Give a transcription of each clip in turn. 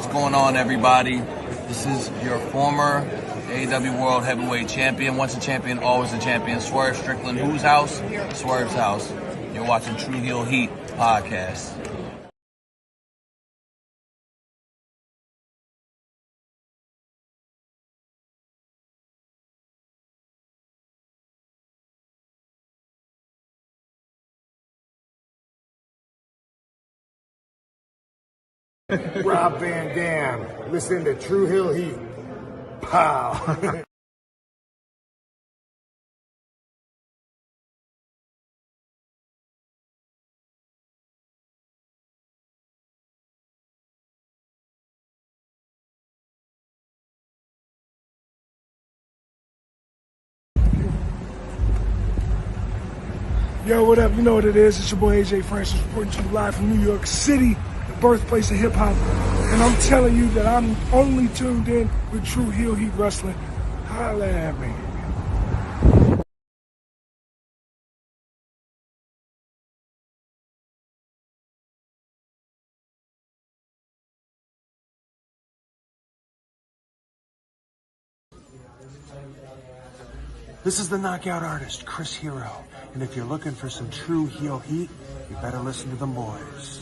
What's going on, everybody? This is your former AEW World Heavyweight Champion. Once a champion, always a champion. Swerve Strickland. Whose house? Swerve's house. You're watching True Heel Heat podcast. Rob Van Dam, listen to True Heel Heat. Pow! Yo, what up? You know what it is. It's your boy AJ Francis reporting to you live from New York City, the birthplace of hip-hop. And I'm telling you that I'm only tuned in with True Heel Heat Wrestling. Holla at me. This is the knockout artist, Chris Hero. And if you're looking for some true heel heat, you better listen to them boys.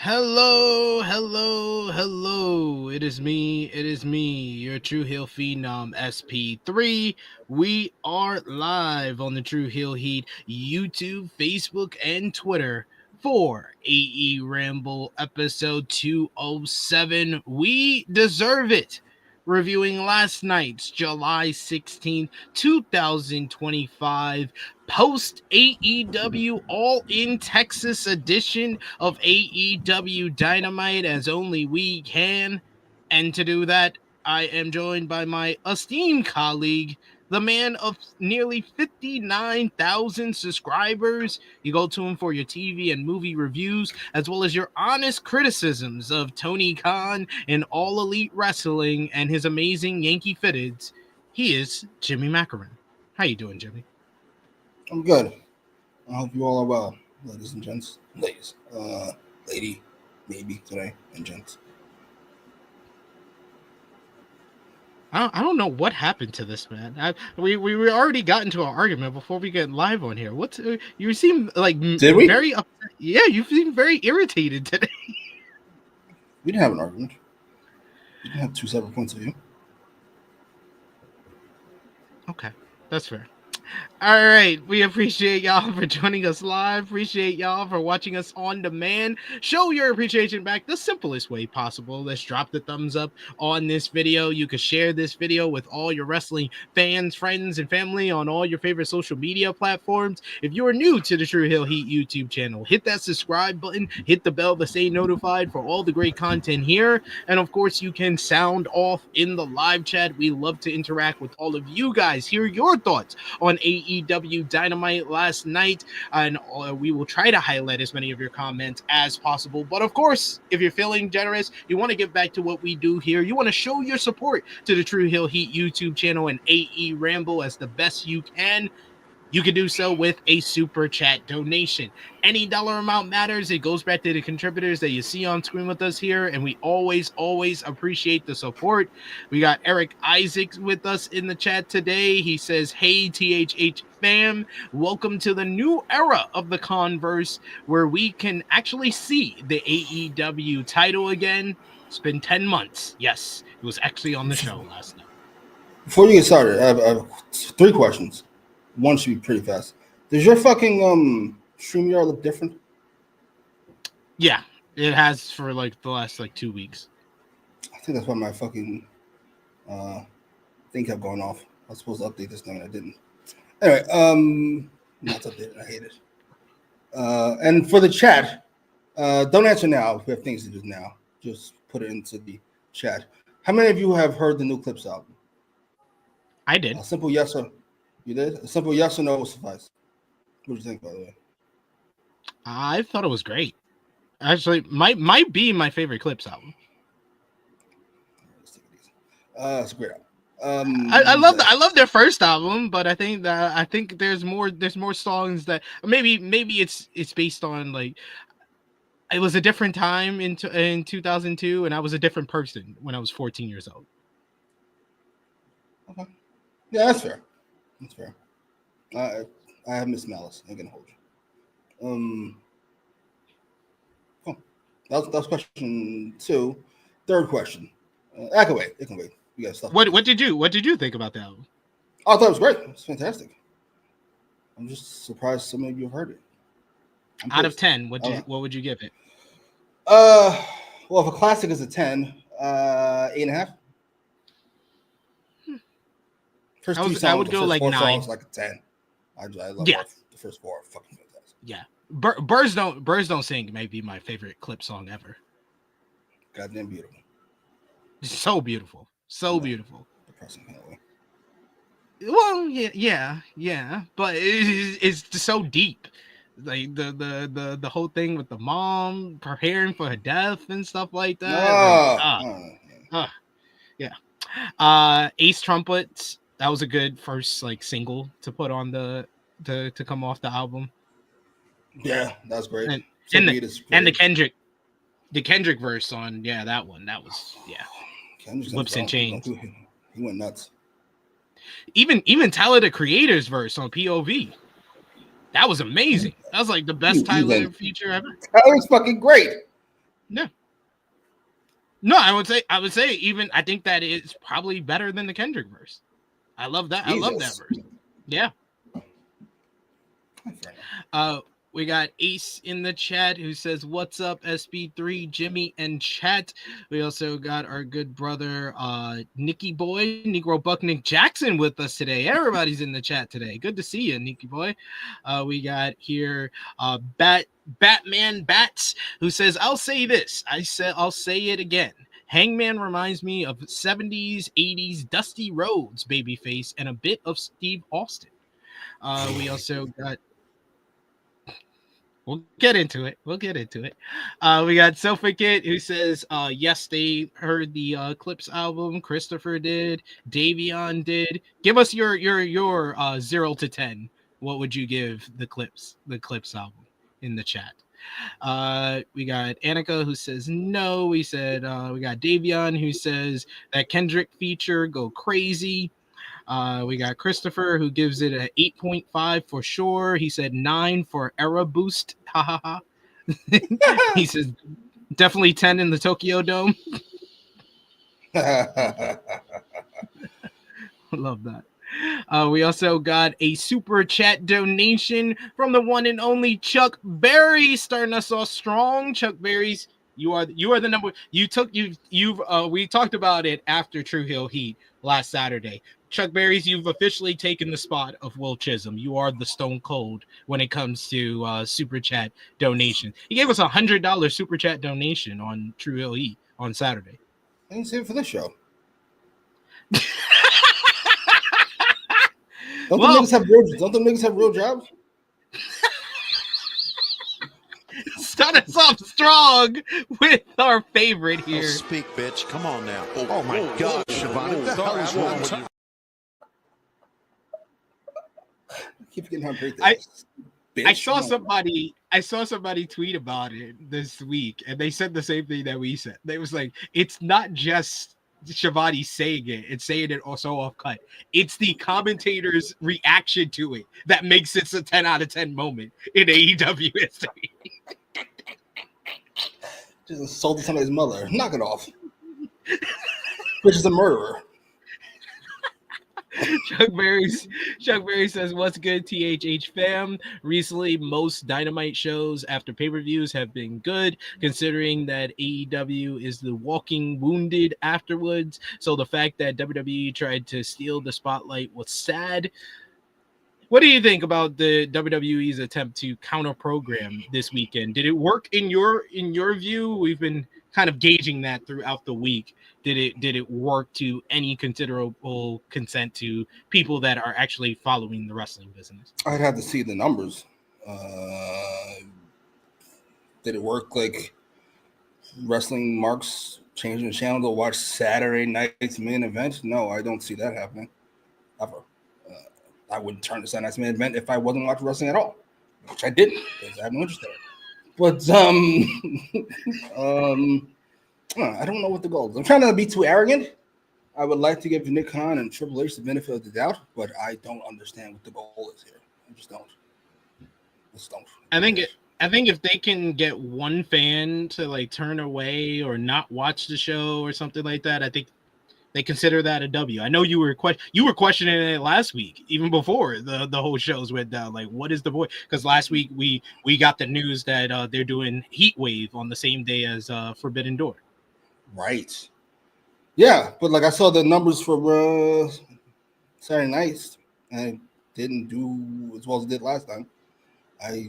Hello. It is me, your True Heel Phenom SP3. We are live on the True Heel Heat YouTube, Facebook, and Twitter for AEWramble episode 207. We deserve it. Reviewing last night's July 16th, 2025 post-AEW All-In Texas edition of AEW Dynamite as only we can. And to do that, I am joined by my esteemed colleague, the man of nearly 59,000 subscribers. You go to him for your TV and movie reviews, as well as your honest criticisms of Tony Khan and All Elite Wrestling and his amazing Yankee fitteds. He is Jimmy Macram. How you doing, Jimmy? I'm good. I hope you all are well, ladies and gents. Ladies. Lady, maybe today, and gents. I don't know what happened to this man. We already got into an argument before we get live on here. You seem like very upset. Yeah, you seem very irritated today. We didn't have an argument. We didn't have two separate points of view. Okay, that's fair. All right. We appreciate y'all for joining us live. Appreciate y'all for watching us on demand. Show your appreciation back the simplest way possible. Let's drop the thumbs up on this video. You can share this video with all your wrestling fans, friends, and family on all your favorite social media platforms. If you are new to the True Hill Heat YouTube channel, hit that subscribe button, hit the bell to stay notified for all the great content here. And of course, you can sound off in the live chat. We love to interact with all of you guys, hear your thoughts on AEW Dynamite last night, and we will try to highlight as many of your comments as possible. But of course, if you're feeling generous, you want to get back to what we do here, you want to show your support to the True Hill Heat YouTube channel and AEWramble as the best you can. You can do so with a super chat donation. Any dollar amount matters. It goes back to the contributors that you see on screen with us here, and we always appreciate the support. We got Eric Isaacs with us in the chat today. He says, "Hey, THH fam, welcome to the new era of the Converse, where we can actually see the AEW title again. It's been 10 months. Yes, it was actually on the show last night." Before you get started, I have 3 questions. One should be pretty fast. Does your fucking StreamYard look different? Yeah, it has for like the last like 2 weeks. I think that's why my fucking thing kept going off. I was supposed to update this thing and I didn't. Anyway, not updated. I hate it. And for the chat, don't answer now if we have things to do now. Just put it into the chat. How many of you have heard the new Clips album? I did. A simple yes or you did? A simple yes or no will suffice. What do you think, by the way? I thought it was great. Actually, might be my favorite Clips album. It's a great album. I love their first album, but I think there's more songs that maybe it's based on, like, it was a different time in 2002, and I was a different person when I was 14 years old. Okay. Yeah, that's fair. That's fair. I have Miss Malice. I'm gonna hold you. Cool. That was question 2. Third question. I can wait. It can wait. We got stuff. What did you think about the album? I thought it was great. It's fantastic. I'm just surprised so many of you have heard it. Out of 10, what would you give it? Well, if a classic is a 10, 8.5. First 2 songs, I would go like 4 9. songs, like a 10. I love the first 4 are fucking fantastic. Yeah, Birds Don't Sing may be my favorite Clip song ever. Goddamn beautiful. So beautiful, beautiful. Depressing, anyway. Well, yeah, but it's so deep. Like the whole thing with the mom preparing for her death and stuff like that. Yeah. Ace Trumpets. That was a good first like single to put on to come off the album. Yeah, that's great. And the Kendrick verse on that one. That was Whips and Chains. He went nuts. Even Tyler the Creator's verse on POV. That was amazing. That was like the best Tyler feature ever. That was fucking great. Yeah. No, I would say even I think that is probably better than the Kendrick verse. I love that. Jesus. I love that verse. Yeah. We got Ace in the chat who says, "What's up, SP3, Jimmy, and chat?" We also got our good brother, Nicky Boy, Negro Buck Nick Jackson with us today. Everybody's in the chat today. Good to see you, Nicky Boy. We got here, Batman Bats, who says, "I'll say this. I'll say it again. Hangman reminds me of 70s, 80s Dusty Rhodes Babyface and a bit of Steve Austin." We also got... We'll get into it. We got Selfie who says, yes, they heard the Clips album. Christopher did. Davion did. Give us your 0 to 10. What would you give the Clips album in the chat? We got Annika who says no. We got Davion who says that Kendrick feature go crazy. We got Christopher who gives it an 8.5 for sure. He said 9 for era boost. Ha ha ha. He says definitely 10 in the Tokyo Dome. Love that. We also got a super chat donation from the one and only Chuck Berry, starting us off strong. Chuck Berry's, you are the number. We talked about it after True Hill Heat last Saturday. Chuck Berry's, you've officially taken the spot of Will Chisholm. You are the Stone Cold when it comes to super chat donation. He gave us $100 super chat donation on True Hill Heat on Saturday. I didn't save it for this show. Don't the niggas have real jobs? Start us off strong with our favorite here. Speak, bitch. Come on now. Oh my God, Shivani. What the hell is wrong with you? Keep getting her birthday. I saw somebody tweet about it this week, and they said the same thing that we said. They was like, it's not just Shivani saying it and saying it also off cut. It's the commentator's reaction to it that makes it a 10 out of 10 moment in AEW history. Just assaulted somebody's mother. Knock it off. Which is a murderer. Chuck Berry says, what's good, THH fam? Recently, most Dynamite shows after pay-per-views have been good, considering that AEW is the walking wounded afterwards. So the fact that WWE tried to steal the spotlight was sad. What do you think about the WWE's attempt to counter-program this weekend? Did it work in your view? We've been kind of gauging that throughout the week. Did it work to any considerable consent to people that are actually following the wrestling business? I'd have to see the numbers. Did it work like wrestling marks changing the channel to watch Saturday night's main event? No, I don't see that happening ever. I wouldn't turn to Saturday night's main event if I wasn't watching wrestling at all, which I didn't because I have no interest in it. But I don't know what the goal is. I'm trying not to be too arrogant. I would like to give Nick Khan and Triple H the benefit of the doubt, but I don't understand what the goal is here. I just don't. I think if they can get one fan to like turn away or not watch the show or something like that, I think they consider that a W. I know you were questioning it last week, even before the whole shows went down. Like, what is the point? Because last week we got the news that they're doing Heat Wave on the same day as Forbidden Door. Right. Yeah, but like I saw the numbers for Saturday nights, and it didn't do as well as it did last time. I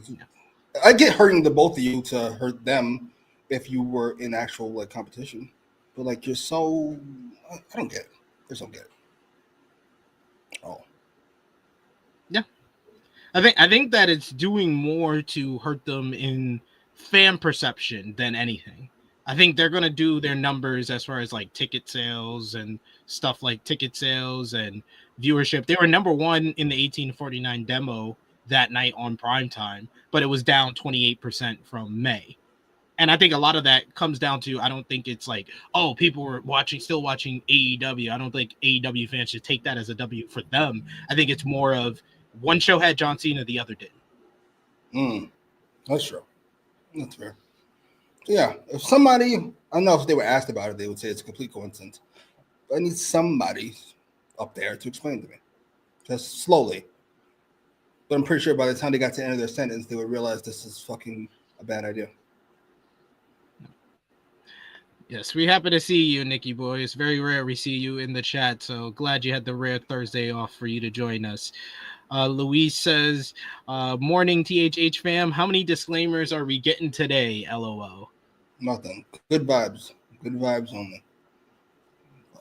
get hurting the both of you to hurt them if you were in actual like competition, but like you're so I don't get it. I just don't get it. Oh. Yeah. I think that it's doing more to hurt them in fan perception than anything. I think they're going to do their numbers as far as like ticket sales and stuff like ticket sales and viewership. They were number one in the 1849 demo that night on primetime, but it was down 28% from May. And I think a lot of that comes down to, I don't think it's like, oh, people were still watching AEW. I don't think AEW fans should take that as a W for them. I think it's more of one show had John Cena, the other didn't. That's true. That's fair. So yeah, if somebody, I don't know if they were asked about it, they would say it's a complete coincidence. But I need somebody up there to explain to me, just slowly. But I'm pretty sure by the time they got to the end of their sentence, they would realize this is fucking a bad idea. Yes, we happy to see you, Nikki boy. It's very rare we see you in the chat, so glad you had the rare Thursday off for you to join us. Luis says, morning THH fam, how many disclaimers are we getting today? LOL. Nothing. Good vibes. Good vibes only.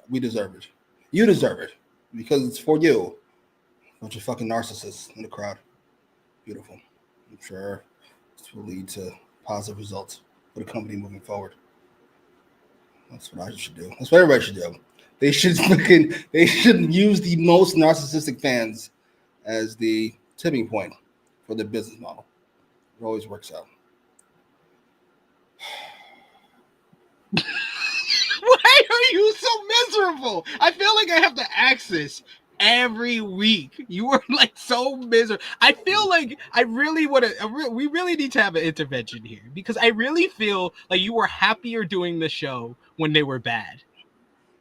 We deserve it. You deserve it because it's for you. Bunch of fucking narcissists in the crowd. Beautiful. I'm sure this will lead to positive results for the company moving forward. That's what I should do. That's what everybody should do. They should use the most narcissistic fans as the tipping point for the business model. It always works out. Why are you so miserable? I feel like I have to ask this every week. You were like so miserable. I feel like I really want to. We really need to have an intervention here because I really feel like you were happier doing the show when they were bad.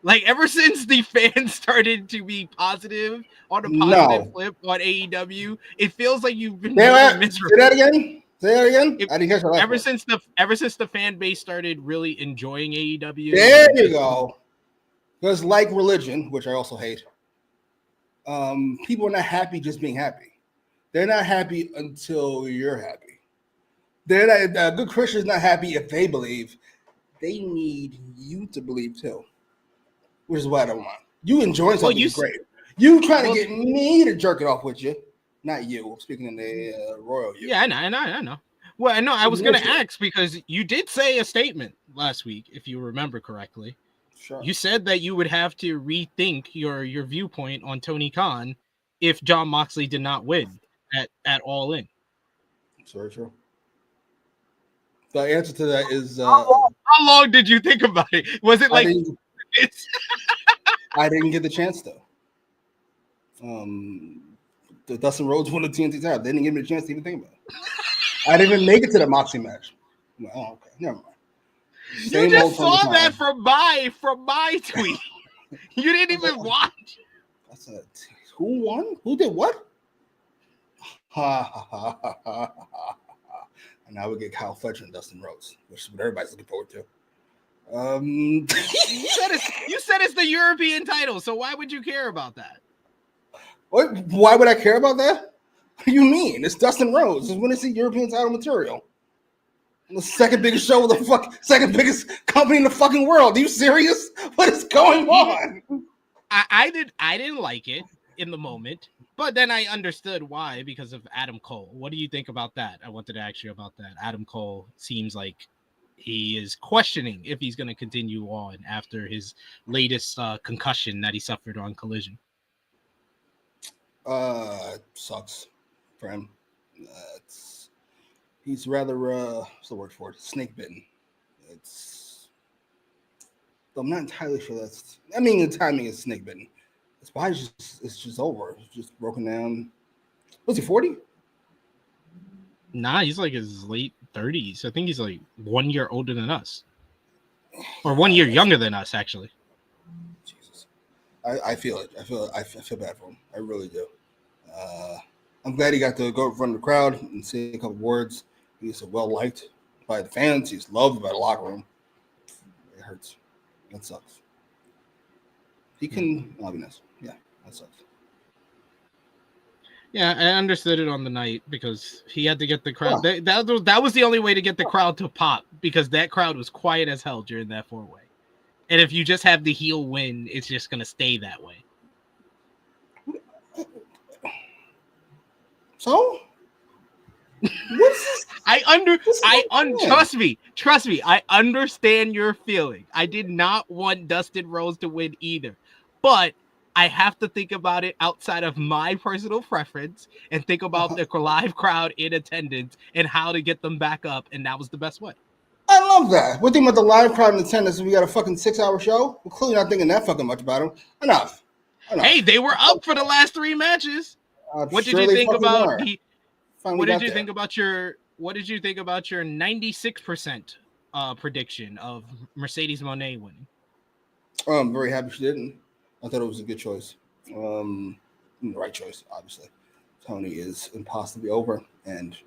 Like ever since the fans started to be positive on a No. positive flip on AEW, it feels like you've been Say really that, miserable. say that again. Say that again. It- I didn't catch the last ever part. since the fan base started really enjoying AEW. There you go. Because like religion, which I also hate, people are not happy just being happy. They're not happy until you're happy. They're not, a good Christian is not happy if they believe. They need you to believe too, which is what I don't want. You enjoying something is great. You trying to get me to jerk it off with you, not you. Speaking in the royal you. Yeah, I know. Well, I know. I was going to ask because you did say a statement last week, if you remember correctly. Sure. You said that you would have to rethink your viewpoint on Tony Khan if Jon Moxley did not win at All In. It's very true. The answer to that is how long did you think about it? Was it like I didn't get the chance though. The Dustin Rhodes won the TNT title. They didn't give me a chance to even think about it. I didn't even make it to the Moxley match. Like, oh, okay, never mind. You just saw that from my tweet. You didn't even watch. Who won? Who did what? Ha ha ha ha ha ha. And now we get Kyle Fletcher and Dustin Rhodes, which is what everybody's looking forward to. You said it's the European title, so why would you care about that? What? Why would I care about that? What do you mean? It's Dustin Rhodes. It's when it's the European title material. The second biggest show of the second biggest company in the fucking world. Are you serious? What is going on? I didn't like it in the moment, but then I understood why because of Adam Cole. What do you think about that? I wanted to ask you about that. Adam Cole seems like he is questioning if he's going to continue on after his latest concussion that he suffered on Collision. Sucks for him. He's rather what's the word for it? Snake bitten. I'm not entirely sure that's. I mean, the timing is snake bitten. His body's just over. It's just broken down. Was he 40? Nah, he's like his late 30s. I think he's like 1 year older than us, or 1 year younger than us, actually. Jesus, I feel it. I feel bad for him. I really do. I'm glad he got to go in front of the crowd and say a couple words. He's well liked by the fans. He's loved by the locker room. It hurts. That sucks. He can. I'll be nice. Yeah, that sucks. Yeah, I understood it on the night because he had to get the crowd. Yeah. That was the only way to get the crowd to pop because that crowd was quiet as hell during that 4-way. And if you just have the heel win, it's just gonna stay that way. So, trust me. I understand your feeling. I did not want Dustin Rhodes to win either, but I have to think about it outside of my personal preference and think about the live crowd in attendance and how to get them back up, and that was the best way. I love that. We're thinking about the live crowd in attendance, and we got a fucking 6-hour show. We're clearly not thinking that fucking much about them. Enough. Hey, they were up for the last 3 matches. What did you think about What did you think about your 96% prediction of Mercedes Moné winning? I'm very happy she didn't. I thought it was a good choice. The right choice, obviously. Tony is impossibly over, and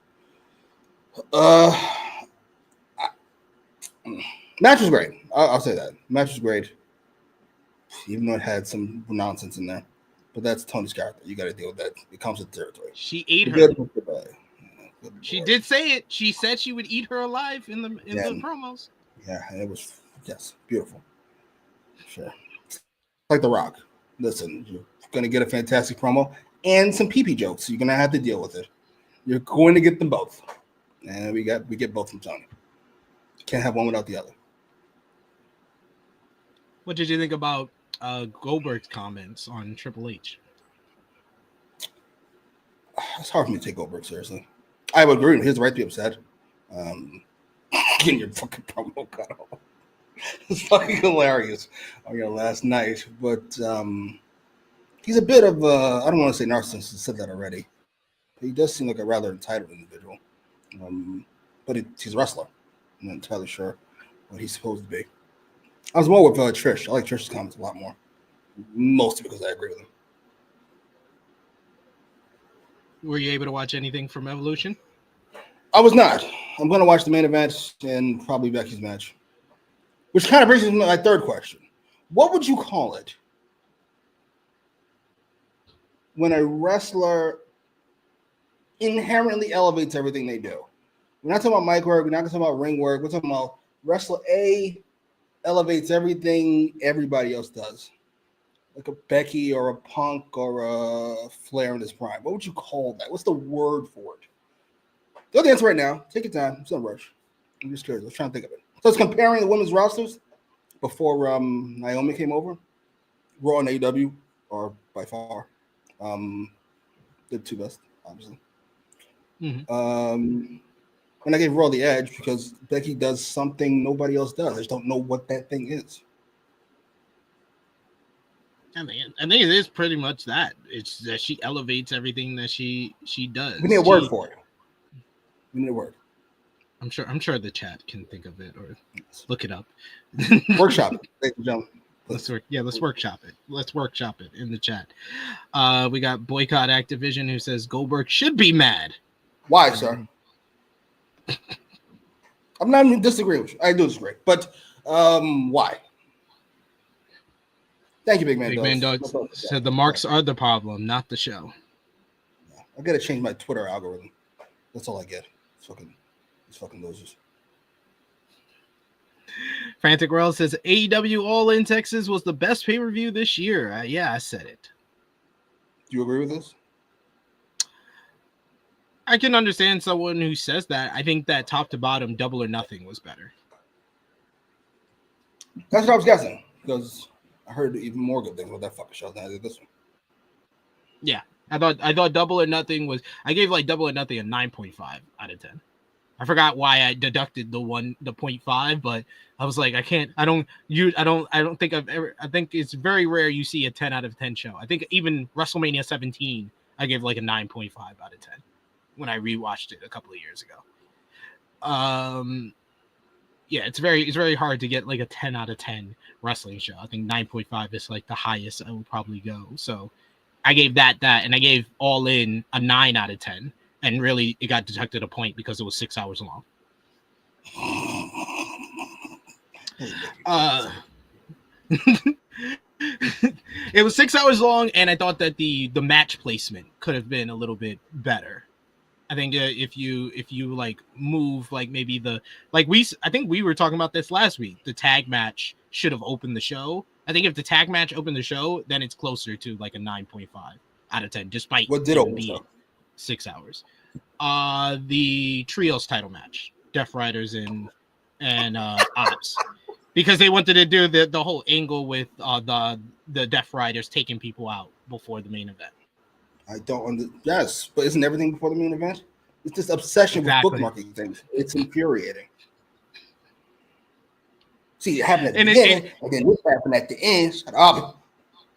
match was great. I'll say that. Match was great, even though it had some nonsense in there. But that's Tony's character. You got to deal with that. It comes with the territory. She ate her. She did say it. She said she would eat her alive in the promos. Yeah, and it was beautiful. Sure. Like The Rock. Listen, you're gonna get a fantastic promo and some pee-pee jokes. You're gonna have to deal with it. You're going to get them both, and we get both from Tony. Can't have one without the other. What did you think about Goldberg's comments on Triple H? It's hard for me to take Goldberg seriously. I would agree. He has the right to be upset. Getting your fucking promo cut off. It's fucking hilarious on your last night. But he's a bit of I don't want to say narcissist. I said that already. He does seem like a rather entitled individual. But he's a wrestler. I'm not entirely sure what he's supposed to be. I was more with Trish. I like Trish's comments a lot more, mostly because I agree with him. Were you able to watch anything from Evolution? I was not. I'm going to watch the main event and probably Becky's match, which kind of brings me to my third question. What would you call it when a wrestler inherently elevates everything they do? We're not talking about mic work. We're not talking about ring work. We're talking about wrestler A elevates everything everybody else does, like a Becky or a Punk or a Flair in his prime. What would you call that? What's the word for it? Don't answer right now. Take your time. It's no rush. I'm just curious. I was trying to think of it. So it's comparing the women's rosters before Naomi came over. Raw and AEW are by far the two best, obviously. Mm-hmm. And I gave Raw the edge because Becky does something nobody else does. I just don't know what that thing is. I think it is pretty much that. It's that she elevates everything that she does. We need a word for it. We need a word. I'm sure the chat can think of it or look it up. Workshop it, ladies and gentlemen. Let's workshop it. Let's workshop it in the chat. We got Boycott Activision who says Goldberg should be mad. Why, sir? I'm not even disagreeing with you. I do disagree. But why? Thank you, Big Man. Big Man Dog said the marks are the problem, not the show. Yeah, I gotta change my Twitter algorithm. That's all I get. These fucking losers. Frantic World says AEW All In Texas was the best pay-per-view this year. Yeah, I said it. Do you agree with this? I can understand someone who says that. I think that top to bottom, Double or Nothing was better. That's what I was guessing because I heard even more good things about that fucking show than I did this one. Yeah, I thought Double or Nothing was. I gave like Double or Nothing a 9.5 out of 10. I forgot why I deducted the 0.5, but I was like, I don't think I've ever. I think it's very rare you see a 10 out of 10 show. I think even WrestleMania 17, I gave like a 9.5 out of 10 when I rewatched it a couple of years ago. Yeah, it's very hard to get like a 10 out of 10 wrestling show. I think 9.5 is like the highest I would probably go. So I gave that, and I gave All In a 9 out of 10. And really, it got deducted a point because it was 6 hours long. It was 6 hours long, and I thought that the match placement could have been a little bit better. I think if you like move like maybe I think we were talking about this last week. The tag match should have opened the show. I think if the tag match opened the show, then it's closer to like a 9.5 out of 10, despite what did open the show? 6 hours. The trios title match, Death Riders and Ops, because they wanted to do the whole angle with the Death Riders taking people out before the main event. I don't yes, but isn't everything before the main event? It's this obsession with bookmarking things. It's infuriating. See, it happened at the beginning, and then this happened at the end. Shut up.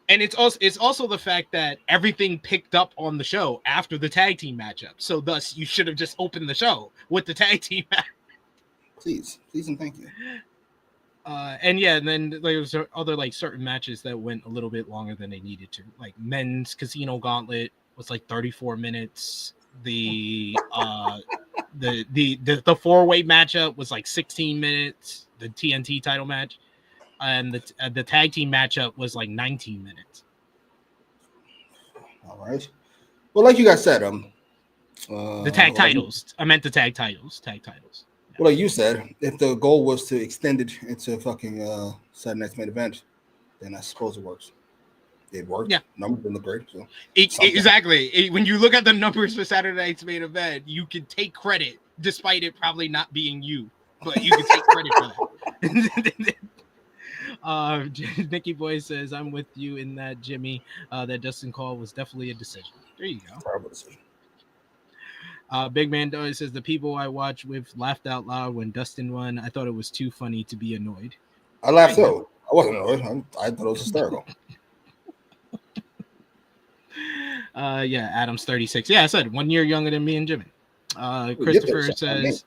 And it's also the fact that everything picked up on the show after the tag team matchup. So thus, you should have just opened the show with the tag team match. Please and thank you. And then there was other like certain matches that went a little bit longer than they needed to. Like men's Casino Gauntlet was like 34 minutes. The 4-way matchup was like 16 minutes. The TNT title match. And the tag team matchup was like 19 minutes. All right. Well, like you guys said, the tag titles. I meant the tag titles. Tag titles. Yeah. Well, like you said, if the goal was to extend it into fucking Saturday night's main event, then I suppose it works. It worked. Yeah. Numbers didn't look great. So exactly. When you look at the numbers for Saturday night's main event, you can take credit, despite it probably not being you, but you can take credit for that. Nikki Boy says, I'm with you in that, Jimmy. That Dustin call was definitely a decision. There you go. Terrible decision. Big Man Doy says, the people I watched with laughed out loud when Dustin won. I thought it was too funny to be annoyed. I laughed too. I wasn't annoyed. I thought it was hysterical. Yeah, Adam's 36. Yeah, I said 1 year younger than me and Jimmy. Christopher says,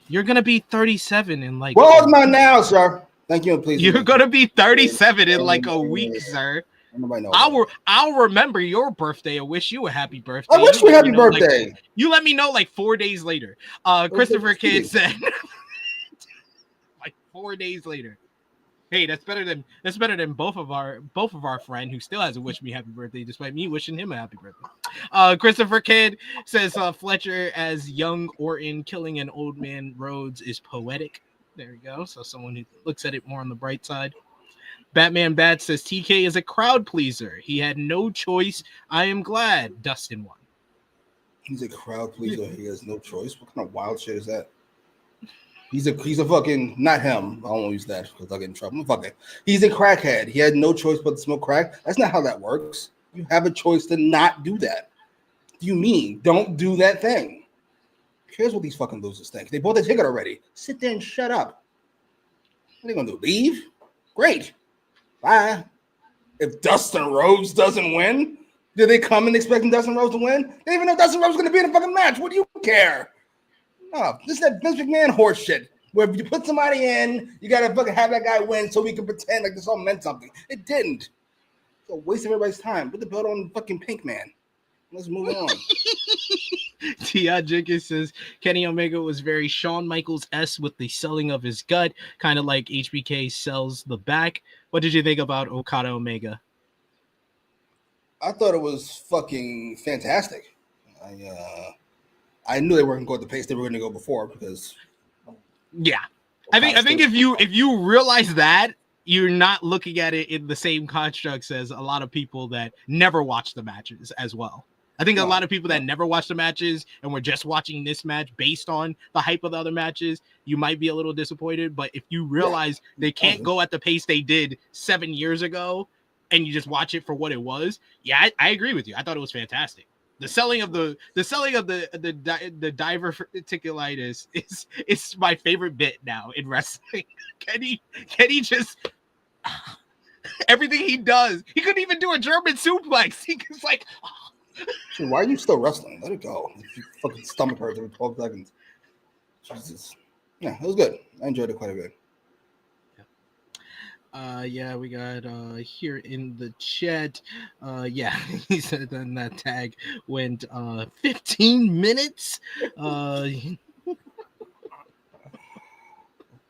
you're going to be 37 in like... What old am I now, sir? Thank you, and please. You're gonna be 37 in like a week, sir. Nobody knows. I'll remember your birthday and wish you a happy birthday. I wish you a happy birthday. Like, you let me know like 4 days later. Christopher Kidd said like 4 days later. Hey, that's better than both of our friend who still hasn't wished me happy birthday despite me wishing him a happy birthday. Christopher Kidd says Fletcher as young Orton killing an old man Rhodes is poetic. There we go. So someone who looks at it more on the bright side. Batman Bat says TK is a crowd pleaser. He had no choice. I am glad Dustin won. He's a crowd pleaser. He has no choice. What kind of wild shit is that? He's a fucking, not him. I won't use that because I'll get in trouble. Fuck it. He's a crackhead. He had no choice but to smoke crack. That's not how that works. You have a choice to not do that. You mean don't do that thing? Here's what these fucking losers think. They bought the ticket already. Sit there and shut up. What are they gonna do? Leave? Great. Bye. If Dustin Rhodes doesn't win, did they come in expecting Dustin Rhodes to win? They even know Dustin Rhodes is gonna be in a fucking match. What do you care? No, this is that Vince McMahon horse shit. Where if you put somebody in, you gotta fucking have that guy win so we can pretend like this all meant something. It didn't. It's a waste of everybody's time. Put the belt on fucking Pink Man. Let's move on. T.I. Jenkins says Kenny Omega was very Shawn Michaels-esque with the selling of his gut, kind of like HBK sells the back. What did you think about Okada Omega? I thought it was fucking fantastic. I knew they weren't going to go at the pace they were going to go before because. Yeah, I think if you realize that, you're not looking at it in the same constructs as a lot of people that never watch the matches as well. I think a lot of people that never watch the matches and were just watching this match based on the hype of the other matches, you might be a little disappointed. But if you realize they can't go at the pace they did 7 years ago, and you just watch it for what it was, yeah, I agree with you. I thought it was fantastic. The selling of the diverticulitis is my favorite bit now in wrestling. Can he just everything he does? He couldn't even do a German suplex. He was like. So why are you still wrestling? Let it go. Your fucking stomach hurts every 12 seconds. Jesus. Yeah, it was good. I enjoyed it quite a bit. Yeah, we got here in the chat. Yeah, he said then that tag went 15 minutes. Well,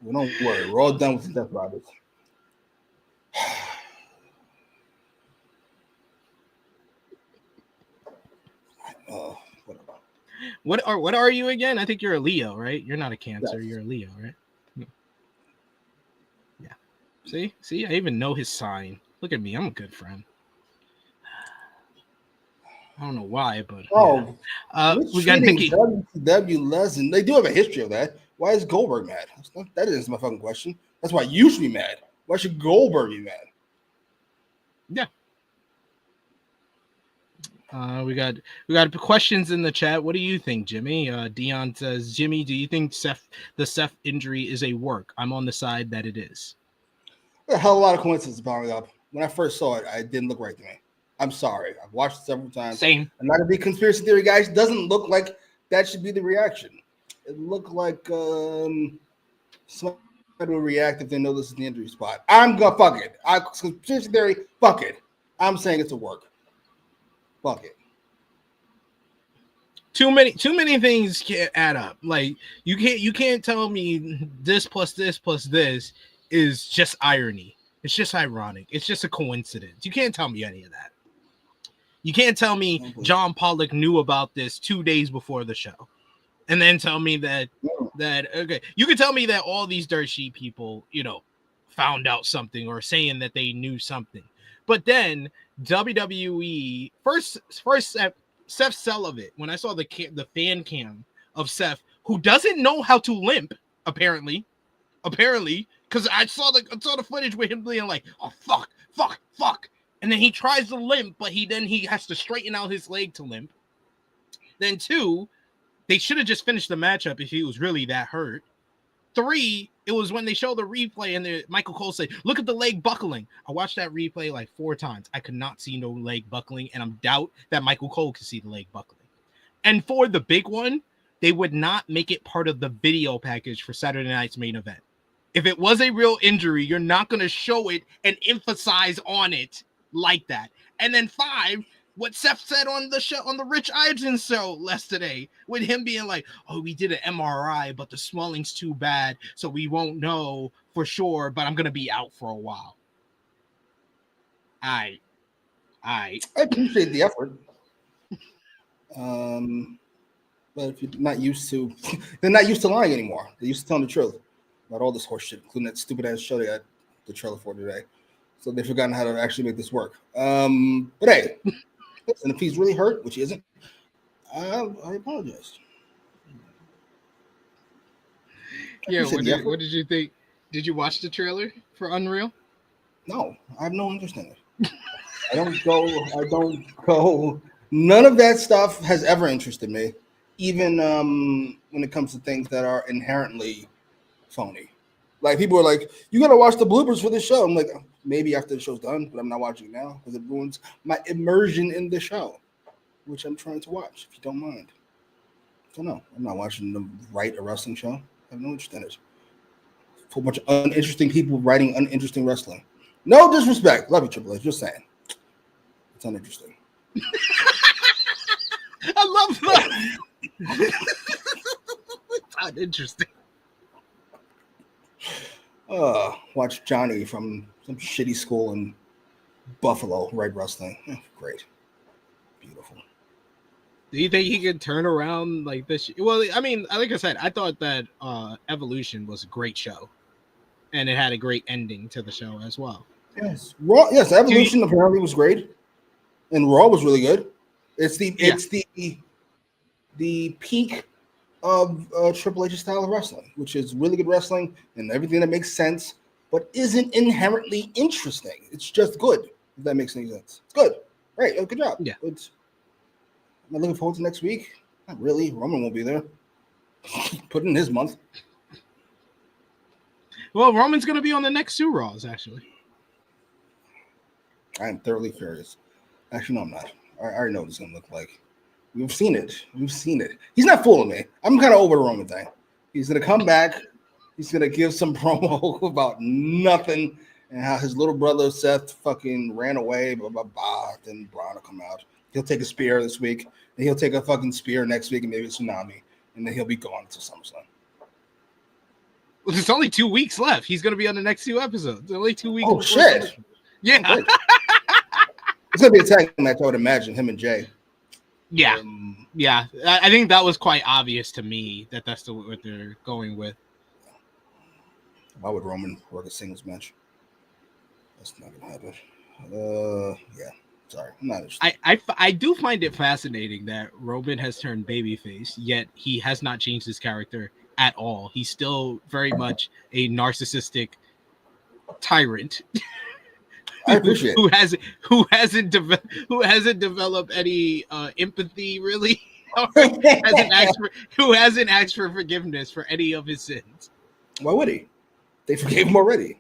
don't worry, we're all done with the Death Riders. Whatever. What are you again? I think you're a Leo, right? You're not a Cancer. Yes. You're a Leo, right? Yeah. See, I even know his sign. Look at me. I'm a good friend. I don't know why, but we got Nikki. WCW lesson. They do have a history of that. Why is Goldberg mad? That isn't my fucking question. That's why you should be mad. Why should Goldberg be mad? Yeah. We got questions in the chat. What do you think, Jimmy? Dion says, Jimmy, do you think the Seth injury is a work? I'm on the side that it is. A hell of a lot of coincidences piling up. When I first saw it, it didn't look right to me. I'm sorry. I've watched it several times. Same. I'm not gonna be conspiracy theory, guys. It doesn't look like that should be the reaction. It looked like somebody will react if they know this is the injury spot. I'm gonna fuck it. Conspiracy theory, fuck it. I'm saying it's a work. Fuck it. Too many things can't add up. Like you can't tell me this plus this plus this is just irony. It's just ironic. It's just a coincidence. You can't tell me any of that. You can't tell me John Pollock knew about this 2 days before the show, and then tell me that okay. You can tell me that all these dirt sheet people, found out something or saying that they knew something, but then WWE first Seth sell of it. When I saw the fan cam of Seth, who doesn't know how to limp, apparently, because I saw the footage with him being like, oh fuck, and then he tries to limp, but he has to straighten out his leg to limp. Then 2, they should have just finished the matchup if he was really that hurt. 3, it was when they showed the replay and Michael Cole said, look at the leg buckling. I watched that replay like 4 times. I could not see no leg buckling, and I'm doubt that Michael Cole could see the leg buckling. And for the big one, they would not make it part of the video package for Saturday night's main event. If it was a real injury, you're not going to show it and emphasize on it like that. And then 5, what Seth said on the show, on the Rich Eisen show yesterday, with him being like, "Oh, we did an MRI, but the swelling's too bad, so we won't know for sure, but I'm going to be out for a while." I appreciate the effort. But if you're not used to, they're not used to lying anymore. They're used to telling the truth about all this horse shit, including that stupid ass show they got the trailer for today. So they've forgotten how to actually make this work. But hey, listen, if he's really hurt, which he isn't, I apologize. Yeah, what did you think? Did you watch the trailer for Unreal? No, I have no interest in it. I don't go. None of that stuff has ever interested me, even when it comes to things that are inherently phony. Like, people are like, "You gotta watch the bloopers for this show." I'm like, maybe after the show's done, but I'm not watching it now because it ruins my immersion in the show, which I'm trying to watch, if you don't mind. So no, I'm not watching them write a wrestling show. I have no interest in it. A whole bunch of uninteresting people writing uninteresting wrestling. No disrespect. Love you, Triple H. Just saying. It's uninteresting. I love that. It's uninteresting. Watch Johnny from some shitty school in Buffalo write wrestling. Great. Beautiful. Do you think he could turn around like this? Well, I mean, like I said, I thought that Evolution was a great show, and it had a great ending to the show as well. Yes, Raw. Yes, Evolution apparently was great, and Raw was really good. It's the peak of Triple H's style of wrestling, which is really good wrestling and everything that makes sense, but isn't inherently interesting. It's just good. If that makes any sense, it's good. Right? Good job. Yeah. I'm not looking forward to next week. Not really. Roman won't be there. Put in his month. Well, Roman's going to be on the next 2 Raws, actually. I am thoroughly curious. Actually, no, I'm not. I already know what it's going to look like. We've seen it. He's not fooling me. I'm kind of over the Roman thing. He's going to come back. He's going to give some promo about nothing and how his little brother Seth fucking ran away, blah, blah, blah. Then Braun will come out. He'll take a spear this week. Then he'll take a fucking spear next week and maybe a tsunami. And then he'll be gone until SummerSlam. Well, there's only 2 weeks left. He's going to be on the next 2 episodes. There's only 2 weeks. Oh, shit. Yeah. It's going to be a tag match, I would imagine, him and Jay. Yeah. Yeah. I think that was quite obvious to me that that's what they're going with. Why would Roman work a singles match? That's not going to happen. Yeah. Sorry. I'm not interested. I do find it fascinating that Roman has turned babyface, yet he has not changed his character at all. He's still very much a narcissistic tyrant. I appreciate who hasn't developed any empathy really, or who hasn't asked for forgiveness for any of his sins. Why would he? They forgave him already.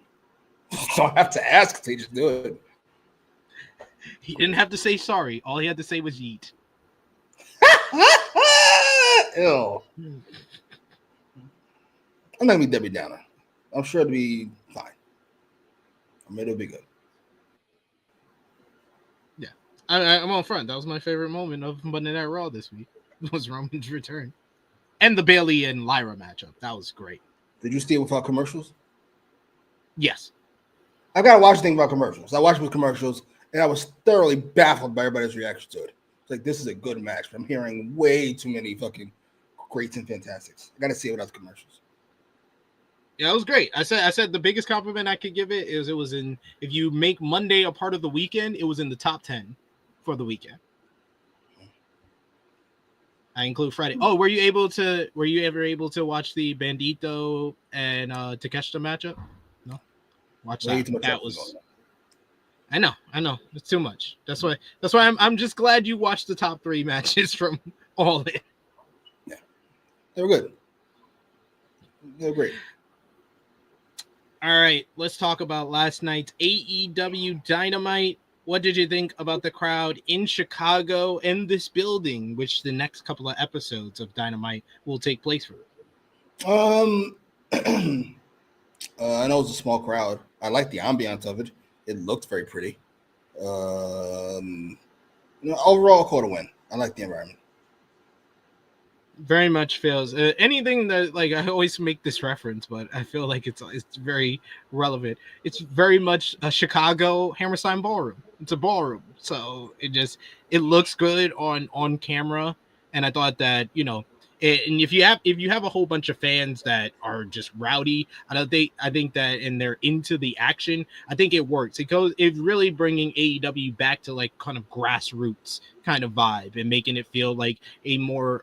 Don't have to ask; they just do it. He didn't have to say sorry. All he had to say was yeet. Ew. I'm not gonna be Debbie Downer. I'm sure it'll be fine. I mean, it'll be good. Yeah, I'm on front. That was my favorite moment of Monday Night Raw this week. Was Roman's return, and the Bayley and Lyra matchup. That was great. Did you see it without commercials? Yes. I gotta watch the thing about commercials. I watched it with commercials, and I was thoroughly baffled by everybody's reaction to it. It's like, this is a good match, but I'm hearing way too many fucking greats and fantastics. I gotta see it without the commercials. Yeah, it was great. I said the biggest compliment I could give it is it was in, if you make Monday a part of the weekend, it was in the top 10 for the weekend. I include Friday. Oh, were you ever able to watch the Bandito and Takeshita matchup? No. Watch that. That was. I know. It's too much. That's why I'm just glad you watched the top 3 matches from All In. Yeah, they were good. They were great. All right, let's talk about last night's AEW Dynamite. What did you think about the crowd in Chicago and this building, which the next couple of episodes of Dynamite will take place for? I know it's a small crowd. I like the ambiance of it. It looked very pretty. Overall, Okada win. I like the environment. Very much feels anything that, like, I always make this reference, but I feel like it's very relevant. It's very much a Chicago Hammerstein ballroom. It's a ballroom, so it looks good on camera, and I thought that, and if you have a whole bunch of fans that are just rowdy, I think that, and they're into the action, I think it works. It's really bringing AEW back to like kind of grassroots kind of vibe and making it feel like a more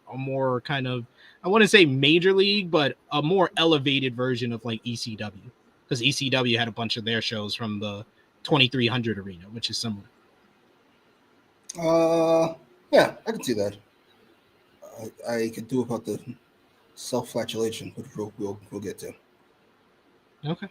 kind of, I want to say major league, but a more elevated version of like ECW, because ECW had a bunch of their shows from the 2300 arena, which is similar. Yeah, I can see that. I could do about the self-flatulation, which we'll get to. Okay.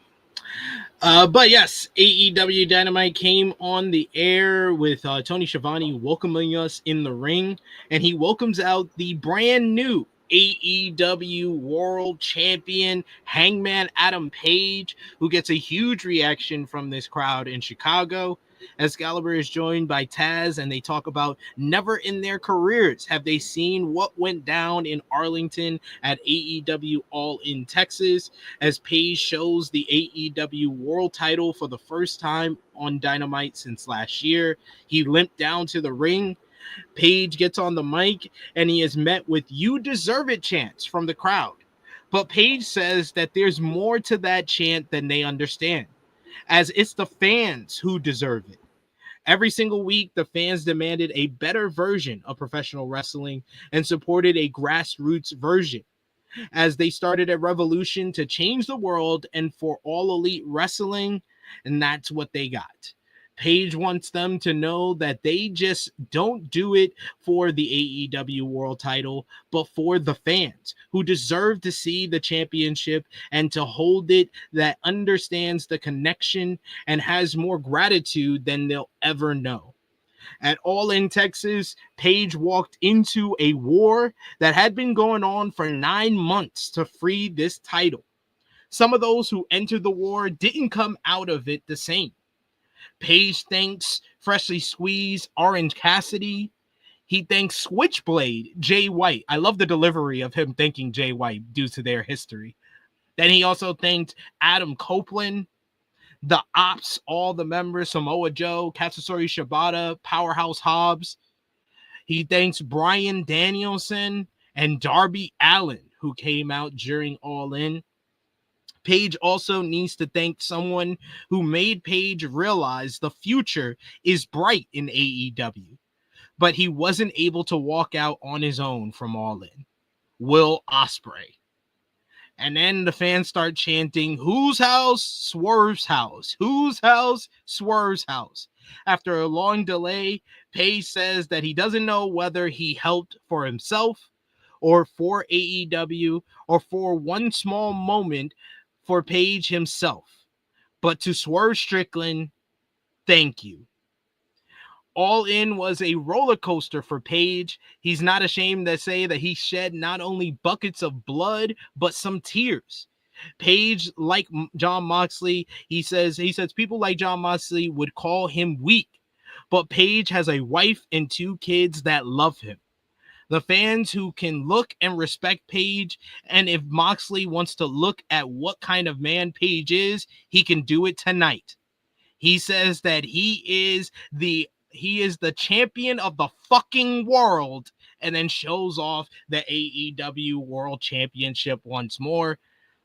But yes, AEW Dynamite came on the air with Tony Schiavone welcoming us in the ring, and he welcomes out the brand new AEW World Champion Hangman Adam Page, who gets a huge reaction from this crowd in Chicago. Excalibur is joined by Taz, and they talk about never in their careers have they seen what went down in Arlington at AEW All in Texas, as Page shows the AEW World title for the first time on Dynamite since last year. He limped down to the ring. Page gets on the mic, and he is met with "You deserve it" chants from the crowd. But Page says that there's more to that chant than they understand, as it's the fans who deserve it. Every single week, the fans demanded a better version of professional wrestling and supported a grassroots version, as they started a revolution to change the world and for all elite wrestling, and that's what they got. Page wants them to know that they just don't do it for the AEW World title, but for the fans who deserve to see the championship and to hold it, that understands the connection and has more gratitude than they'll ever know. At All in Texas, Page walked into a war that had been going on for 9 months to free this title. Some of those who entered the war didn't come out of it the same. Page thanks Freshly Squeezed Orange Cassidy. He thanks Switchblade Jay White. I love the delivery of him thanking Jay White due to their history. Then he also thanked Adam Copeland, the Ops, all the members, Samoa Joe, Katsuyori Shibata, Powerhouse Hobbs. He thanks Brian Danielson and Darby Allin, who came out during All In. Page also needs to thank someone who made Page realize the future is bright in AEW, but he wasn't able to walk out on his own from All In: Will Ospreay. And then the fans start chanting, "Whose house? Swerve's house. Whose house? Swerve's house." After a long delay, Page says that he doesn't know whether he helped for himself or for AEW or for one small moment for Page himself. But to Swerve Strickland, thank you. All In was a roller coaster for Page. He's not ashamed to say that he shed not only buckets of blood, but some tears. Page, like John Moxley, he says people like John Moxley would call him weak, but Page has a wife and 2 kids that love him. The fans who can look and respect Page, and if Moxley wants to look at what kind of man Page is, he can do it tonight. He says that he is the champion of the fucking world, and then shows off the AEW World Championship once more.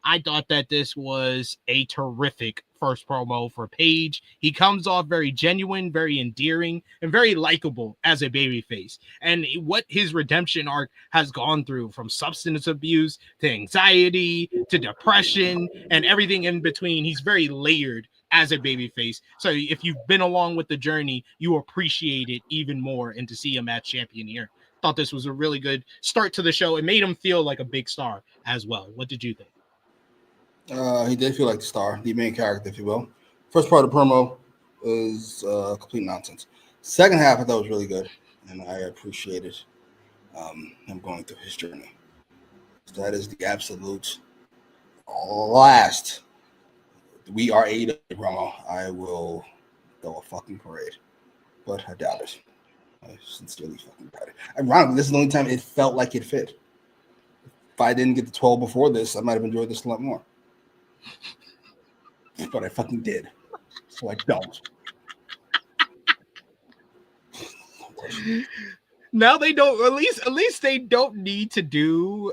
I thought that this was a terrific first promo for Page. He comes off very genuine, very endearing, and very likable as a babyface. And what his redemption arc has gone through, from substance abuse to anxiety to depression and everything in between, he's very layered as a babyface. So if you've been along with the journey, you appreciate it even more, and to see him as champion here. Thought this was a really good start to the show. It made him feel like a big star as well. What did you think? He did feel like the star, the main character, if you will. First part of the promo was complete nonsense. Second half, I thought was really good, and I appreciated him going through his journey. That is the absolute last we are AEW promo, I will throw a fucking parade. But I doubt it. I sincerely fucking doubt it. Ironically, this is the only time it felt like it fit. If I didn't get the 12 before this, I might have enjoyed this a lot more. But I fucking did. So I don't. Now they don't. At least they don't need to do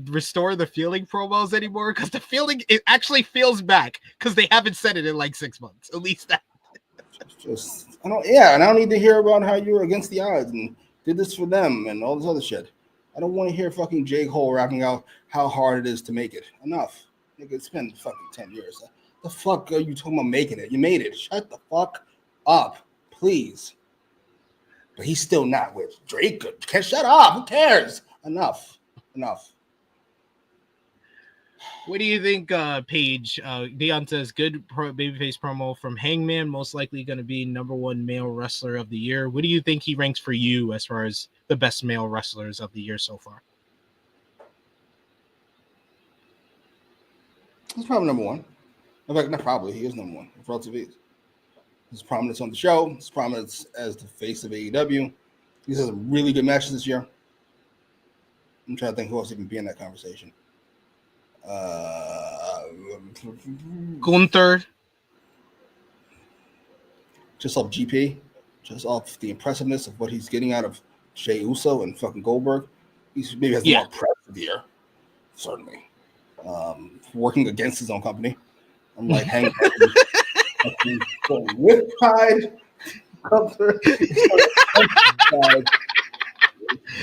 restore the feeling promos anymore, because the feeling, it actually feels back because they haven't said it in like 6 months. At least that. I don't need to hear about how you were against the odds and did this for them and all this other shit. I don't want to hear fucking Jake Cole rapping out how hard it is to make it. Enough. Nigga, it's been fucking 10 years. The fuck are you talking about making it? You made it. Shut the fuck up, please. But he's still not with Drake. Shut up. Who cares? Enough. What do you think, Paige? Dion says, good babyface promo from Hangman, most likely going to be #1 male wrestler of the year. What do you think he ranks for you as far as the best male wrestlers of the year so far? He's probably #1. In fact, not probably. He is #1. Relative ease. His prominence on the show, his prominence as the face of AEW. He's had some really good matches this year. I'm trying to think who else even be in that conversation. Gunther. Just off GP, just off the impressiveness of what he's getting out of Jey Uso and fucking Goldberg. He's maybe has more impressive year, certainly. Working against his own company. I'm like, hang with pride.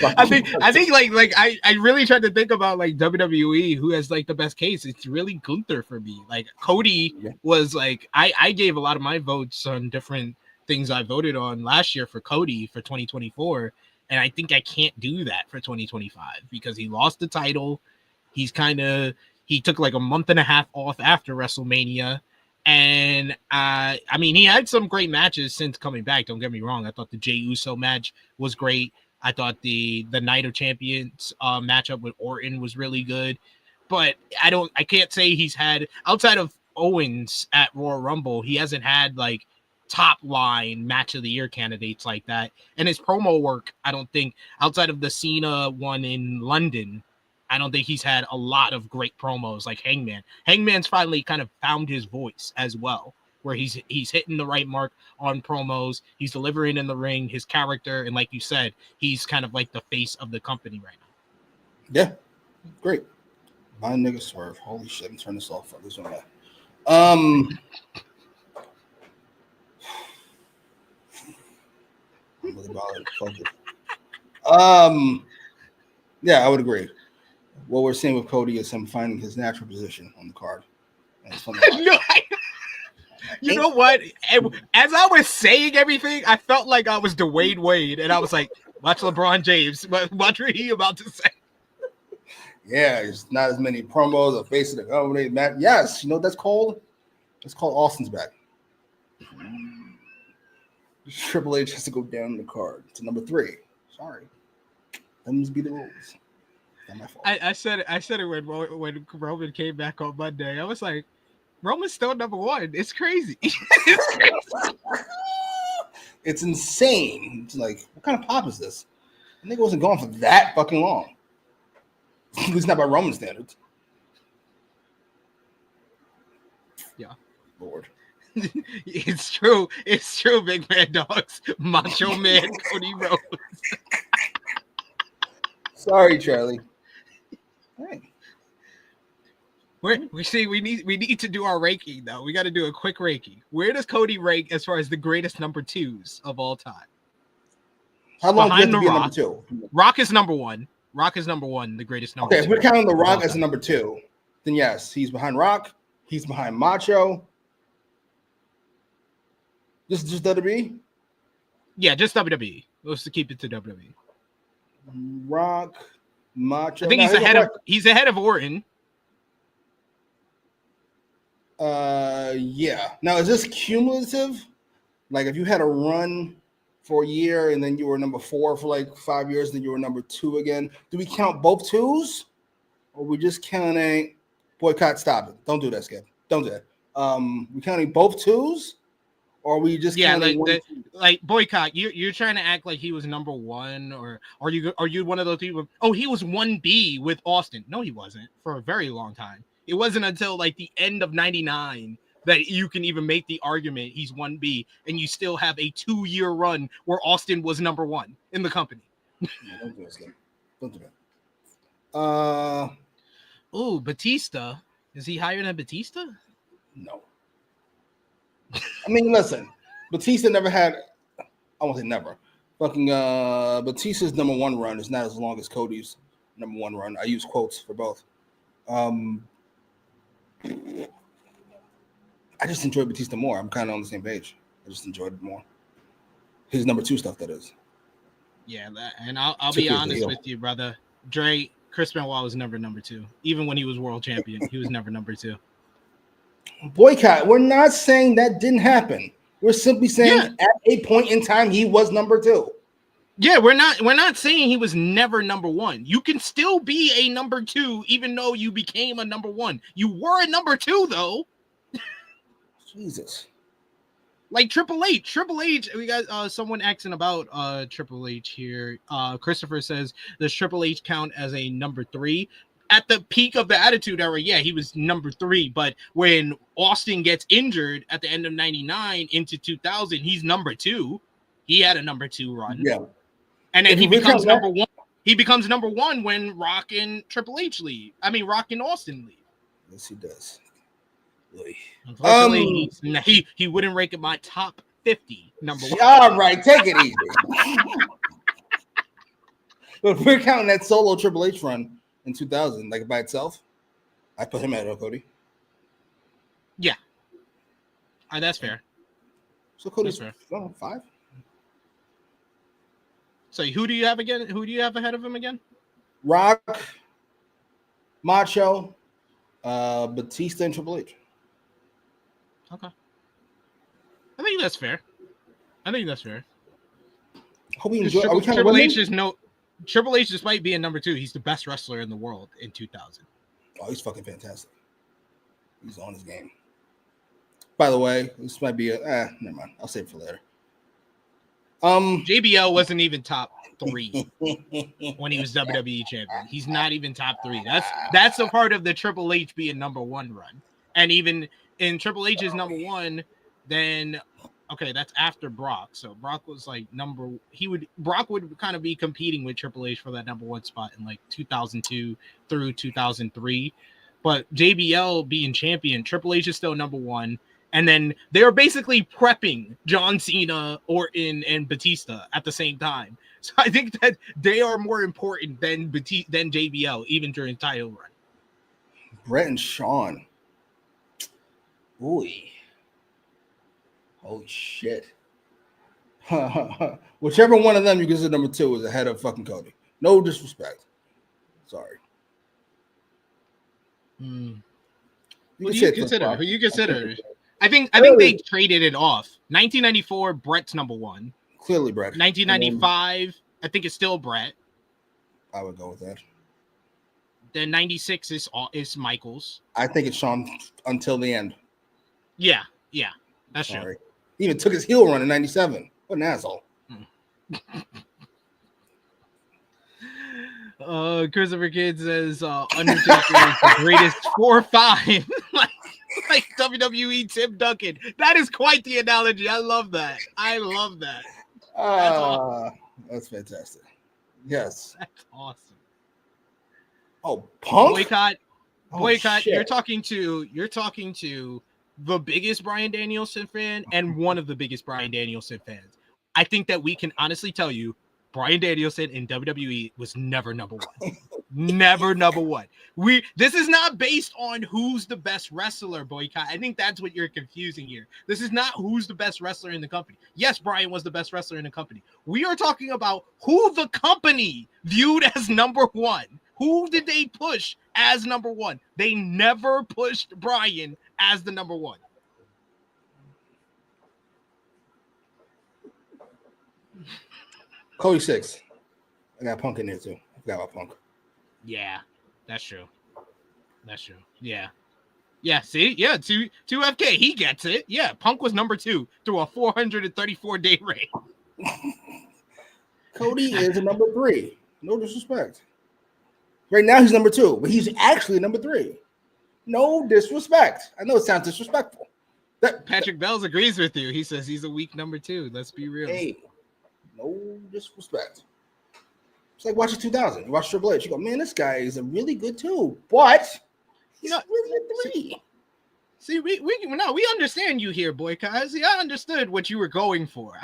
I think like I really tried to think about like WWE who has like the best case. It's really Gunther for me. Like Cody was like I gave a lot of my votes on different things I voted on last year for Cody for 2024, and I think I can't do that for 2025 because he lost the title. He took like a month and a half off after WrestleMania. And I mean, he had some great matches since coming back. Don't get me wrong. I thought the Jey Uso match was great. I thought the Night of Champions matchup with Orton was really good. But I can't say he's had, outside of Owens at Royal Rumble, he hasn't had like top line match of the year candidates like that. And his promo work, I don't think, outside of the Cena one in London, I don't think he's had a lot of great promos like Hangman. Hangman's finally kind of found his voice as well, where he's hitting the right mark on promos. He's delivering in the ring, his character, and like you said, he's kind of like the face of the company right now. Yeah, great. My nigga Swerve. Holy shit, I'm turning this off. This one. I'm really bothered. Yeah, I would agree. What we're seeing with Cody is him finding his natural position on the card. And it's fun you know what? As I was saying everything, I felt like I was Dwayne Wade, and I was like, watch LeBron James. What are you about to say? Yeah, there's not as many promos, a face of the company. Matt, yes, you know what that's called? It's called Austin's back. Triple H has to go down the card to #3. Sorry. That must be the rules. I said it when Roman came back on Monday. I was like, Roman's still #1. It's crazy. It's insane. It's like, what kind of pop is this? The nigga wasn't gone for that fucking long. At least not by Roman standards. Yeah. Lord. It's true, big man dogs. Macho Man Cody Rhodes. Sorry, Charlie. Hey. We need to do our ranking though. We got to do a quick ranking. Where does Cody rank as far as the greatest #2s of all time? How long do you have to be #2? Rock is #1. Rock is #1, the greatest #2. Okay, if we're counting The Rock as a #2, then yes, he's behind Rock. He's behind Macho. Just WWE? Yeah, just WWE. Let's keep it to WWE. Rock, Macho. I think he's ahead of Orton. Yeah. Now, is this cumulative? Like, if you had a run for a year and then you were #4 for like 5 years, then you were #2 again, do we count both twos? Or we just counting boycott? Stop it. Don't do that, Skip. Don't do that. We counting both twos, or are we just counting one? Like Boycott, you're trying to act like he was number one, or are you one of those people? Oh, he was 1B with Austin. No, he wasn't for a very long time. It wasn't until like the end of '99 that you can even make the argument he's 1B, and you still have a 2-year run where Austin was number one in the company. Don't do that. Don't do that. Oh, Batista. Is he higher than Batista? No. I mean, listen, Batista never had. I won't say never. Fucking Batista's number one run is not as long as Cody's number one run. I use quotes for both. I just enjoy Batista more. I'm kind of on the same page. I just enjoyed it more. His number two stuff, that is. Yeah, and I'll be honest with you, brother. Chris Benoit was never number two. Even when he was world champion, he was never number two. Boycott, we're not saying that didn't happen. We're simply saying at a point in time he was number two. Yeah, we're not saying he was never number one. You can still be a number two even though you became a number one. You were a number two though. Jesus. Like Triple H. We got someone asking about Triple H here. Christopher says, does Triple H count as a number three? At the peak of the Attitude Era, yeah, he was number three. But when Austin gets injured at the end of '99 into 2000, he's number two. He had a number two run. Yeah. And then he becomes number one. He becomes number one when Rock and Triple H leave. I mean, Rock and Austin leave. Yes, he does. Unfortunately, he wouldn't rank in my top 50 number one. All right, take it easy. But if we're counting that solo Triple H run in 2000, like by itself, I put him at Cody. Yeah. That's fair. So Cody's fair. 5. So who do you have again? Who do you have ahead of him again? Rock, Macho, Batista, and Triple H. Okay. I think that's fair. Hope we enjoy. Triple H, despite being number two, he's the best wrestler in the world in 2000. Oh, he's fucking fantastic. He's on his game. By the way, this might be never mind. I'll save it for later. JBL wasn't even top 3 when he was WWE champion. He's not even top 3. That's a part of the Triple H being number one run. And even in Triple H's number one, then okay, that's after Brock. So Brock was like Brock would kind of be competing with Triple H for that number one spot in like 2002 through 2003. But JBL being champion, Triple H is still number one. And then they're basically prepping John Cena and Batista at the same time. So I think that they are more important than JBL, even during title run. Brett and Shawn. Ooh. Holy shit. Whichever one of them you consider number two is ahead of fucking Cody. No disrespect. Sorry. Who do you consider? I think they traded it off. 1994, Brett's number one. Clearly Brett. 1995, I think it's still Brett. I would go with that. Then 96 is Michaels. I think it's Shawn until the end. Yeah, that's true. He even took his heel run in 97. What an asshole. Christopher Kidd says Undertaker is the greatest 4-5. like WWE Tim Duncan. That is quite the analogy. I love that. That's fantastic. Yes. That's awesome. Oh, Punk? Boycott. You're talking to the biggest Bryan Danielson fan and one of the biggest Bryan Danielson fans. I think that we can honestly tell you Bryan Danielson in WWE was never number one. Never number one. This is not based on who's the best wrestler, Boycott. I think that's what you're confusing here. This is not who's the best wrestler in the company. Yes, Bryan was the best wrestler in the company. We are talking about who the company viewed as number one. Who did they push as number one? They never pushed Bryan as the number one. Cody 6. I got Punk in there too. I forgot about Punk. Yeah, that's true. Yeah. Yeah, see? Yeah, 2FK. He gets it. Yeah, Punk was number 2 through a 434-day reign. Cody is a number 3. No disrespect. Right now he's number 2, but he's actually number 3. No disrespect. I know it sounds disrespectful. Patrick Bells agrees with you. He says he's a weak number 2. Let's be real. Hey, no disrespect. It's like watching 2000. You watch Triple H. You go, man, this guy is a really good 2, but he's really a 3. See, we understand you here, boy, cuz. See, I understood what you were going for.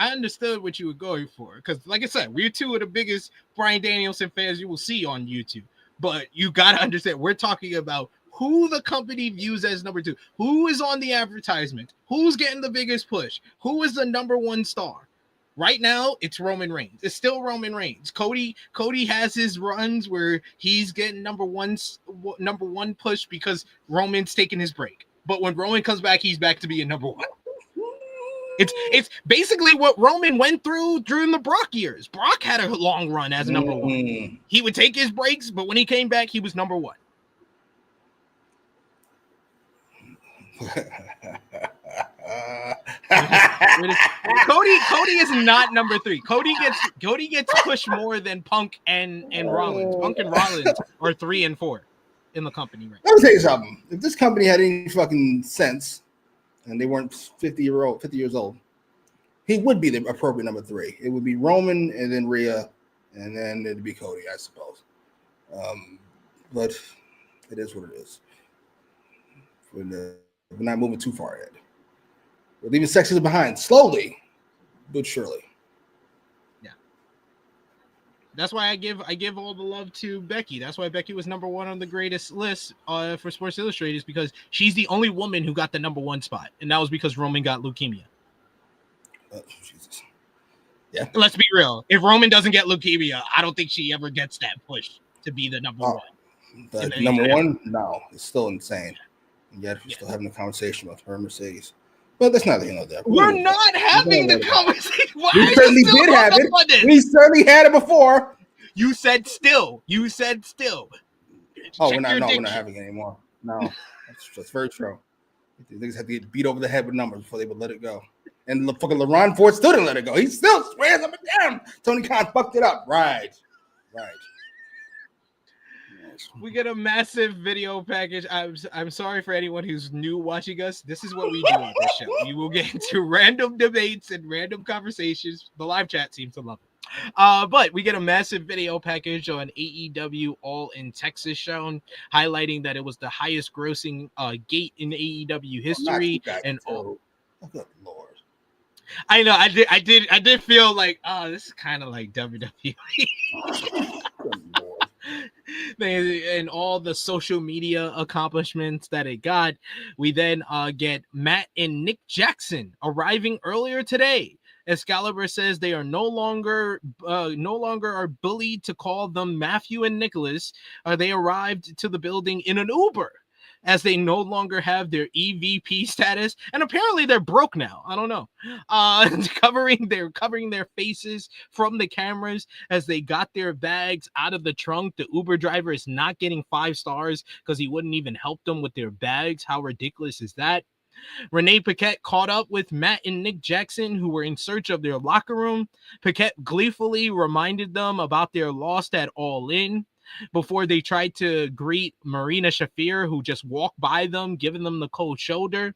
Because, like I said, we're 2 of the biggest Bryan Danielson fans you will see on YouTube. But you got to understand, we're talking about who the company views as number 2. Who is on the advertisement? Who's getting the biggest push? Who is the number 1 star? Right now, it's Roman Reigns. It's still Roman Reigns. Cody has his runs where he's getting number one push because Roman's taking his break. But when Roman comes back, he's back to being number 1. It's basically what Roman went through during the Brock years. Brock had a long run as number 1. He would take his breaks, but when he came back, he was number 1. Cody is not number 3. Cody gets pushed more than Punk and Rollins. Punk and Rollins are 3 and 4 in the company right now. Let me tell you something. If this company had any fucking sense and they weren't 50 years old, he would be the appropriate number 3. It would be Roman and then Rhea, and then it'd be Cody, I suppose. But it is what it is. We're not moving too far ahead. We're leaving sexes behind slowly, but surely. Yeah. That's why I give all the love to Becky. That's why Becky was number 1 on the greatest list for Sports Illustrated, is because she's the only woman who got the number 1 spot, and that was because Roman got leukemia. Jesus. Yeah. Let's be real. If Roman doesn't get leukemia, I don't think she ever gets that push to be the number 1. The number 1? No, it's still insane. And yet we're still having a conversation with her and Mercedes. But that's neither here nor there. We're not having the conversation. Why we certainly did have it. We certainly had it before. You said still. Oh, we're not having it anymore. No, that's very true. Niggas had to get beat over the head with numbers before they would let it go. And fucking LaRon Ford still didn't let it go. He still swears up and down. Tony Khan fucked it up. Right. We get a massive video package. I'm sorry for anyone who's new watching us. This is what we do on this show. We will get into random debates and random conversations. The live chat seems to love it. But we get a massive video package on AEW All in Texas shown, highlighting that it was the highest grossing gate in AEW history. And oh, good Lord. I know. I did feel like, oh, this is kind of like WWE. Good Lord. And all the social media accomplishments that it got. We then get Matt and Nick Jackson arriving earlier today. Excalibur says they are no longer are bullied to call them Matthew and Nicholas. They arrived to the building in an Uber, as they no longer have their EVP status, and apparently they're broke now. I don't know. Covering their faces from the cameras as they got their bags out of the trunk. The Uber driver is not getting 5 stars because he wouldn't even help them with their bags. How ridiculous is that? Renee Paquette caught up with Matt and Nick Jackson, who were in search of their locker room. Paquette gleefully reminded them about their loss at All In before they tried to greet Marina Shafir, who just walked by them, giving them the cold shoulder.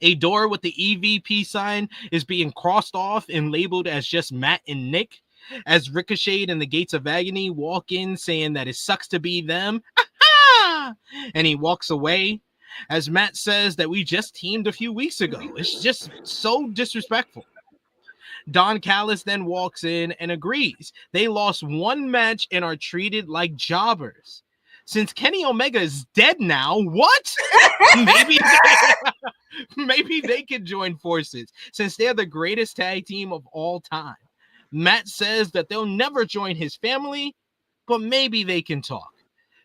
A door with the EVP sign is being crossed off and labeled as just Matt and Nick, as Ricochet and the Gates of Agony walk in saying that it sucks to be them. And he walks away, as Matt says that we just teamed a few weeks ago. It's just so disrespectful. Don Callis then walks in and agrees. They lost 1 match and are treated like jobbers. Since Kenny Omega is dead now, what? Maybe they could join forces, since they're the greatest tag team of all time. Matt says that they'll never join his family, but maybe they can talk.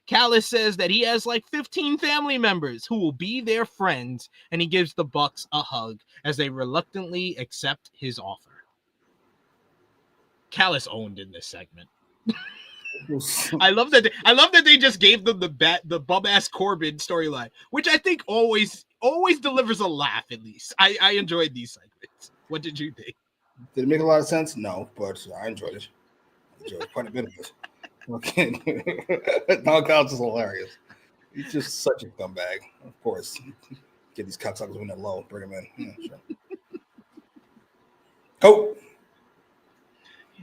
Callis says that he has like 15 family members who will be their friends, and he gives the Bucks a hug as they reluctantly accept his offer. Callis owned in this segment. I love that they just gave them the bum ass Corbin storyline, which I think always delivers a laugh. At least I enjoyed these segments. What did you think? Did it make a lot of sense? No, but I enjoyed it. I enjoyed quite a bit of it. Okay, Knockouts is hilarious. He's just such a scumbag. Of course, get these cocksuckers when they're low, bring them in. Yeah, sure. Oh.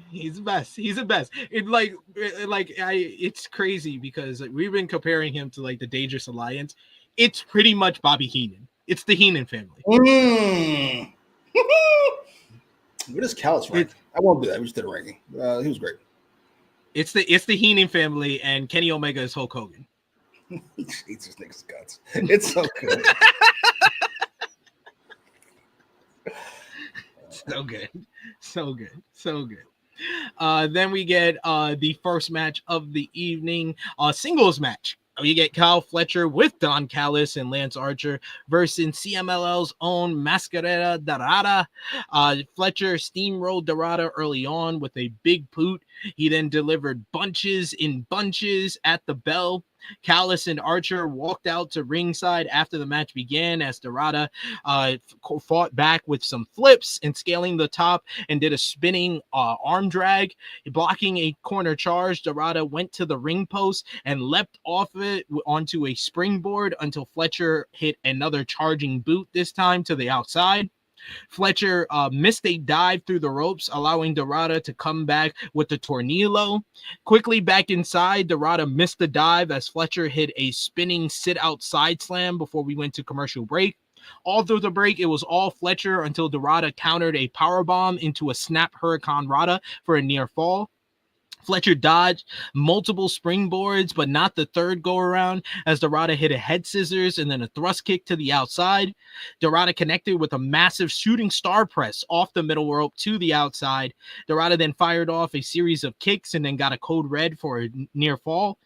He's the best. He's the best. It's crazy because we've been comparing him to like the Dangerous Alliance. It's pretty much Bobby Heenan. It's the Heenan family. What is Callis rank? I won't do that. We just did a ranking. He was great. It's the Heenan family, and Kenny Omega is Hulk Hogan. He hates his niggas' guts. It's so good. So good. So good. So good. Then we get the first match of the evening, singles match. You get Kyle Fletcher with Don Callis and Lance Archer versus CMLL's own Mascarada Dorada. Fletcher steamrolled Dorada early on with a big boot. He then delivered bunches in bunches at the bell. Callis and Archer walked out to ringside after the match began as Dorada fought back with some flips and scaling the top and did a spinning arm drag. Blocking a corner charge, Dorada went to the ring post and leapt off it onto a springboard until Fletcher hit another charging boot, this time to the outside. Fletcher missed a dive through the ropes, allowing Dorada to come back with the tornillo. Quickly back inside, Dorada missed the dive as Fletcher hit a spinning sit-out side slam before we went to commercial break. All through the break, it was all Fletcher until Dorada countered a powerbomb into a snap Hurricane Rana for a near fall. Fletcher dodged multiple springboards, but not the third go-around, as Dorada hit a head scissors and then a thrust kick to the outside. Dorada connected with a massive shooting star press off the middle rope to the outside. Dorada then fired off a series of kicks and then got a code red for a near fall.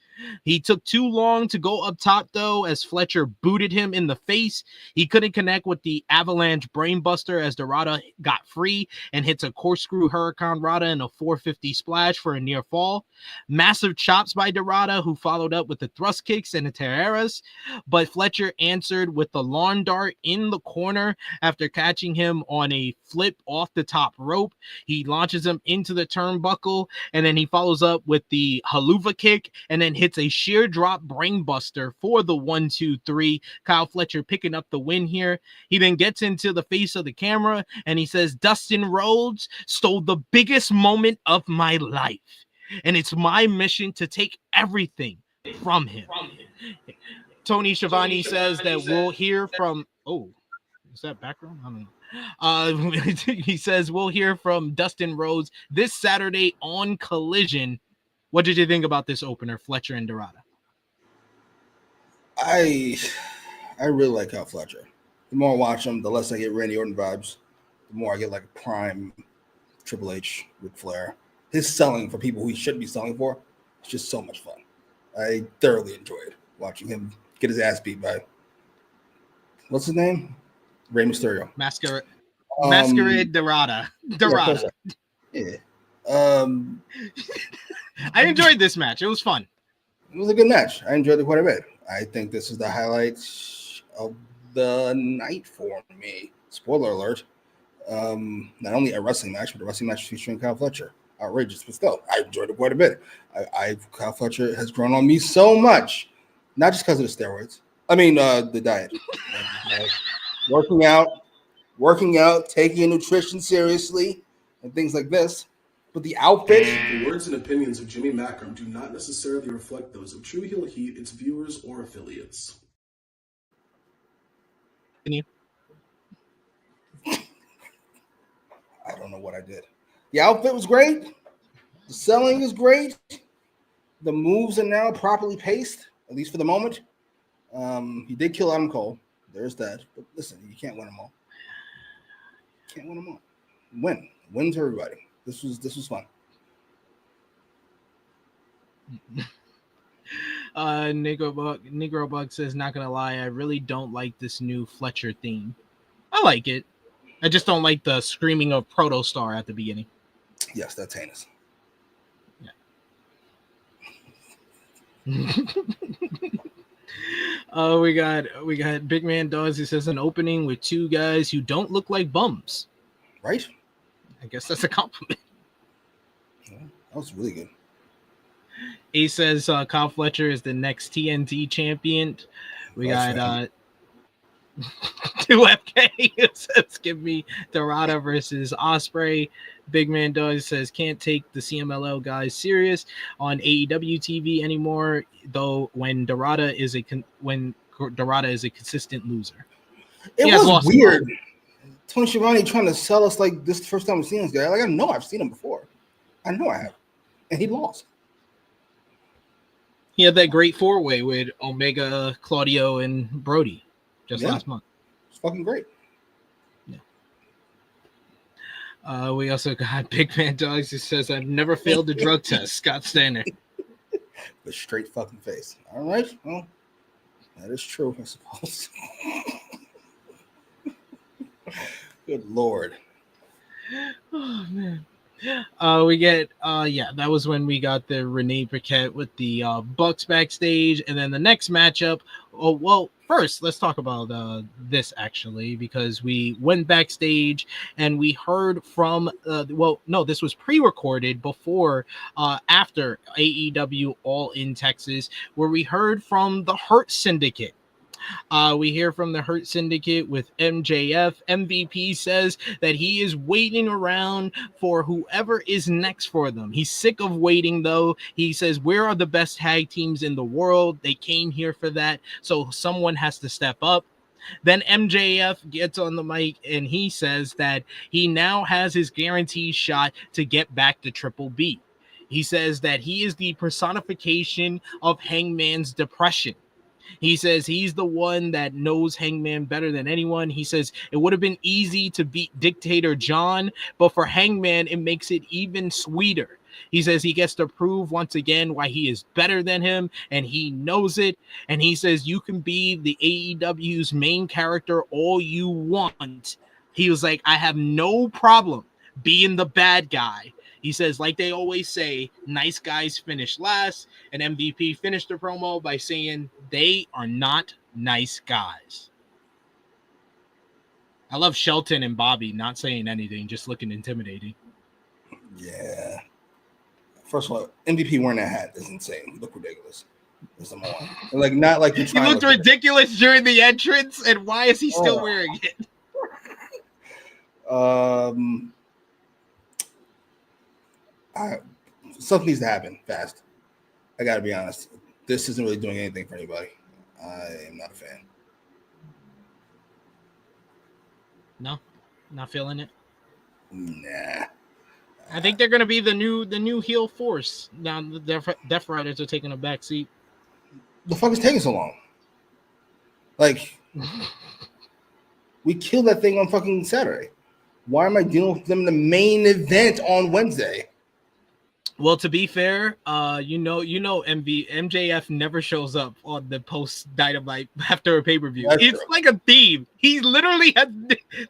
He took too long to go up top, though, as Fletcher booted him in the face. He couldn't connect with the avalanche brainbuster as Dorada got free and hits a corkscrew Hurricane Rana and a 450 splash for a near fall. Massive chops by Dorada, who followed up with the thrust kicks and the terreras, but Fletcher answered with the lawn dart in the corner after catching him on a flip off the top rope. He launches him into the turnbuckle, and then he follows up with the haluva kick and then hits a sheer drop brainbuster for the 1-2-3. Kyle Fletcher picking up the win here. He then gets into the face of the camera and he says, Dustin Rhodes stole the biggest moment of my life, and it's my mission to take everything from him. Tony Schiavone says that we'll hear from... Oh, is that background? I don't know. He says we'll hear from Dustin Rhodes this Saturday on Collision. What did you think about this opener, Fletcher and Dorada? I really like Kyle Fletcher. The more I watch him, the less I get Randy Orton vibes. The more I get like a prime Triple H with Flair. His selling for people who he shouldn't be selling for, it's just so much fun. I thoroughly enjoyed watching him get his ass beat by, what's his name? Rey Mysterio. Masquerade Dorada. Yeah. I enjoyed this match. It was fun. It was a good match. I enjoyed it quite a bit. I think this is the highlight of the night for me. Spoiler alert. Not only a wrestling match, but a wrestling match featuring Kyle Fletcher. Outrageous, but still, I enjoyed it quite a bit. Kyle Fletcher has grown on me so much, not just because of the steroids. I mean, the diet. Working out, taking nutrition seriously, and things like this. But the outfit... The words and opinions of Jimmy Macram do not necessarily reflect those of True Heel Heat, its viewers, or affiliates. Can you? I don't know what I did. The outfit was great. The selling is great. The moves are now properly paced, at least for the moment. He did kill Adam Cole. There's that. But listen, you can't win them all. Win to everybody. This was fun. Negro Bug says, not gonna lie, I really don't like this new Fletcher theme. I like it. I just don't like the screaming of Protostar at the beginning. Yes, that's heinous. Yeah. We got Big Man Dogs. He says an opening with two guys who don't look like bums. Right? I guess that's a compliment. Yeah, that was really good. He says Kyle Fletcher is the next TNT champion. We got 2FK. It says give me Dorada versus Osprey. Big Man Does says can't take the CMLL guys serious on AEW TV anymore. Though when Dorada is a consistent loser. It was weird. Tony Schiavone trying to sell us like this is the first time we've seen this guy. Like I know I've seen him before. I know I have, and he lost. He had that great 4-way with Omega, Claudio, and Brody just last month. It's fucking great. Yeah. We also got Big Man Dogs who says, I've never failed a drug test. Scott Steiner. With straight fucking face. All right. Well, that is true, I suppose. Good Lord. Oh, man. We get that was when we got the Renee Paquette with the Bucks backstage, and then the next matchup. Oh well, first let's talk about this actually, because we went backstage and we heard from this was pre-recorded before after AEW All in Texas, where we heard from the Hurt Syndicate. We hear from the Hurt Syndicate with MJF. MVP says that he is waiting around for whoever is next for them. He's sick of waiting, though. He says, where are the best tag teams in the world? They came here for that, so someone has to step up. Then MJF gets on the mic and he says that he now has his guaranteed shot to get back to Triple B. He says that he is the personification of Hangman's depression. He says he's the one that knows Hangman better than anyone. He says it would have been easy to beat Dictator John, but for Hangman, it makes it even sweeter. He says he gets to prove once again why he is better than him, and he knows it. And he says you can be the AEW's main character all you want. He was like, I have no problem being the bad guy. He says, like they always say, nice guys finish last. And MVP finished the promo by saying they are not nice guys. I love Shelton and Bobby not saying anything, just looking intimidating. Yeah. First of all, MVP wearing that hat is insane. You look ridiculous. Like not like you're trying. He looked ridiculous during the entrance, and why is he still wearing it? Something needs to happen fast. I gotta be honest. This isn't really doing anything for anybody. I am not a fan. No, not feeling it. Nah. I think they're gonna be the new heel force. Now the Death Riders are taking a back seat. The fuck is taking so long? Like, we killed that thing on fucking Saturday. Why am I dealing with them in the main event on Wednesday? Well, to be fair, MJF never shows up on the post-Dynamite after a pay-per-view. It's true. Like a theme. He literally has,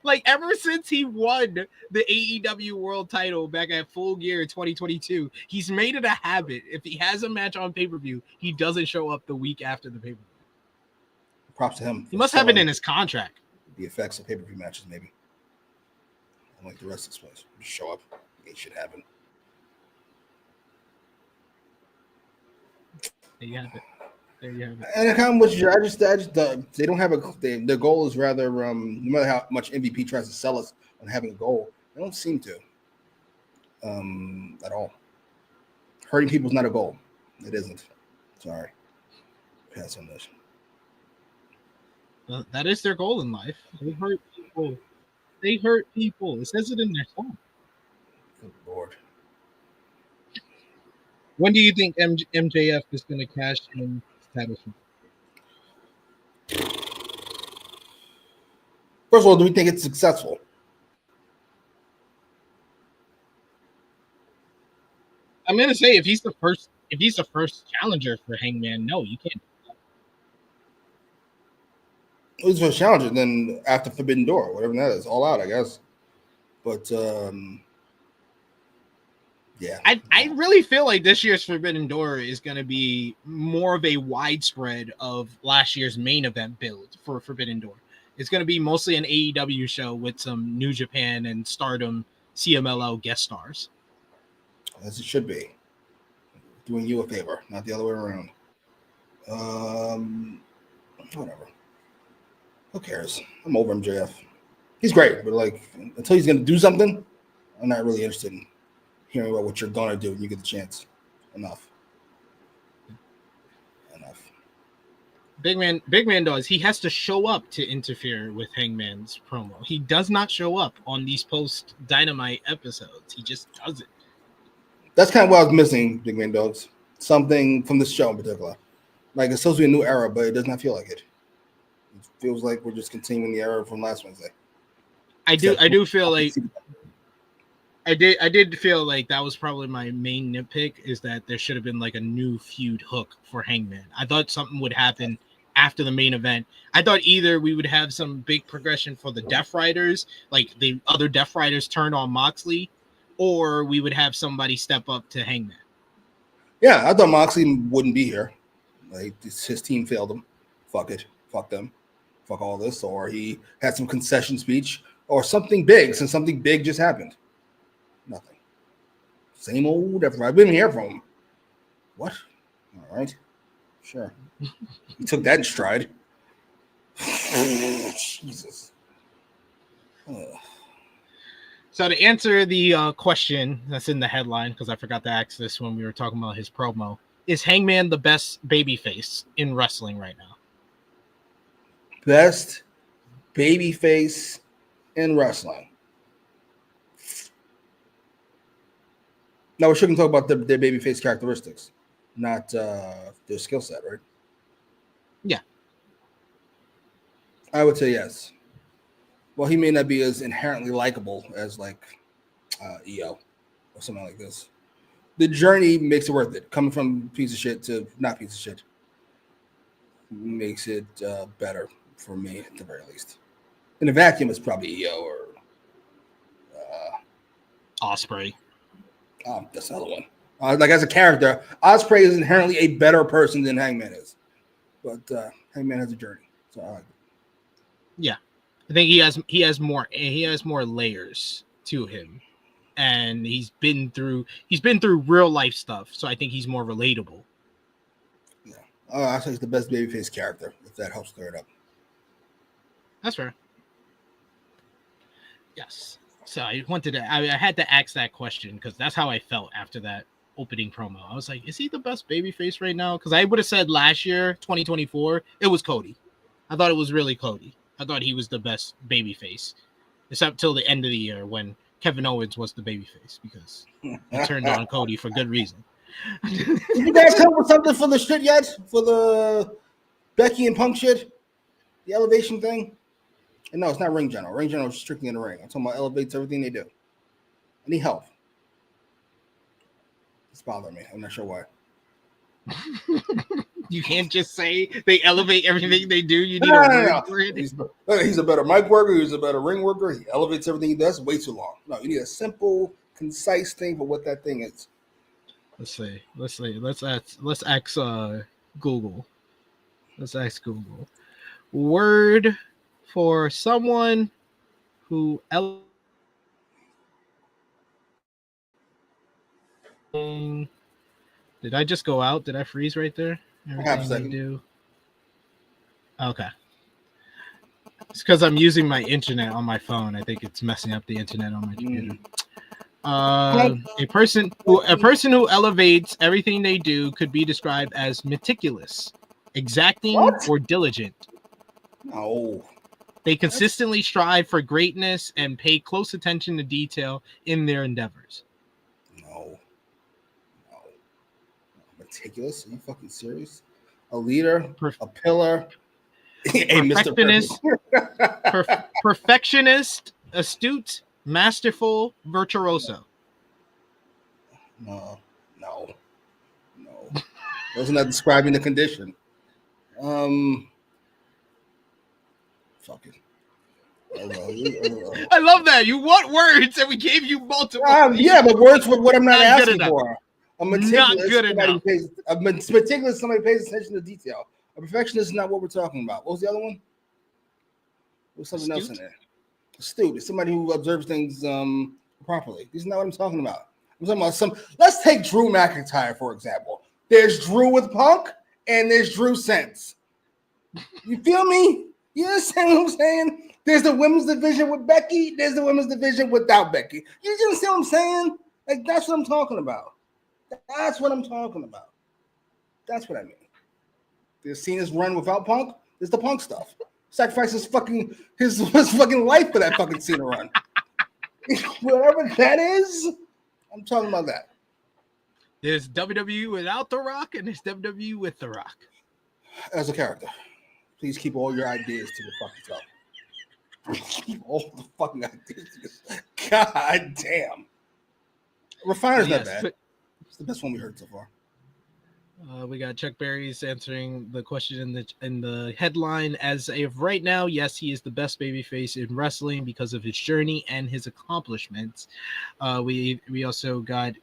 like, ever since he won the AEW World Title back at Full Gear 2022, he's made it a habit. If he has a match on pay-per-view, he doesn't show up the week after the pay-per-view. Props to him. He must have it in his contract. The effects of pay-per-view matches, maybe. Like the rest of this place. Just show up. It should happen. There you have it. And I kind of wish I just they don't have their goal is rather no matter how much MVP tries to sell us on having a goal, they don't seem to at all. Hurting people is not a goal. It isn't. Sorry. Pass on this. That is their goal in life. They hurt people. They hurt people. It says it in their song. Good Lord. When do you think MJF is going to cash in title shot? First of all, do we think it's successful? I'm going to say if he's the first challenger for Hangman, no, you can't. Who's the first challenger? Then after Forbidden Door, whatever that is, all out, I guess. But Yeah. I really feel like this year's Forbidden Door is going to be more of a widespread of last year's main event build for Forbidden Door. It's going to be mostly an AEW show with some New Japan and Stardom CMLL guest stars. As it should be. Doing you a favor, not the other way around. Whatever. Who cares? I'm over MJF. He's great, but like until he's going to do something, I'm not really interested in hearing about what you're going to do when you get the chance. Enough. Big Man does. He has to show up to interfere with Hangman's promo. He does not show up on these post-Dynamite episodes. He just doesn't. That's kind of what I was missing, Big Man Dogs. Something from this show in particular. Like, it's supposed to be a new era, but it does not feel like it. It feels like we're just continuing the era from last Wednesday. I do feel like I did feel like that was probably my main nitpick, is that there should have been like a new feud hook for Hangman. I thought something would happen after the main event. I thought either we would have some big progression for the Death Riders, like the other Death Riders turn on Moxley, or we would have somebody step up to Hangman. Yeah, I thought Moxley wouldn't be here. Like, his team failed him. Fuck it. Fuck them. Fuck all this. Or he had some concession speech or something big, since something big just happened. Nothing. Same old everything. I didn't hear from him. What? All right. Sure. He took that in stride. Jesus. So to answer the question that's in the headline, because I forgot to ask this when we were talking about his promo, is Hangman the best babyface in wrestling right now? Best babyface in wrestling. Now we're sure can talk about their babyface characteristics, not their skill set, right? Yeah. I would say yes. Well, he may not be as inherently likable as like EO or something like this. The journey makes it worth it. Coming from piece of shit to not piece of shit makes it better for me at the very least. In a vacuum, it's probably EO or Osprey. That's another one. Like as a character, Osprey is inherently a better person than Hangman is, but Hangman has a journey. So I like it. Yeah, I think he has more layers to him, and he's been through real life stuff. So I think he's more relatable. Yeah, I think he's the best babyface character. If that helps clear it up. That's fair. Yes. So I had to ask that question because that's how I felt after that opening promo. I was like, is he the best babyface right now? Because I would have said last year, 2024, it was Cody. I thought it was really Cody. I thought he was the best babyface, except till the end of the year when Kevin Owens was the babyface because he turned on Cody for good reason. Did you guys come up with something for the shit yet? For the Becky and Punk shit? The elevation thing? And no, it's not Ring General. Ring General is strictly in the ring. I'm talking about elevates everything they do. I need help. It's bothering me. I'm not sure why. You can't just say they elevate everything they do. You need no. He's a better mic worker. He's a better ring worker. He elevates everything he does. Way too long. No, you need a simple, concise thing for what that thing is. Let's see. Let's ask Google. Let's ask Google. Word for someone who Did I just go out? Did I freeze right there? Half a second. Do. Okay. It's because I'm using my internet on my phone. I think it's messing up the internet on my computer. A person who elevates everything they do could be described as meticulous, exacting, or diligent. No. They consistently strive for greatness and pay close attention to detail in their endeavors. No. Meticulous? Are you fucking serious? A leader, a pillar, perfectionist, astute, masterful, virtuoso. No. Those are not describing the condition. Fuck it. I love that. You want words, and we gave you multiple. Yeah, but words for what I'm not asking enough. for. I'm meticulous. Not good enough. I'm meticulous. Somebody pays attention to detail. A perfectionist is not what we're talking about. What was the other one? There's something else in there. Astute is somebody who observes things properly. This is not what I'm talking about. I'm talking about some. Let's take Drew McIntyre for example. There's Drew with Punk, and there's Drew Sense. You feel me? You understand what I'm saying? There's the women's division with Becky. There's the women's division without Becky. You understand what I'm saying? Like that's what I'm talking about. That's what I'm talking about. That's what I mean. There's Cena's run without Punk. There's the Punk stuff. Sacrifices fucking his fucking life for that fucking Cena run. Whatever that is, I'm talking about that. There's WWE without The Rock, and there's WWE with The Rock. As a character, please keep all your ideas to yourself. Keep all the fucking ideas to yourself. God damn. Refiner's not bad. It's the best one we heard so far. We got Chuck Berry's answering the question in the headline. As of right now, yes, he is the best babyface in wrestling because of his journey and his accomplishments. We also got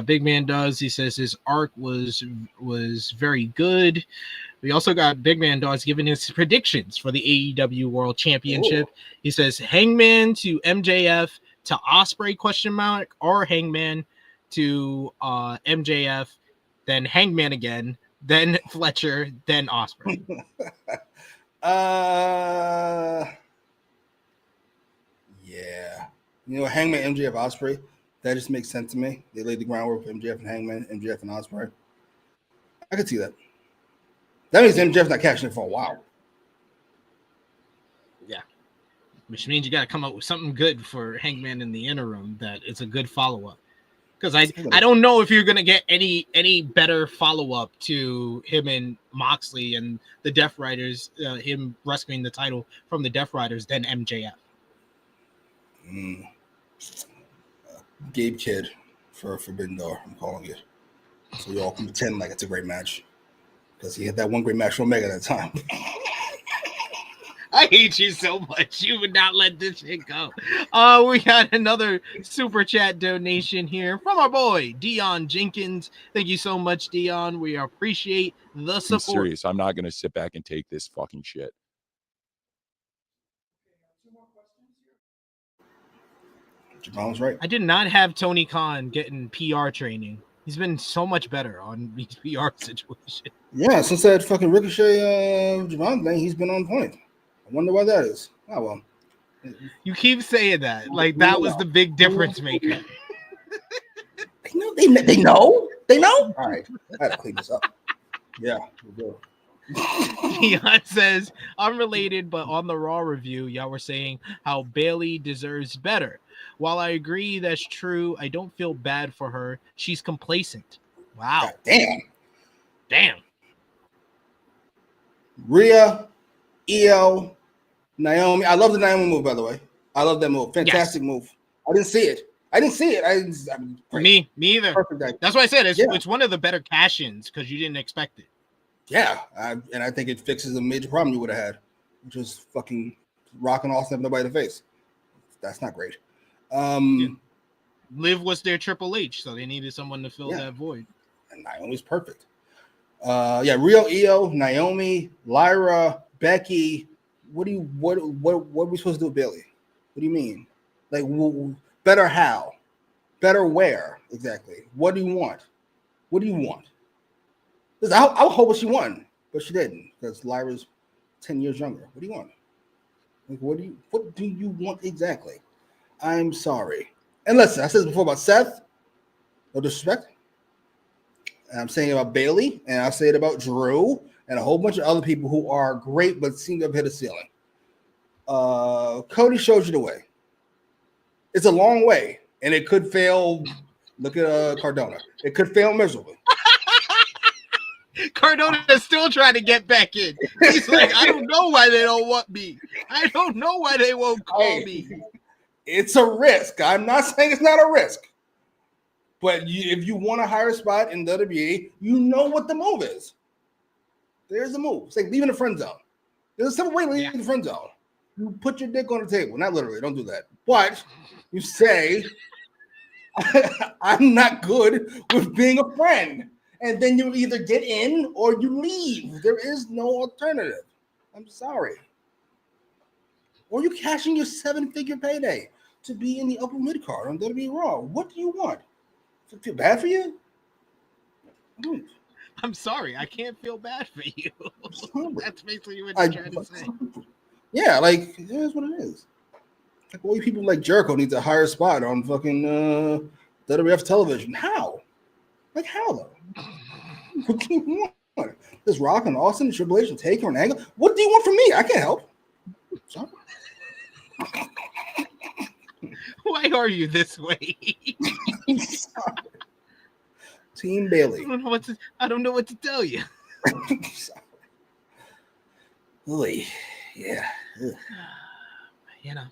Big Man Does. He says his arc was very good. We also got Big Man Does giving his predictions for the AEW World Championship. Ooh. He says Hangman to MJF to Ospreay ? Or Hangman to MJF, then Hangman again, then Fletcher, then Ospreay. Yeah. You know, Hangman, MJF, Ospreay, that just makes sense to me. They laid the groundwork for MJF and Hangman, MJF and Ospreay. I could see that. That means MJF's not cashing it for a while. Yeah. Which means you got to come up with something good for Hangman in the interim that it's a good follow-up. Because I don't know if you're going to get any better follow-up to him and Moxley and the Death Riders, him rescuing the title from the Death Riders than MJF. Gabe Kidd for Forbidden Door, I'm calling it. So you all can pretend like it's a great match. Because he had that one great match with Omega at that time. I hate you so much. You would not let this shit go. We got another super chat donation here from our boy, Dion Jenkins. Thank you so much, Dion. We appreciate the support. I'm serious. I'm not going to sit back and take this fucking shit. Javon's right. I did not have Tony Khan getting PR training. He's been so much better on these PR situations. Yeah, since that fucking Ricochet Javon thing, he's been on point. I wonder why that is. Oh, well. You keep saying that. Like, that was the big difference maker. They know? They know? All right. I had to clean this up. Yeah, we'll do. Dion says, unrelated, but on the Raw review, y'all were saying how Bayley deserves better. While I agree that's true, I don't feel bad for her. She's complacent. Wow. God damn. Rhea, Io, Naomi. I love the Naomi move, by the way. I love that move. Fantastic move. I didn't see it. Me either. Perfect. That's why I said it's one of the better cash-ins because you didn't expect it. Yeah, and I think it fixes a major problem you would have had, which was fucking rocking Austin up nobody in the face. That's not great. Liv was their Triple H, so they needed someone to fill that void. And Naomi's perfect. Rhea, Io, Naomi, Lyra, Becky. What are we supposed to do with Bayley? What do you mean? Like, better how? Better where? Exactly. What do you want? Because I was hoping she won, but she didn't because Lyra's 10 years younger. What do you want? Like, what do you want exactly? I'm sorry. And listen, I said this before about Seth. No disrespect. And I'm saying it about Bayley, and I'll say it about Drew, and a whole bunch of other people who are great but seem to have hit a ceiling. Cody showed you the way. It's a long way, and it could fail. Look at Cardona. It could fail miserably. Cardona is still trying to get back in. He's like, I don't know why they don't want me. I don't know why they won't call me. It's a risk. I'm not saying it's not a risk. But if you want a higher spot in WWE, you know what the move is. There's the move. It's like leaving the friend zone. There's a simple way to leave the friend zone. You put your dick on the table. Not literally, don't do that. But you say, I'm not good with being a friend. And then you either get in or you leave. There is no alternative. I'm sorry. Or you cashing your 7-figure payday to be in the upper mid card on WWE Raw. What do you want? Does it feel bad for you? I'm sorry, I can't feel bad for you. That's basically what you're trying to say. Yeah, like it is what it is. Like all you people like Jericho need to hire a spot on fucking WWF television. How? Like how though? What do you want? This Rock and Austin, Triple H, and Taker and Angle. What do you want from me? I can't help. Sorry. Why are you this way? Team Bailey. I don't know what to tell you. Oy, yeah. Ugh. You know,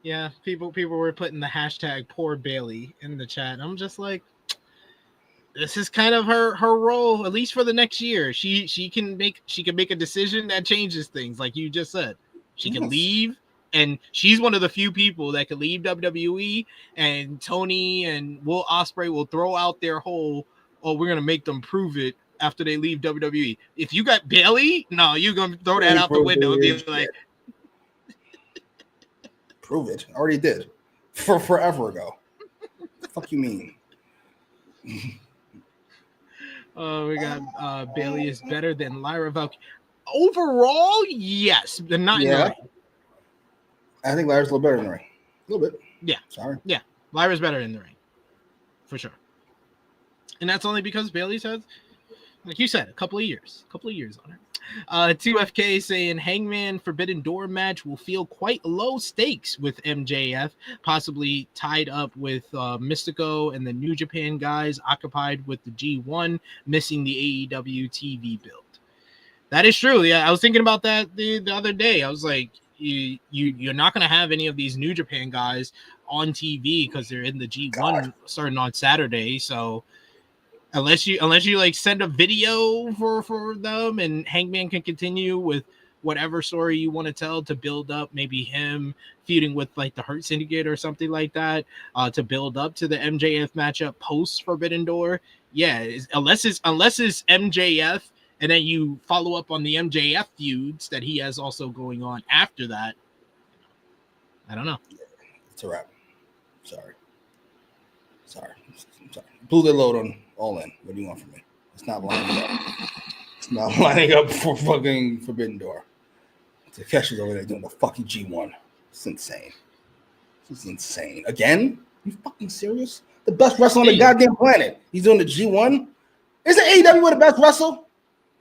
yeah. People were putting the hashtag poor Bailey in the chat. I'm just like, this is kind of her role, at least for the next year. She can make a decision that changes things, like you just said. She can leave. And she's one of the few people that could leave WWE, and Tony and Will Ospreay will throw out their whole, oh, we're going to make them prove it after they leave WWE. If you got Bailey, no, you're going to throw that out the window and be like, prove it. I already did. Forever ago. The fuck you mean? Oh, we got Bailey is better than Lyra Valkyrie. Overall, yes, but not in the ring. I think Lyra's a little better in the ring. A little bit. Yeah. Sorry. Yeah. Lyra's better in the ring. For sure. And that's only because Bailey's had, like you said, a couple of years on her. 2FK saying Hangman Forbidden Door match will feel quite low stakes with MJF, possibly tied up with Mystico and the New Japan guys occupied with the G1, missing the AEW TV build. That is true. Yeah, I was thinking about that the other day. I was like, you're not going to have any of these New Japan guys on TV because they're in the G1 starting on Saturday. So unless you like send a video for them, and Hangman can continue with whatever story you want to tell to build up, maybe him feuding with like the Hurt Syndicate or something like that, to build up to the MJF matchup post Forbidden Door. Yeah, unless it's MJF. And then you follow up on the MJF feuds that he has also going on after that. I don't know. It's a wrap. Sorry. Blew the load on All In. What do you want from me? It's not lining up. It's not lining up for fucking Forbidden Door. Takeshi's over there doing the fucking G1. It's insane. It's insane. Again? You fucking serious? The best wrestler on the goddamn planet. He's doing the G1? Isn't AEW the best wrestler?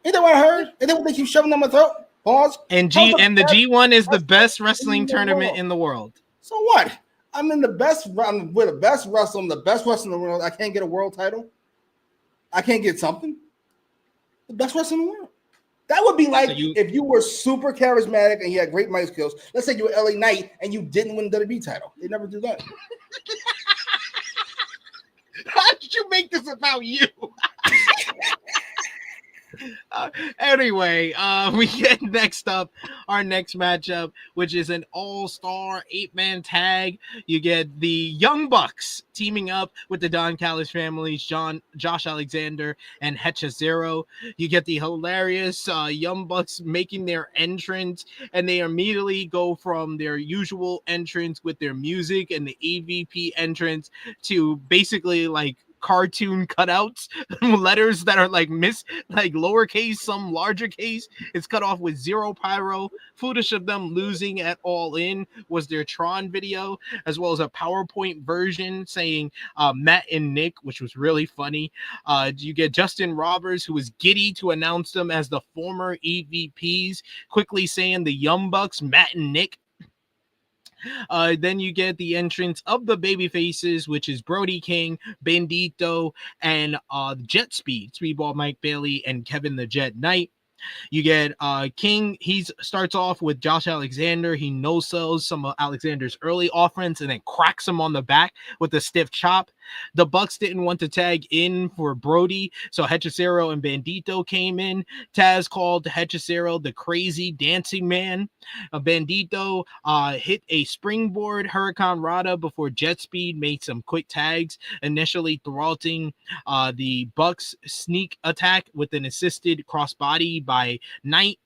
Ain't that what I heard? Ain't that what they keep shoving down my throat? Pause. And the G1 is the best wrestling tournament in the world. So what? I'm with the best wrestler. I'm the best wrestler in the world. I can't get a world title. I can't get something. The best wrestler in the world. That would be like if you were super charismatic and you had great mic skills. Let's say you were LA Knight and you didn't win the WWE title. They never do that. How did you make this about you? Anyway, we get next up our next matchup, which is an all-star 8-man tag. You get the Young Bucks teaming up with the Don Callis families, Josh Alexander and Hecha Zero. You get the hilarious Young Bucks making their entrance, and they immediately go from their usual entrance with their music and the EVP entrance to basically like cartoon cutouts, letters that are like lowercase, some larger case. It's cut off with zero pyro. Footage of them losing at All In was their Tron video, as well as a PowerPoint version saying Matt and Nick, which was really funny. You get Justin Roberts, who was giddy to announce them as the former EVPs, quickly saying the Young Bucks, Matt and Nick. Then you get the entrance of the Babyfaces, which is Brody King, Bandito, and Jet Speedball Mike Bailey, and Kevin the Jet Knight. You get King. He starts off with Josh Alexander. He no-sells some of Alexander's early offense and then cracks him on the back with a stiff chop. The Bucks didn't want to tag in for Brody, so Hechicero and Bandito came in. Taz called Hechicero the crazy dancing man. Bandito hit a springboard Hurricane Rana before Jet Speed made some quick tags, initially thwarting the Bucks sneak attack with an assisted crossbody by Knight.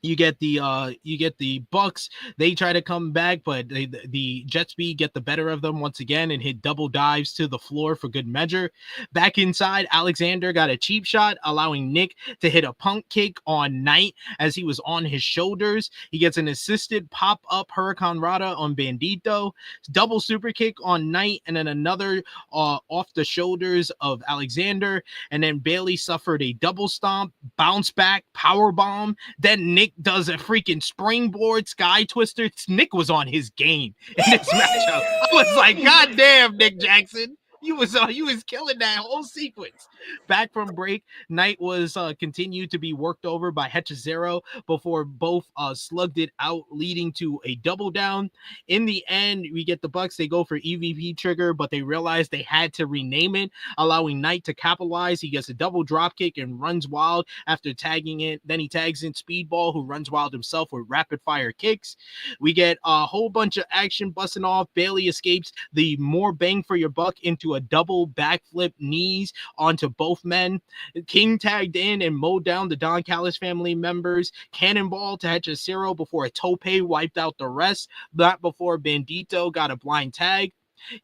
You get the Bucks. They try to come back, but the Jet Speed get the better of them once again and hit double dives to the floor for good measure. Back inside, Alexander got a cheap shot, allowing Nick to hit a punk kick on Knight as he was on his shoulders. He gets an assisted pop-up Hurricane Rana on Bandito, double super kick on Knight, and then another off the shoulders of Alexander. And then Bailey suffered a double stomp, bounce back, power bomb. Then Nick does a freaking springboard sky twister. Nick was on his game in this matchup. I was like, God damn, Nick Jackson. You was killing that whole sequence. Back from break, Knight was continued to be worked over by Hechicero before both slugged it out, leading to a double down. In the end, we get the Bucks. They go for EVP trigger, but they realized they had to rename it, allowing Knight to capitalize. He gets a double drop kick and runs wild after tagging it. Then he tags in Speedball, who runs wild himself with rapid fire kicks. We get a whole bunch of action busting off. Bailey escapes the more bang for your buck into a double backflip knees onto both men. King tagged in and mowed down the Don Callis family members. Cannonball to Hechicero before a tope wiped out the rest. Not before Bandito got a blind tag.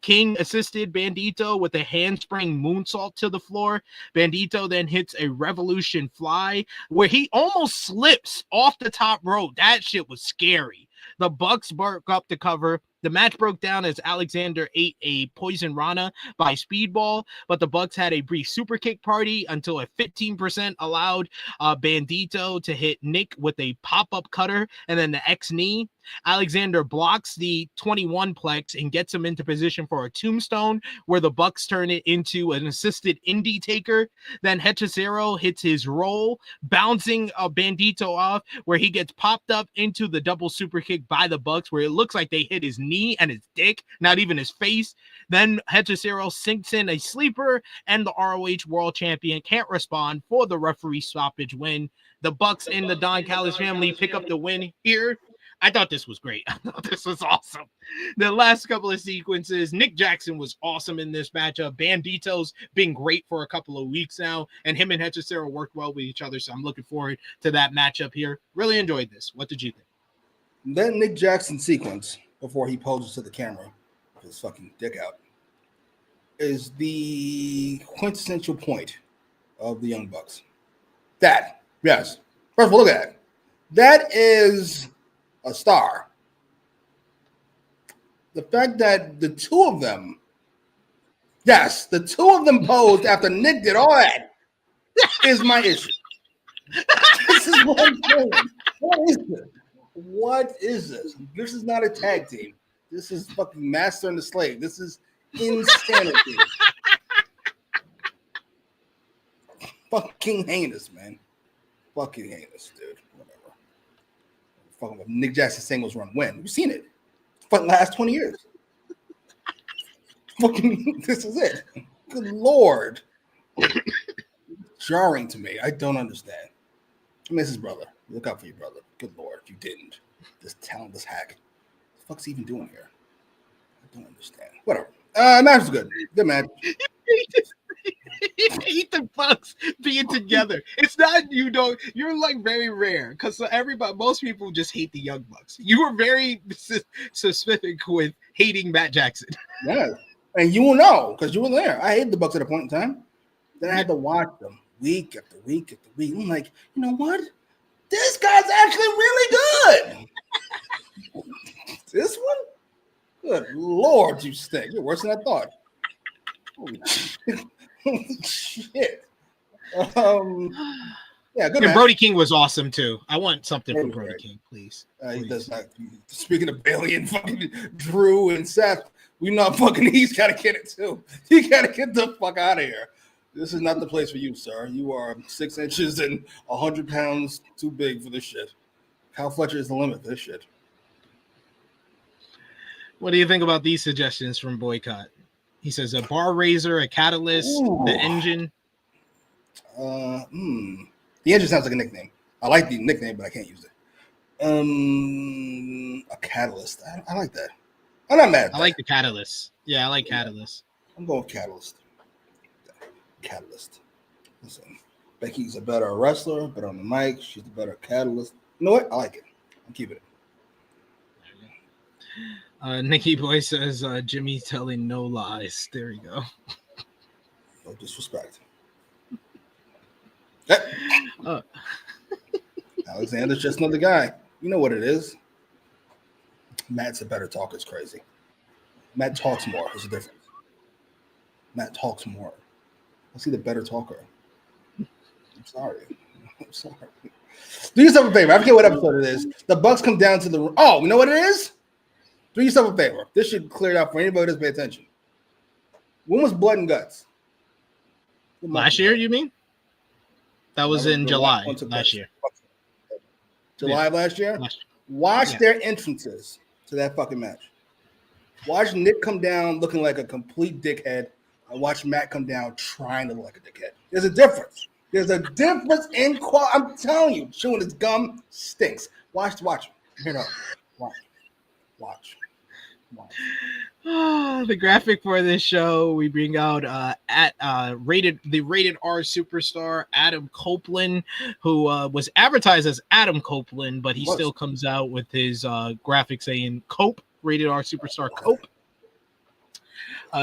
King assisted Bandito with a handspring moonsault to the floor. Bandito then hits a revolution fly where he almost slips off the top rope. That shit was scary. The Bucks broke up the cover. The match broke down as Alexander ate a poison Rana by Speedball, but the Bucks had a brief super kick party until a 15% allowed Bandito to hit Nick with a pop-up cutter and then the X knee. Alexander blocks the 21 plex and gets him into position for a tombstone where the Bucks turn it into an assisted indie taker. Then Hechicero hits his roll, bouncing Bandito off where he gets popped up into the double super kick by the Bucks where it looks like they hit his knee and his dick, not even his face. Then Hechicero sinks in a sleeper and the ROH World Champion can't respond for the referee stoppage win. The Bucks and the Don Callis family pick up the win here. I thought this was great. I thought this was awesome. The last couple of sequences, Nick Jackson was awesome in this matchup. Bandito's been great for a couple of weeks now, and him and Hechicero worked well with each other, so I'm looking forward to that matchup here. Really enjoyed this. What did you think? That Nick Jackson sequence, before he poses to the camera with his fucking dick out, is the quintessential point of the Young Bucks. That, yes. First of all, look at that. That is a star. The fact that the two of them posed after Nick did all that is my issue. This is what I'm saying. What is this? This is not a tag team. This is fucking Master and the Slave. This is insanity. Fucking heinous, man. Fucking heinous, dude. Whatever. Fucking Nick Jackson singles run when? We've seen it. For the last 20 years. Fucking, this is it. Good Lord. Jarring to me. I don't understand. I miss his brother. Look out for your brother. Good Lord, you didn't. This talentless hack. What the fuck's he even doing here? I don't understand. Whatever. Match was good. Good match. You hate the Bucks being together. It's not you're like very rare because most people just hate the Young Bucks. You were very specific with hating Matt Jackson. Yeah, and you will know because you were there. I hated the Bucks at a point in time. Then I had to watch them week after week after week. I'm like, you know what? This guy's actually really good. This one? Good Lord, you stink. You're worse than I thought. Holy shit. Yeah, good. And Brody King was awesome too. I want something from Brody King, please. He does not. Speaking of Bailey and fucking Drew and Seth, he's got to get it too. You got to get the fuck out of here. This is not the place for you, sir. You are 6 inches and 100 pounds too big for this shit. Kyle Fletcher is the limit for this shit. What do you think about these suggestions from Boycott? He says a bar raiser, a catalyst, the engine. The engine sounds like a nickname. I like the nickname, but I can't use it. A catalyst. I like that. I'm not mad at that. I like the catalyst. Yeah, I like catalyst. I'm going with catalyst. Catalyst. Listen, Becky's a better wrestler, better on the mic. She's a better catalyst. You know what? I like it. I'm keeping it. Nikki Boy says Jimmy telling no lies. There you go. No disrespect. Alexander's just another guy. You know what it is. Matt's a better talker. It's crazy. Matt talks more. There's a difference. Matt talks more. Is he the better talker? I'm sorry. Do yourself a favor. I forget what episode it is. The Bucks come down to the... Oh, you know what it is? Do yourself a favor. This should clear it out for anybody who doesn't pay attention. When was Blood and Guts? Last year, you mean? That was in July last year. July of last year? Watch their entrances to that fucking match. Watch Nick come down looking like a complete dickhead, and watch Matt come down trying to look like a dickhead. There's a difference. There's a difference in quality. I'm telling you, chewing his gum stinks. Watch. Here up. Watch. The graphic for this show, we bring out rated R superstar Adam Copeland, who was advertised as Adam Copeland, but he still comes out with his graphic saying Cope, rated R superstar Cope.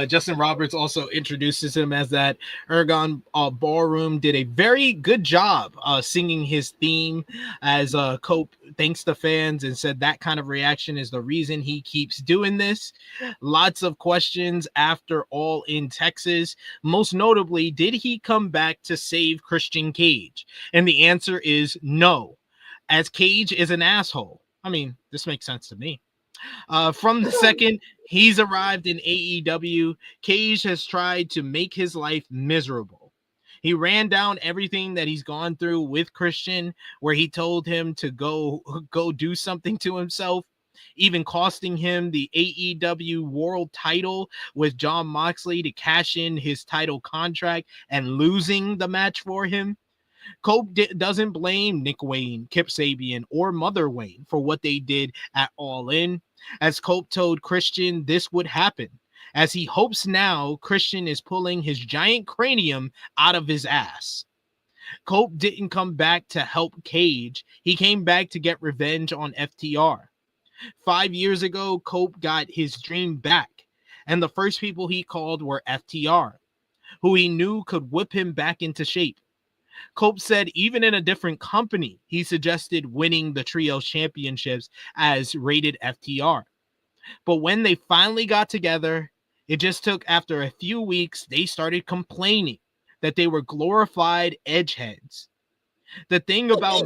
Justin Roberts also introduces him as that. Ergon Ballroom did a very good job singing his theme as Cope thanks the fans and said that kind of reaction is the reason he keeps doing this. Lots of questions after All in Texas. Most notably, did he come back to save Christian Cage? And the answer is no, as Cage is an asshole. I mean, this makes sense to me. From the second he's arrived in AEW, Cage has tried to make his life miserable. He ran down everything that he's gone through with Christian, where he told him to go do something to himself, even costing him the AEW world title with John Moxley to cash in his title contract and losing the match for him. Cope doesn't blame Nick Wayne, Kip Sabian, or Mother Wayne for what they did at All In, as Cope told Christian this would happen, as he hopes now Christian is pulling his giant cranium out of his ass. Cope didn't come back to help Cage. He came back to get revenge on FTR. 5 years ago, Cope got his dream back, and the first people he called were FTR, who he knew could whip him back into shape. Cope said even in a different company, he suggested winning the Trios Championships as rated FTR. But when they finally got together, it just took after a few weeks, they started complaining that they were glorified edgeheads. The thing about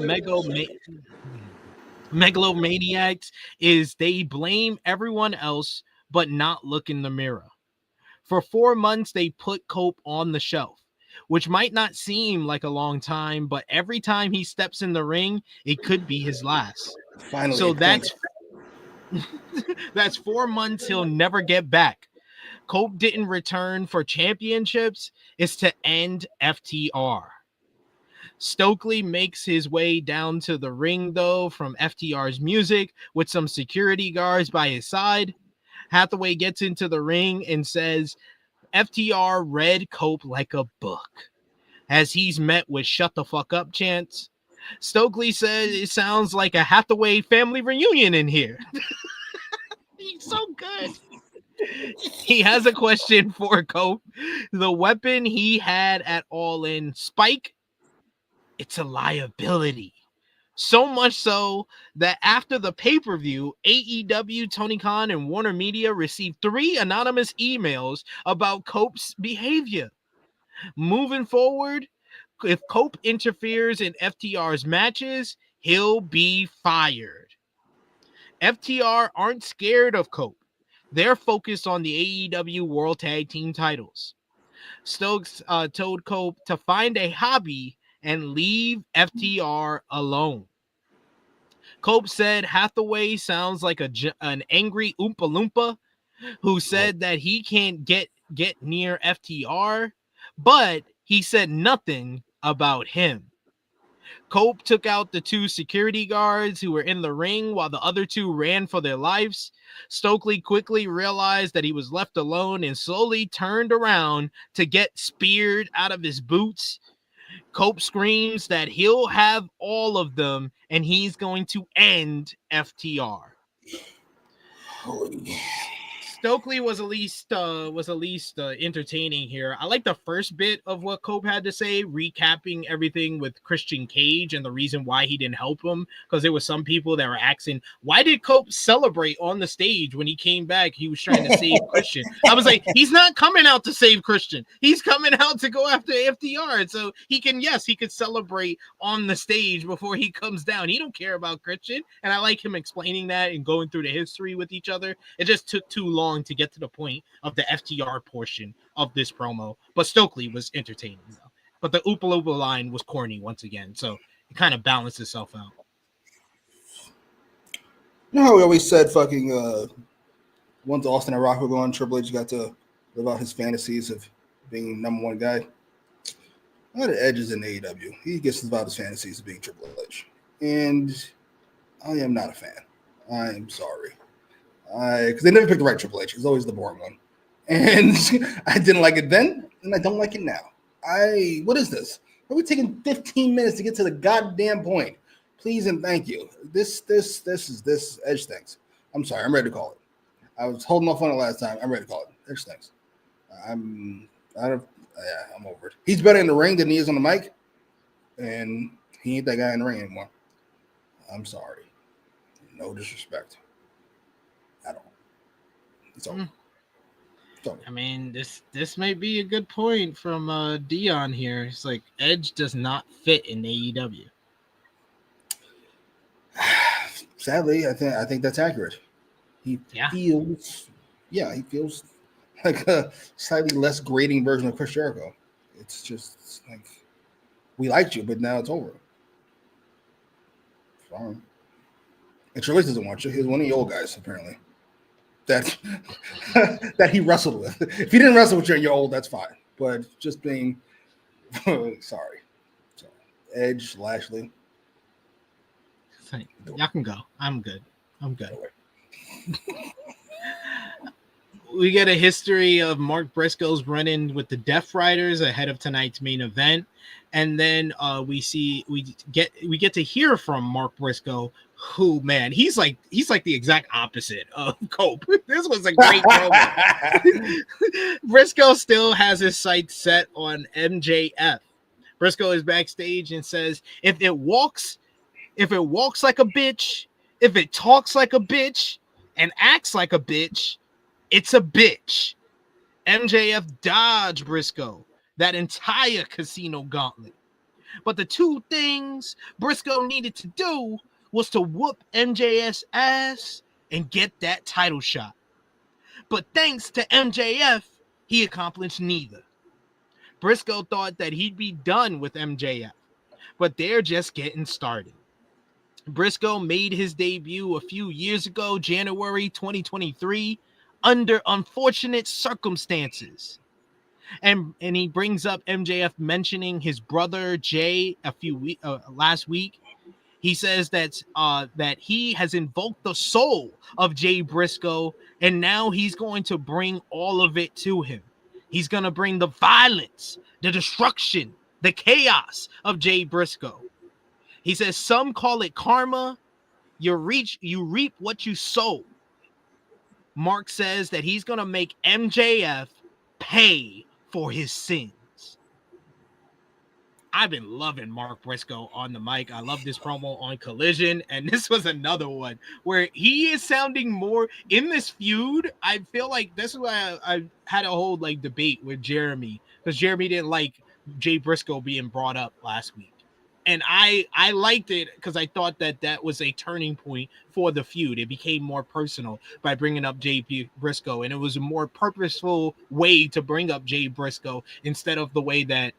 megalomaniacs is they blame everyone else, but not look in the mirror. For 4 months, they put Cope on the shelf, which might not seem like a long time, but every time he steps in the ring, it could be his last. Finally, so that's 4 months he'll never get back. Cope didn't return for championships. It's to end FTR. Stokely makes his way down to the ring, though, from FTR's music with some security guards by his side. Hathaway gets into the ring and says FTR read Cope like a book, as he's met with shut the fuck up chants. Stokely said it sounds like a Hathaway family reunion in here. He's so good. He has a question for Cope. The weapon he had at All In, Spike, it's a liability. So much so that after the pay-per-view, AEW, Tony Khan, and Warner Media received 3 anonymous emails about Cope's behavior. Moving forward, if Cope interferes in FTR's matches, he'll be fired. FTR aren't scared of Cope. They're focused on the AEW World Tag Team titles. Stokes told Cope to find a hobby and leave FTR alone. Cope said Hathaway sounds like an angry Oompa Loompa who said that he can't get get near FTR, but he said nothing about him. Cope took out the 2 security guards who were in the ring while the other 2 ran for their lives. Stokely quickly realized that he was left alone and slowly turned around to get speared out of his boots. Cope screams that he'll have all of them and he's going to end FTR. Stokely was at least entertaining here. I like the first bit of what Cope had to say, recapping everything with Christian Cage and the reason why he didn't help him, because there were some people that were asking, why did Cope celebrate on the stage when he came back? He was trying to save Christian. I was like, he's not coming out to save Christian. He's coming out to go after FTR. So he could celebrate on the stage before he comes down. He don't care about Christian. And I like him explaining that and going through the history with each other. It just took too long to get to the point of the FTR portion of this promo, but Stokely was entertaining though. But the Oopa Loopa line was corny once again, so it kind of balanced itself out. You know how we always said fucking once Austin and Rock were gone, Triple H got to live out his fantasies of being #1 guy. A lot of edges in AEW. He gets to live out his fantasies of being Triple H. And I am not a fan. I'm sorry. Because they never picked the right Triple H. It's always the boring one. And I didn't like it then, and I don't like it now. What is this? Are we taking 15 minutes to get to the goddamn point? Please and thank you. This Edge things. I'm sorry. I'm ready to call it. I was holding off on it last time. I'm ready to call it. Edge things. I'm over it. He's better in the ring than he is on the mic, and he ain't that guy in the ring anymore. I'm sorry. No disrespect. At all. It's over. I mean, this may be a good point from Dion here. It's like Edge does not fit in AEW. Sadly, I think that's accurate. He feels like a slightly less grating version of Chris Jericho. It's just like, we liked you, but now it's over. Fine. And Triple H doesn't want you. He's one of the old guys, apparently. That he wrestled with. If he didn't wrestle with you and you're old, that's fine. But just being sorry. So, Edge, Lashley. Y'all can go. I'm good. We get a history of Mark Briscoe's run-in with the Death Riders ahead of tonight's main event. And then we get to hear from Mark Briscoe, who, man, he's like the exact opposite of Cope. This was a great promo. Briscoe still has his sights set on MJF. Briscoe is backstage and says, if it walks like a bitch, if it talks like a bitch and acts like a bitch, it's a bitch. MJF dodged Briscoe that entire casino gauntlet. But the 2 things Briscoe needed to do was to whoop MJF's ass and get that title shot. But thanks to MJF, he accomplished neither. Briscoe thought that he'd be done with MJF, but they're just getting started. Briscoe made his debut a few years ago, January 2023, under unfortunate circumstances. And he brings up MJF mentioning his brother Jay last week. He says that he has invoked the soul of Jay Briscoe, and now he's going to bring all of it to him. He's going to bring the violence, the destruction, the chaos of Jay Briscoe. He says some call it karma. You reap what you sow. Mark says that he's going to make MJF pay for his sins. I've been loving Mark Briscoe on the mic. I love this promo on Collision, and this was another one where he is sounding more in this feud. I feel like this is why I had a whole debate with Jeremy, because Jeremy didn't like Jay Briscoe being brought up last week. And I liked it because I thought that was a turning point for the feud. It became more personal by bringing up Jay Briscoe, and it was a more purposeful way to bring up Jay Briscoe instead of the way that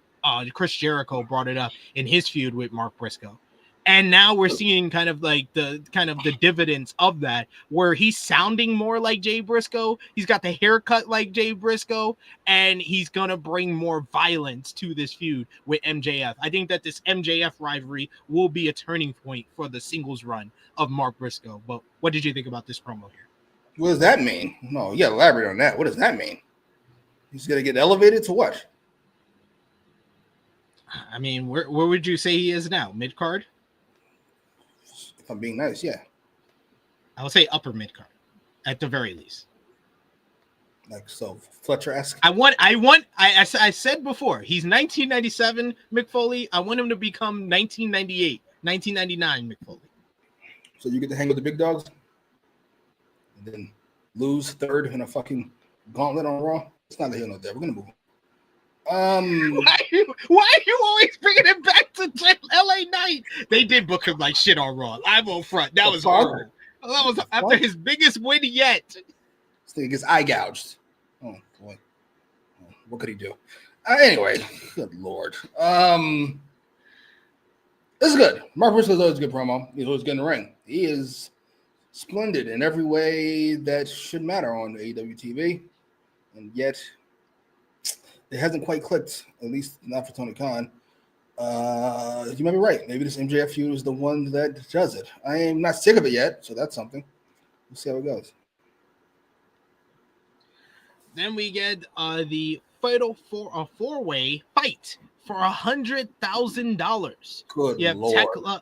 Chris Jericho brought it up in his feud with Mark Briscoe. And now we're seeing kind of the dividends of that, where he's sounding more like Jay Briscoe. He's got the haircut like Jay Briscoe, and he's gonna bring more violence to this feud with MJF. I think that this MJF rivalry will be a turning point for the singles run of Mark Briscoe. But what did you think about this promo here? What does that mean? No, you gotta elaborate on that. What does that mean? He's gonna get elevated to what? I mean, where would you say he is now? Mid card? If I'm being nice, yeah. I would say upper mid card, at the very least. Like so, Fletcher-esque. I said before, he's 1997 Mick Foley. I want him to become 1998, 1999 Mick Foley. So you get to hang with the big dogs, and then lose third in a fucking gauntlet on Raw. It's not the hill no there. We're gonna move on. Why are you always bringing it back to LA Knight? They did book him like shit on Raw. I'm on front. That was horrible. That was after his biggest win yet. This thing gets eye gouged. Oh boy, what could he do? Anyway, good lord. This is good. Mark Briscoe's always a good promo. He's always good in the ring. He is splendid in every way that should matter on AEW TV, and yet it hasn't quite clicked, at least not for Tony Khan. You might be right. Maybe this MJF feud is the one that does it. I am not sick of it yet, so that's something. We'll see how it goes. Then we get the fatal four-way fight for $100,000. Good you have lord.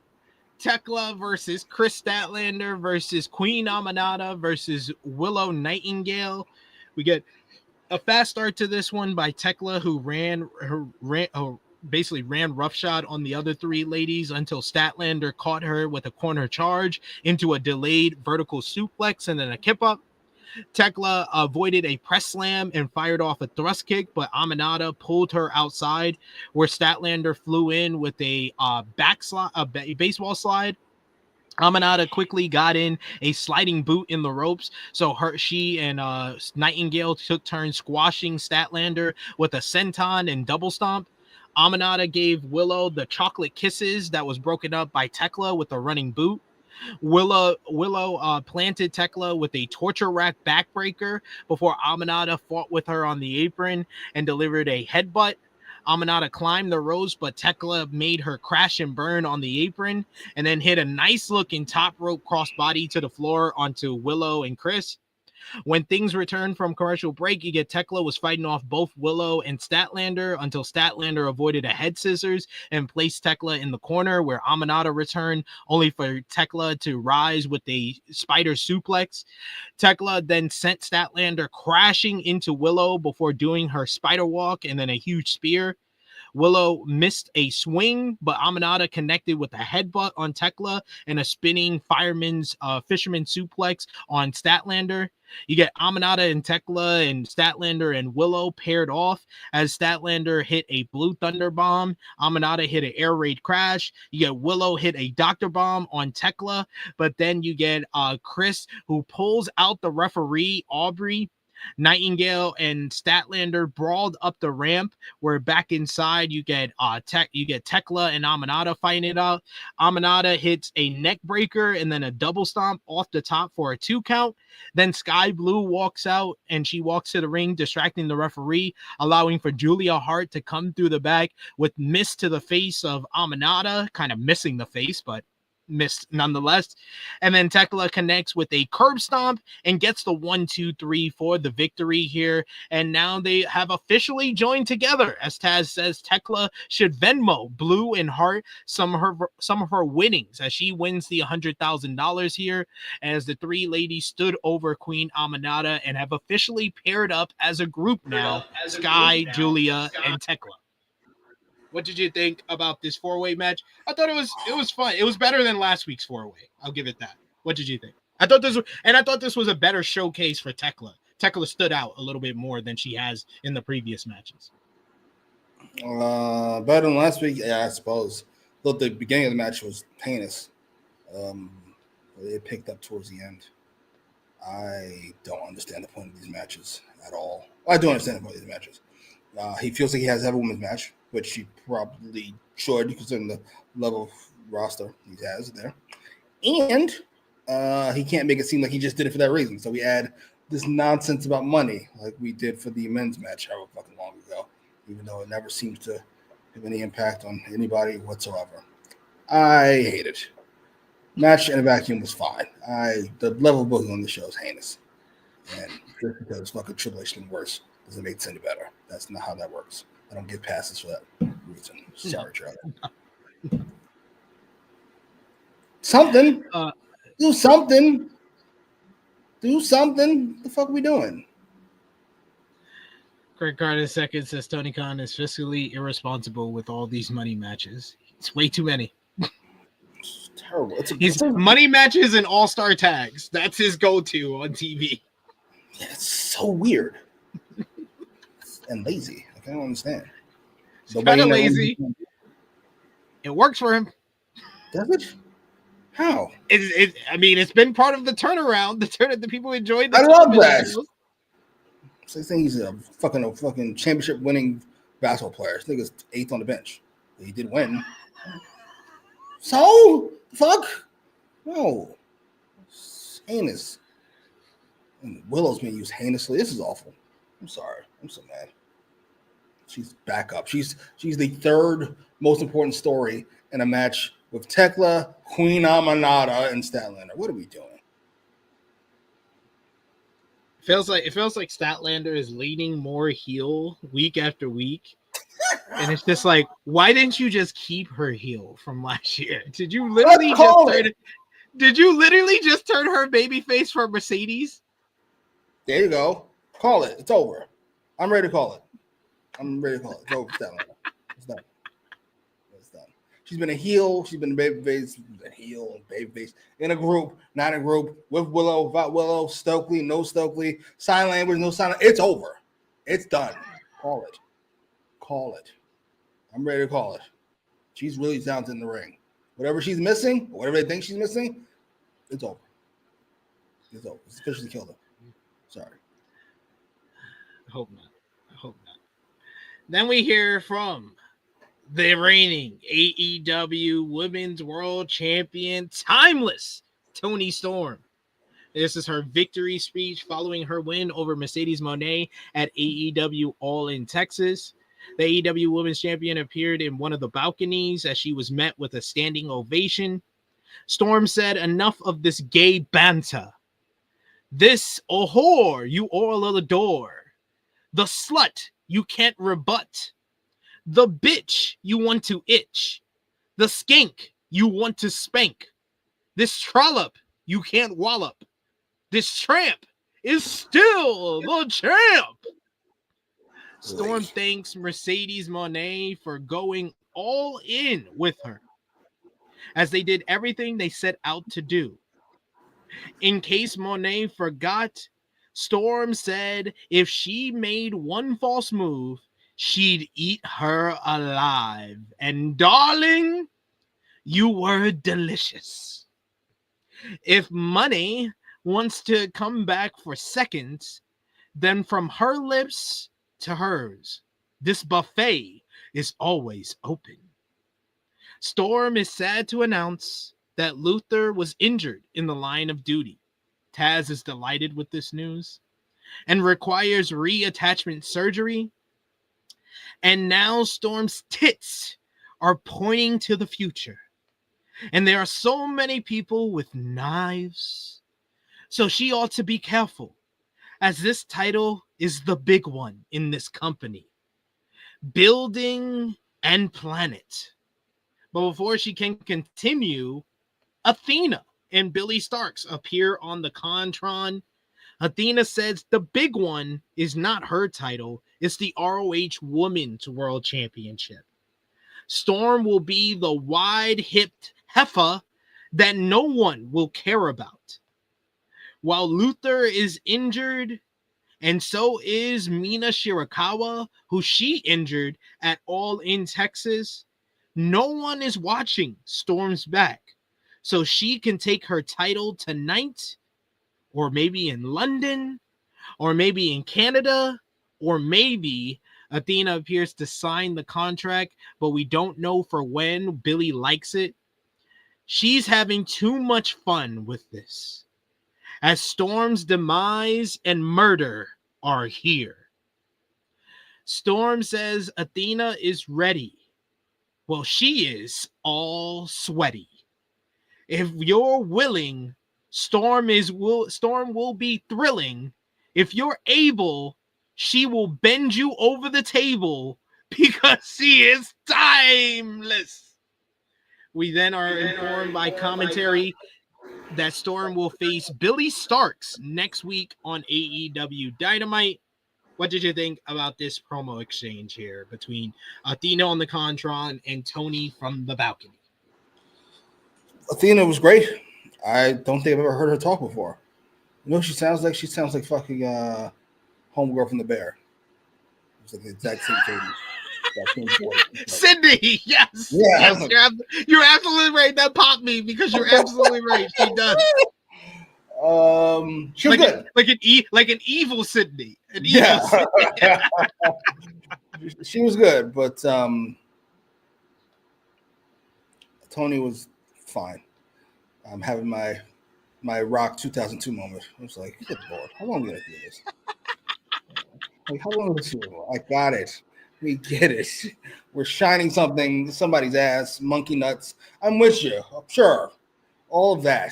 Tekla versus Chris Statlander versus Queen Aminata versus Willow Nightingale. We get a fast start to this one by Tekla, who basically ran roughshod on the other three ladies until Statlander caught her with a corner charge into a delayed vertical suplex and then a kip up. Tekla avoided a press slam and fired off a thrust kick, but Aminata pulled her outside, where Statlander flew in with a baseball slide. Aminata quickly got in a sliding boot in the ropes, so she and Nightingale took turns squashing Statlander with a senton and double stomp. Aminata gave Willow the chocolate kisses that was broken up by Tekla with a running boot. Willow planted Tekla with a torture rack backbreaker before Aminata fought with her on the apron and delivered a headbutt. Aminata climbed the ropes, but Tekla made her crash and burn on the apron and then hit a nice looking top rope crossbody to the floor onto Willow and Chris. When things returned from commercial break, you get Tekla was fighting off both Willow and Statlander until Statlander avoided a head scissors and placed Tekla in the corner, where Aminata returned only for Tekla to rise with a spider suplex. Tekla then sent Statlander crashing into Willow before doing her spider walk and then a huge spear. Willow missed a swing, but Aminata connected with a headbutt on Tekla and a spinning fisherman suplex on Statlander. You get Aminata and Tekla and Statlander and Willow paired off as Statlander hit a blue thunder bomb. Aminata hit an air raid crash. You get Willow hit a doctor bomb on Tekla, but then you get Chris, who pulls out the referee, Aubrey. Nightingale and Statlander brawled up the ramp, where back inside you get Tekla and Aminata fighting it out. Aminata hits a neck breaker and then a double stomp off the top for a 2 count. Then Sky Blue walks out and she walks to the ring, distracting the referee, allowing for Julia Hart to come through the back with miss to the face of Aminata, kind of missing the face, but missed nonetheless. And then Tekla connects with a curb stomp and gets the 1-2-3 for the victory here. And now they have officially joined together. As Taz says, Tekla should Venmo Blue and Hart some of her winnings as she wins the $100,000 here, as the three ladies stood over Queen Aminata and have officially paired up as a group now. Sky, Julia, and Tekla. What did you think about this 4-way match? I thought it was fun. It was better than last week's 4-way. I'll give it that. What did you think? I thought this was a better showcase for Tekla. Tekla stood out a little bit more than she has in the previous matches. Better than last week, yeah, I suppose. Though the beginning of the match was heinous. It picked up towards the end. I don't understand the point of these matches at all. I do understand the point of these matches. He feels like he has to have a women's match, which he probably should, considering the level of roster he has there. And he can't make it seem like he just did it for that reason. So we add this nonsense about money like we did for the men's match however fucking long ago, even though it never seems to have any impact on anybody whatsoever. I hate it. Match in a vacuum was fine. The level of booking on the show is heinous. And just because fucking Triple H didn't worse doesn't make it any better. That's not how that works. I don't get passes for that reason. Sorry, Charlie. Something. Do something. Do something. What the fuck are we doing? Greg Carter II says Tony Khan is fiscally irresponsible with all these money matches. It's way too many. It's terrible. He's money matches and all-star tags. That's his go-to on TV. Yeah, it's so weird. And lazy. I don't understand. Kind of lazy. It works for him. Does it? How? I mean, it's been part of the turnaround. The people enjoyed the I love that. Shows. So they think he's a fucking championship winning basketball player. I think it's 8th on the bench. He did win. So fuck. No. It's heinous. And Willow's being used heinously. This is awful. I'm sorry. I'm so mad. She's back up. She's the third most important story in a match with Tekla, Queen Amanada, and Statlander. What are we doing? It feels like Statlander is leaning more heel week after week. And it's just like, why didn't you just keep her heel from last year? Did you literally just turn her babyface for Mercedes? There you go. Call it. It's over. I'm ready to call it. It's over. It's done. It's done. She's been a heel. She's been a babyface. She's been a heel and babyface in a group, not in a group, with Willow, without Willow, Stokely, no Stokely, sign language, no sign. It's over. It's done. Call it. I'm ready to call it. She's really talented in the ring. Whatever she's missing, or whatever they think she's missing, it's over. It's over. It's officially killed her. Sorry. I hope not. Then we hear from the reigning AEW Women's World Champion, Timeless Toni Storm. This is her victory speech following her win over Mercedes Moné at AEW All in Texas. The AEW Women's Champion appeared in one of the balconies as she was met with a standing ovation. Storm said, "Enough of this gay banter. This a whore you all adore. The slut you can't rebut. The bitch you want to itch. The skank you want to spank. This trollop you can't wallop. This tramp is still the champ." Storm thanks Mercedes Moné for going all in with her, as they did everything they set out to do. In case Moné forgot, Storm said if she made one false move, she'd eat her alive. And darling, you were delicious. If money wants to come back for seconds, then from her lips to hers, this buffet is always open. Storm is sad to announce that Luther was injured in the line of duty. Taz is delighted with this news and requires reattachment surgery. And now Storm's tits are pointing to the future. And there are so many people with knives. So she ought to be careful, as this title is the big one in this company. Building and planet. But before she can continue, Athena and Billy Starks appear on the Contron. Athena says the big one is not her title, it's the ROH Women's World Championship. Storm will be the wide-hipped heifer that no one will care about. While Luther is injured, and so is Mina Shirakawa, who she injured at All in Texas, no one is watching Storm's back, so she can take her title tonight, or maybe in London, or maybe in Canada, or maybe Athena appears to sign the contract, but we don't know for when. Billy likes it. she's having too much fun with this, as Storm's demise and murder are here. Storm says Athena is ready. Well, she is all sweaty. If you're willing, Storm will be thrilling. If you're able, she will bend you over the table because she is timeless. We then are informed by commentary that Storm will face Billy Starks next week on AEW Dynamite. What did you think about this promo exchange here between Athena on the Contron and Tony from the balcony? Athena was great. I don't think I've ever heard her talk before. You know what she sounds like? She sounds like fucking homegirl from The Bear. It's like the exact same cadence. Sydney, yes. Yeah, yes, like, you're absolutely right. That popped me because you're absolutely right. She does. She was good. Like an evil Sydney. Sydney. She was good, but Tony was fine. I'm having my Rock 2002 moment. I was like, good Lord, how long are we gonna do this? Like, how long is this? I got it. We get it. We're shining somebody's ass, monkey nuts. I'm with you. Sure. All of that.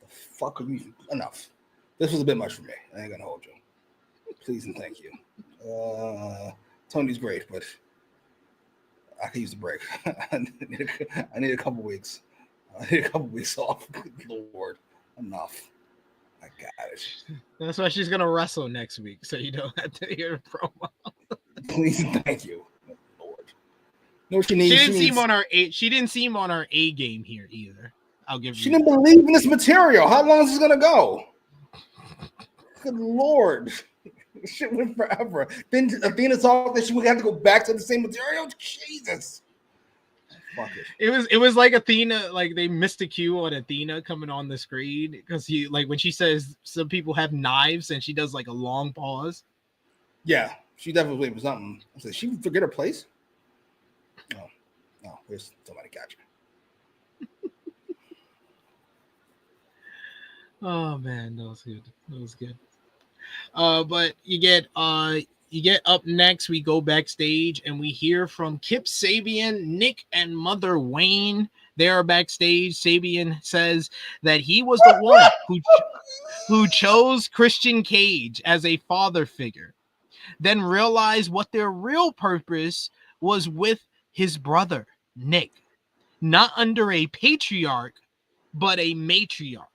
The fuck are you? Enough. This was a bit much for me. I ain't gonna hold you. Please and thank you. Tony's great, but I could use a break. I need a couple weeks. I need a couple weeks off. Good Lord. Enough. I got it. That's why she's gonna wrestle next week, so you don't have to hear a promo. Please and thank you, Lord. No, she needs. She didn't seem on our A game here either. I'll give you. She didn't believe in this material. How long is this gonna go? Good Lord, shit went forever. Then Athena thought that she would have to go back to the same material. Jesus. Fuck it. It was like Athena, like they missed a cue on Athena coming on the screen because he, like, when she says some people have knives and she does like a long pause. Yeah, she definitely waited for something. I said, she forget her place? No, there's somebody got you. Oh man, that was good. That was good. But you get up next. We go backstage and we hear from Kip Sabian, Nick, and Mother Wayne. They are backstage. Sabian says that he was the one who chose Christian Cage as a father figure, then realized what their real purpose was with his brother, Nick, not under a patriarch, but a matriarch.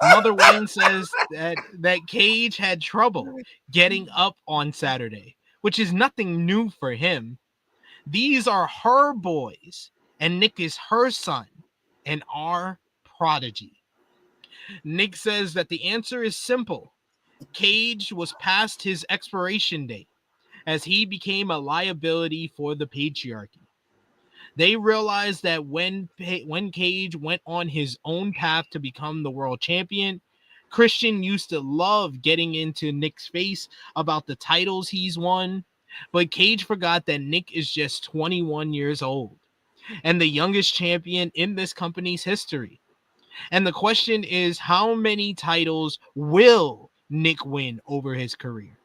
Mother Wayne says that Cage had trouble getting up on Saturday, which is nothing new for him. These are her boys, and Nick is her son, and our prodigy. Nick says that the answer is simple. Cage was past his expiration date, as he became a liability for the patriarchy. They realized that when Cage went on his own path to become the world champion, Christian used to love getting into Nick's face about the titles he's won, but Cage forgot that Nick is just 21 years old and the youngest champion in this company's history. And the question is, how many titles will Nick win over his career?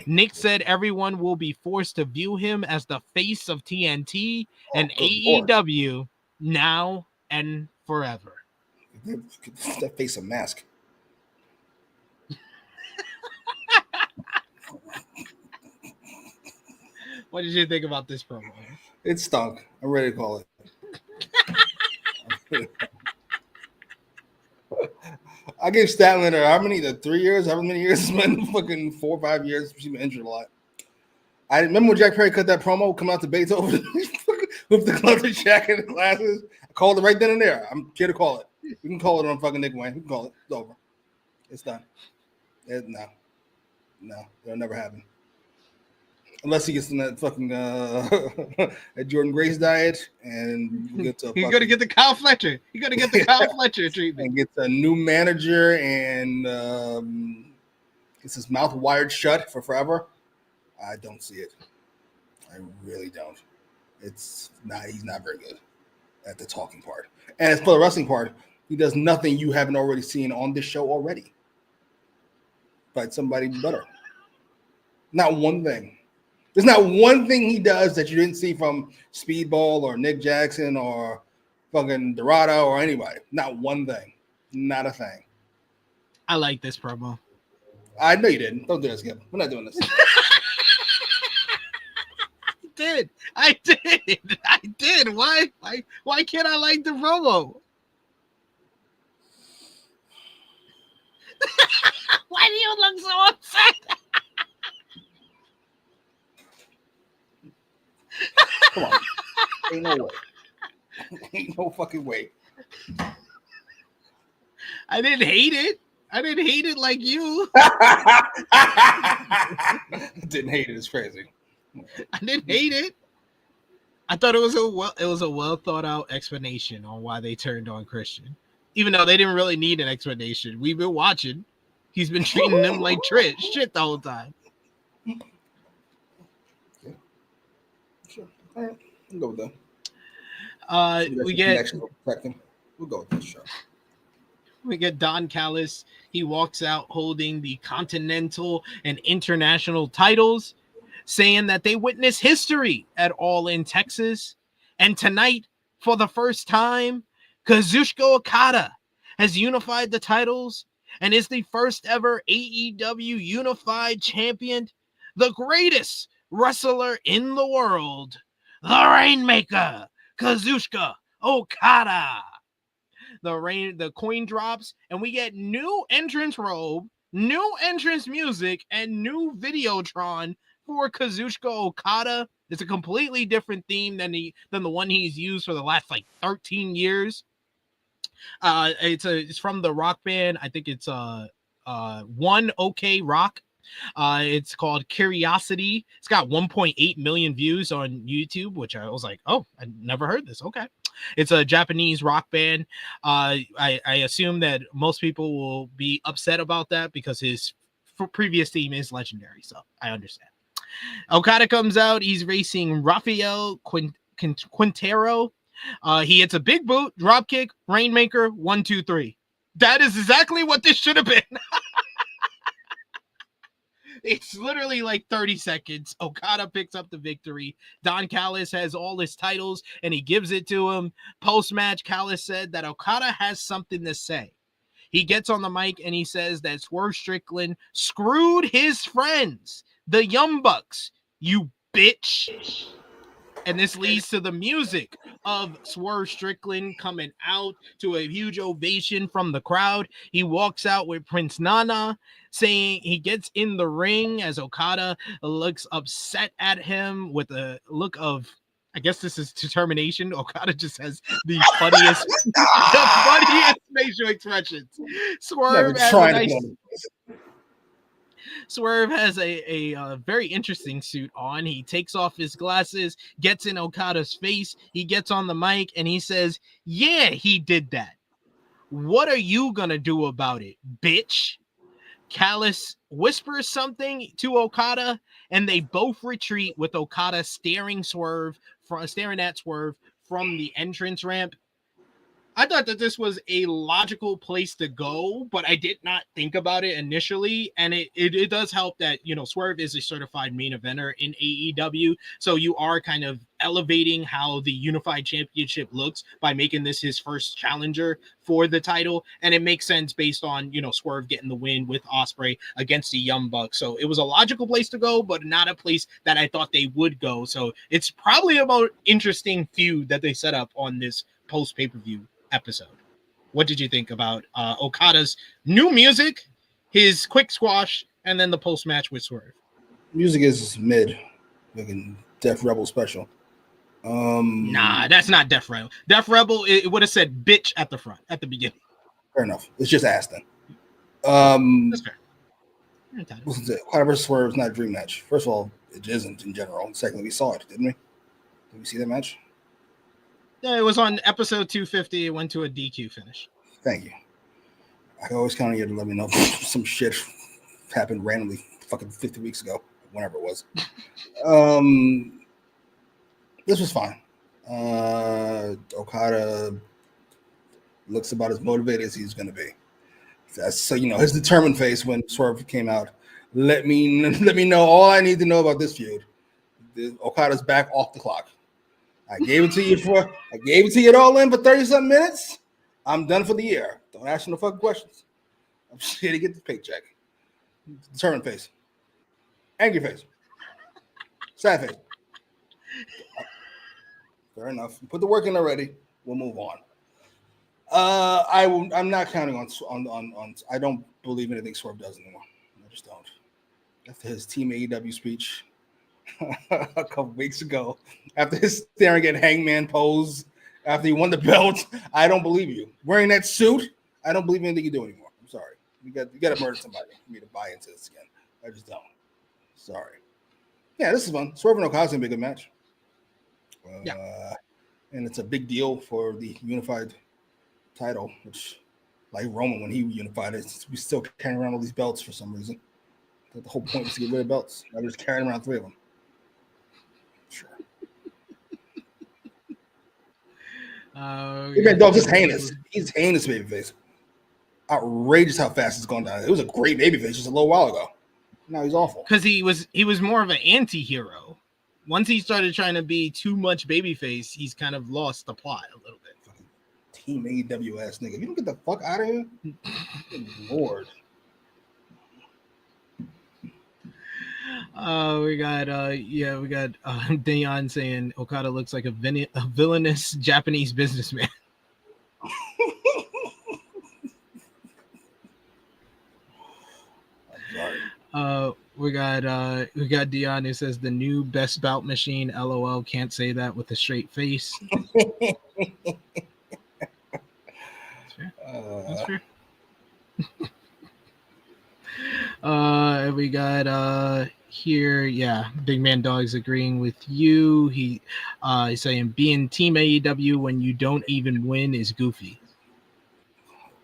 Nick said everyone will be forced to view him as the face of TNT and AEW now and forever. That face a mask. What did you think about this promo? It stunk. I'm ready to call it. I gave Statlander how many? 3 years? How many years? It's been fucking 4 or 5 years. She's been injured a lot. I remember when Jack Perry cut that promo, coming out to Beethoven with the leather jacket and glasses. I called it right then and there. I'm here to call it. We can call it on fucking Nick Wayne. We can call it. It's over. It's done. No, it'll never happen. Unless he gets in that fucking that Jordan Grace diet and he's gonna get the Kyle Fletcher. He's gonna get the Kyle Fletcher treatment and gets a new manager and gets his mouth wired shut for forever. I don't see it. I really don't. It's not. He's not very good at the talking part. And as for the wrestling part, he does nothing you haven't already seen on this show already. Fight somebody better. Not one thing. There's not one thing he does that you didn't see from Speedball or Nick Jackson or fucking Dorado or anybody. Not one thing. Not a thing. I like this promo. I know you didn't. Don't do this again. We're not doing this. I did. Why can't I like the promo? Why do you look so upset? Come on. Ain't no way. Ain't no fucking way. I didn't hate it. I didn't hate it like you. Didn't hate it. It's crazy. I didn't hate it. I thought it was a well thought out explanation on why they turned on Christian, even though they didn't really need an explanation. We've been watching. He's been treating them like shit the whole time. Sure. All right. We'll go with that. We'll go with this show. We get Don Callis. He walks out holding the Continental and International titles, saying that they witness history at All In Texas. And tonight, for the first time, Kazuchika Okada has unified the titles and is the first ever AEW Unified Champion, the greatest wrestler in the world, the Rainmaker, Kazuchika Okada. The coin drops, and we get new entrance robe, new entrance music, and new Videotron for Kazuchika Okada. It's a completely different theme than the one he's used for the last 13 years. It's from the rock band. I think it's One OK Rock. It's called Curiosity. It's got 1.8 million views on YouTube, which I was like, oh, I never heard this. Okay. It's a Japanese rock band. I assume that most people will be upset about that because his previous theme is legendary. So I understand. Okada comes out. He's racing Rafael Quintero. He hits a big boot, drop kick, Rainmaker, 1, 2, 3. That is exactly what this should have been. It's literally 30 seconds. Okada picks up the victory. Don Callis has all his titles, and he gives it to him. Post-match, Callis said that Okada has something to say. He gets on the mic, and he says that Swerve Strickland screwed his friends, the Young Bucks, you bitch. And this leads to the music of Swerve Strickland coming out to a huge ovation from the crowd. He walks out with Prince Nana, saying he gets in the ring as Okada looks upset at him with a look of, I guess this is determination. Okada just has the funniest facial expressions. Swerve has a very interesting suit on. He takes off his glasses, gets in Okada's face. He gets on the mic and he says, yeah, he did that. What are you going to do about it, bitch? Callis whispers something to Okada and they both retreat with Okada staring at Swerve from the entrance ramp. I thought that this was a logical place to go, but I did not think about it initially. And it does help that, Swerve is a certified main eventer in AEW. So you are kind of elevating how the Unified Championship looks by making this his first challenger for the title. And it makes sense based on, Swerve getting the win with Ospreay against the Young Bucks. So it was a logical place to go, but not a place that I thought they would go. So it's probably a more interesting feud that they set up on this post pay-per-view episode. What did you think about Okada's new music, his quick squash, and then the post-match with Swerve? Music is mid, looking Def Rebel special. Nah, that's not Def Rebel. Def Rebel, it would have said bitch at the front, at the beginning. Fair enough. It's just Aston. That's fair. Okada versus Swerve is not a dream match. First of all, it isn't in general. Secondly, we saw it, didn't we? Did we see that match? Yeah, it was on episode 250. It went to a DQ finish. Thank you. I can always count on you to let me know some shit happened randomly fucking 50 weeks ago, whenever it was. This was fine. Okada looks about as motivated as he's going to be. So his determined face when Swerve came out. Let me know all I need to know about this feud. Okada's back off the clock. I gave it to you all in for 30-something minutes. I'm done for the year. Don't ask me no fucking questions. I'm just here to get the paycheck. Determined face. Angry face. Sad face. Fair enough. You put the work in already. We'll move on. I'm not counting on. I don't believe anything Swerve does anymore. I just don't. After his Team AEW speech a couple weeks ago, after his staring at Hangman pose, after he won the belt, I don't believe you. Wearing that suit, I don't believe anything you do anymore. I'm sorry. You got to murder somebody for me to buy into this again. I just don't. Sorry. Yeah, this is fun. Swerve and Okada's gonna be a good match. And it's a big deal for the unified title, which, like Roman when he unified it, we still carrying around all these belts for some reason. The whole point was to get rid of belts. Now they're just carrying around 3 of them. Sure. Just heinous. He's heinous babyface. Outrageous how fast it's gone down. It was a great babyface just a little while ago. Now he's awful. Because he was more of an anti-hero. Once he started trying to be too much babyface, he's kind of lost the plot a little bit. Team AEW ass nigga. You don't get the fuck out of here. Good Lord. We got Dion saying Okada looks like a villainous Japanese businessman. We got Dion who says the new best bout machine. LOL. Can't say that with a straight face. That's fair. We got here, Big Man Dog's agreeing with you. He's saying being Team AEW when you don't even win is goofy.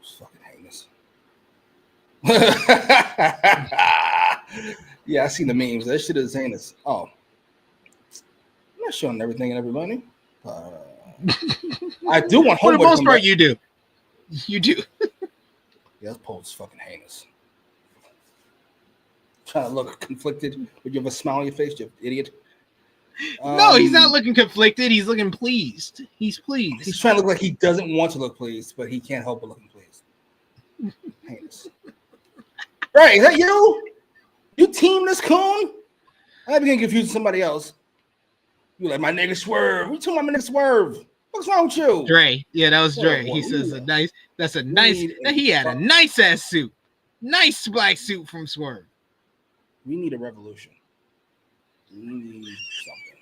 It's fucking heinous. Yeah, I seen the memes. That shit is heinous. Oh, I'm not showing everything and everybody. I do want for the most part, you do. You do. Yeah, that post is fucking heinous. Trying to look conflicted, but you have a smile on your face, you idiot. No, he's not looking conflicted. He's looking pleased. He's pleased. He's trying to look like he doesn't want to look pleased, but he can't help but looking pleased. Heinous. Right, is that you? You team this coon? I begin confused with somebody else. You like my nigga Swerve. We talking about my nigga Swerve. What's wrong with you? Dre. Yeah, that was Dre. He says he had a nice ass suit. Nice black suit from Swerve. We need a revolution. We need something.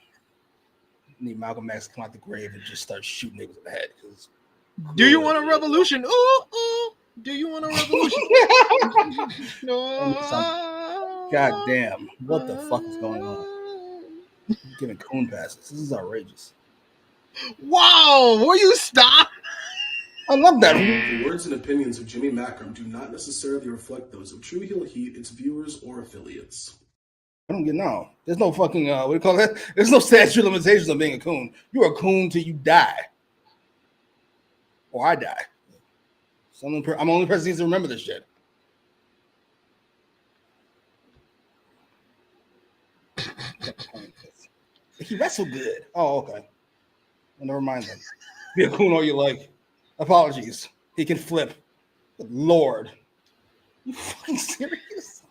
We need Malcolm X to come out the grave and just start shooting niggas in the head. Do you want a revolution? Ooh. Do you want a revolution? No. God damn. What the fuck is going on? I'm giving coon passes. This is outrageous. Wow. Will you stop? I love that. The words and opinions of Jimmy Macram do not necessarily reflect those of True Heel Heat, its viewers, or affiliates. I don't get no. There's no fucking what do you call that? There's no statute of limitations on being a coon. You're a coon till you die, or I die. So I'm the only person who needs to remember this shit. He wrestled good. Oh, okay. Well, never mind then. Be a coon all you like. Apologies. He can flip. Good Lord. You fucking serious?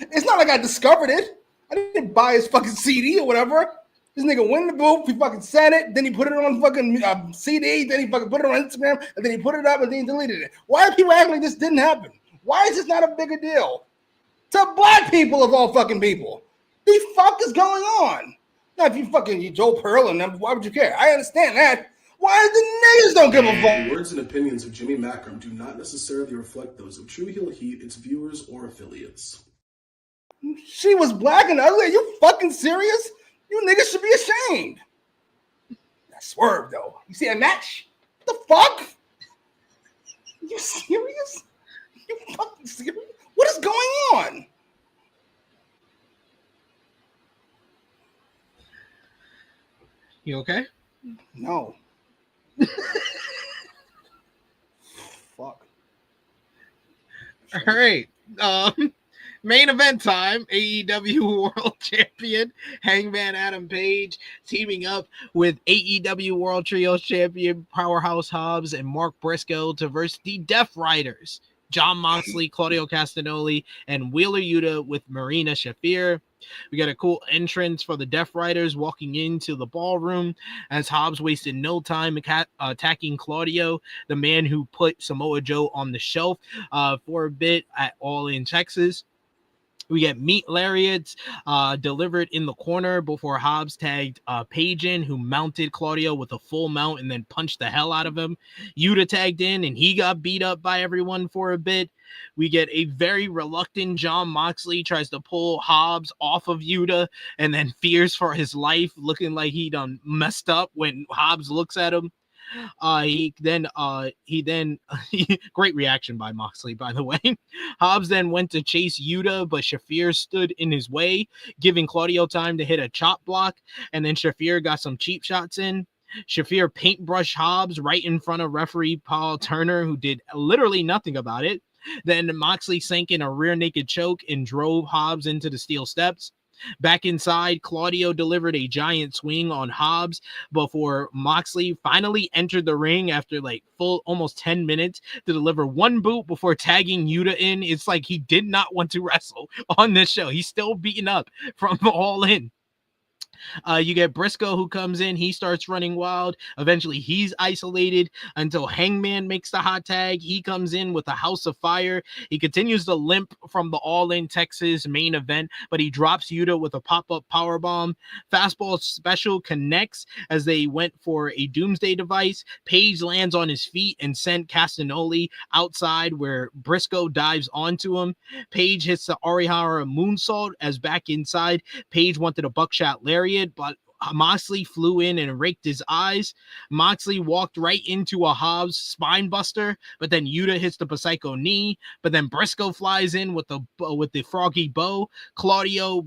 It's not like I discovered it. I didn't buy his fucking CD or whatever. This nigga went in the booth, he fucking said it, then he put it on fucking CD, then he fucking put it on Instagram, and then he put it up and then he deleted it. Why are people acting like this didn't happen? Why is this not a bigger deal? To black people of all fucking people. The fuck is going on? Now, if you Joe Pearl and them, why would you care? I understand that. Why the niggas don't give a fuck? The words and opinions of Jimmy Macram do not necessarily reflect those of True Heel Heat, its viewers, or affiliates. She was black and ugly. Are you fucking serious? You niggas should be ashamed. That Swerve, though. You see a match? What the fuck? You serious? You fucking serious? What is going on? You okay? No. Fuck. All right. Main event time. AEW World Champion Hangman Adam Page teaming up with AEW World Trios Champion Powerhouse Hobbs and Mark Briscoe to verse the Death Riders, John Moxley, Claudio Castagnoli, and Wheeler Yuta with Marina Shafir. We got a cool entrance for the Death Riders walking into the ballroom as Hobbs wasted no time attacking Claudio, the man who put Samoa Joe on the shelf for a bit at All In Texas. We get meat lariats delivered in the corner before Hobbs tagged Page in, who mounted Claudio with a full mount and then punched the hell out of him. Yuta tagged in, and he got beat up by everyone for a bit. We get a very reluctant John Moxley tries to pull Hobbs off of Yuta and then fears for his life, looking like he done messed up when Hobbs looks at him. He then great reaction by Moxley, by the way. Hobbs then went to chase Yuta, but Shafir stood in his way, giving Claudio time to hit a chop block, and then Shafir got some cheap shots in. Shafir paintbrushed Hobbs right in front of referee Paul Turner, who did literally nothing about it. Then Moxley sank in a rear naked choke and drove Hobbs into the steel steps. Back inside, Claudio delivered a giant swing on Hobbs before Moxley finally entered the ring after like full almost 10 minutes to deliver one boot before tagging Yuta in. It's like he did not want to wrestle on this show. He's still beaten up from All In. You get Briscoe who comes in. He starts running wild. Eventually, he's isolated until Hangman makes the hot tag. He comes in with a House of Fire. He continues to limp from the All In Texas main event, but he drops Yuta with a pop-up powerbomb. Fastball special connects as they went for a Doomsday device. Page lands on his feet and sent Castagnoli outside where Briscoe dives onto him. Page hits the Orihara moonsault as back inside. Page wanted a buckshot lariat, but Moxley flew in and raked his eyes. Moxley walked right into a Hobbs spine buster, but then Yuta hits the Psycho knee. But then Briscoe flies in with the froggy bow. Claudio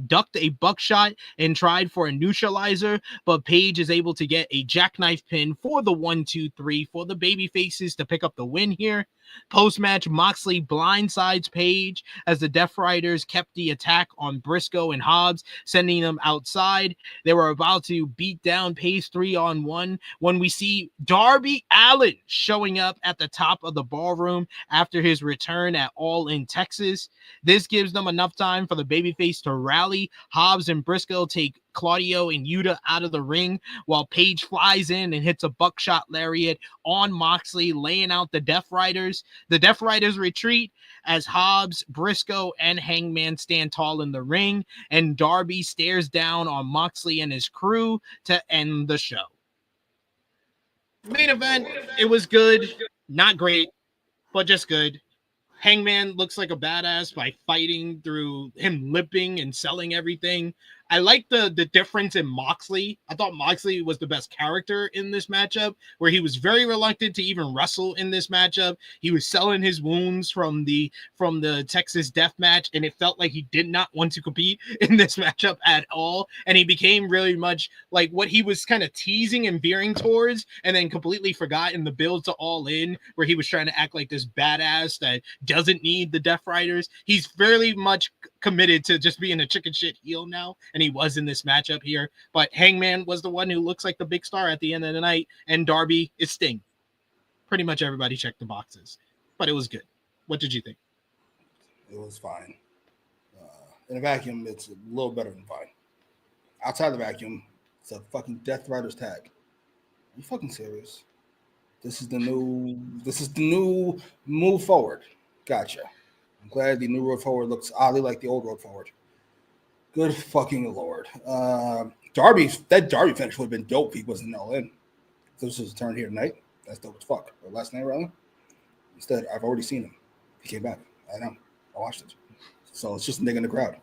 ducked a buckshot and tried for a neutralizer, but Page is able to get a jackknife pin for the 1-2-3 for the Babyfaces to pick up the win here. Post-match, Moxley blindsides Page as the Death Riders kept the attack on Briscoe and Hobbs, sending them outside. They were about to beat down Page 3-on-1 when we see Darby Allin showing up at the top of the ballroom after his return at All In Texas. This gives them enough time for the Babyface to rally. Hobbs and Briscoe take Claudio and Yuta out of the ring while Page flies in and hits a buckshot lariat on Moxley, laying out the Death Riders. The Death Riders retreat as Hobbs, Briscoe, and Hangman stand tall in the ring, and Darby stares down on Moxley and his crew to end the show. Main event, it was good, not great, but just good. Hangman looks like a badass by fighting through him limping and selling everything. I like the difference in Moxley. I thought Moxley was the best character in this matchup, where he was very reluctant to even wrestle in this matchup. He was selling his wounds from the Texas Death Match, and it felt like he did not want to compete in this matchup at all. And he became really much like what he was kind of teasing and veering towards, and then completely forgot in the build to All In, where he was trying to act like this badass that doesn't need the Death Riders. He's fairly much committed to just being a chicken shit heel now, and he was in this matchup here. But Hangman was the one who looks like the big star at the end of the night, and Darby is Sting. Pretty much everybody checked the boxes, but it was good. What did you think? It was fine. In a vacuum, it's a little better than fine. Outside the vacuum, it's a fucking Death Riders tag. Are you fucking serious? This is the new move forward. Gotcha. I'm glad the new road forward looks oddly like the old road forward. Good fucking Lord. That Darby finish would have been dope if he wasn't All In. This was a turn here tonight. That's dope as fuck. Or last night, rather. Instead, I've already seen him. He came back. I know. I watched it. So it's just a nigga in the crowd.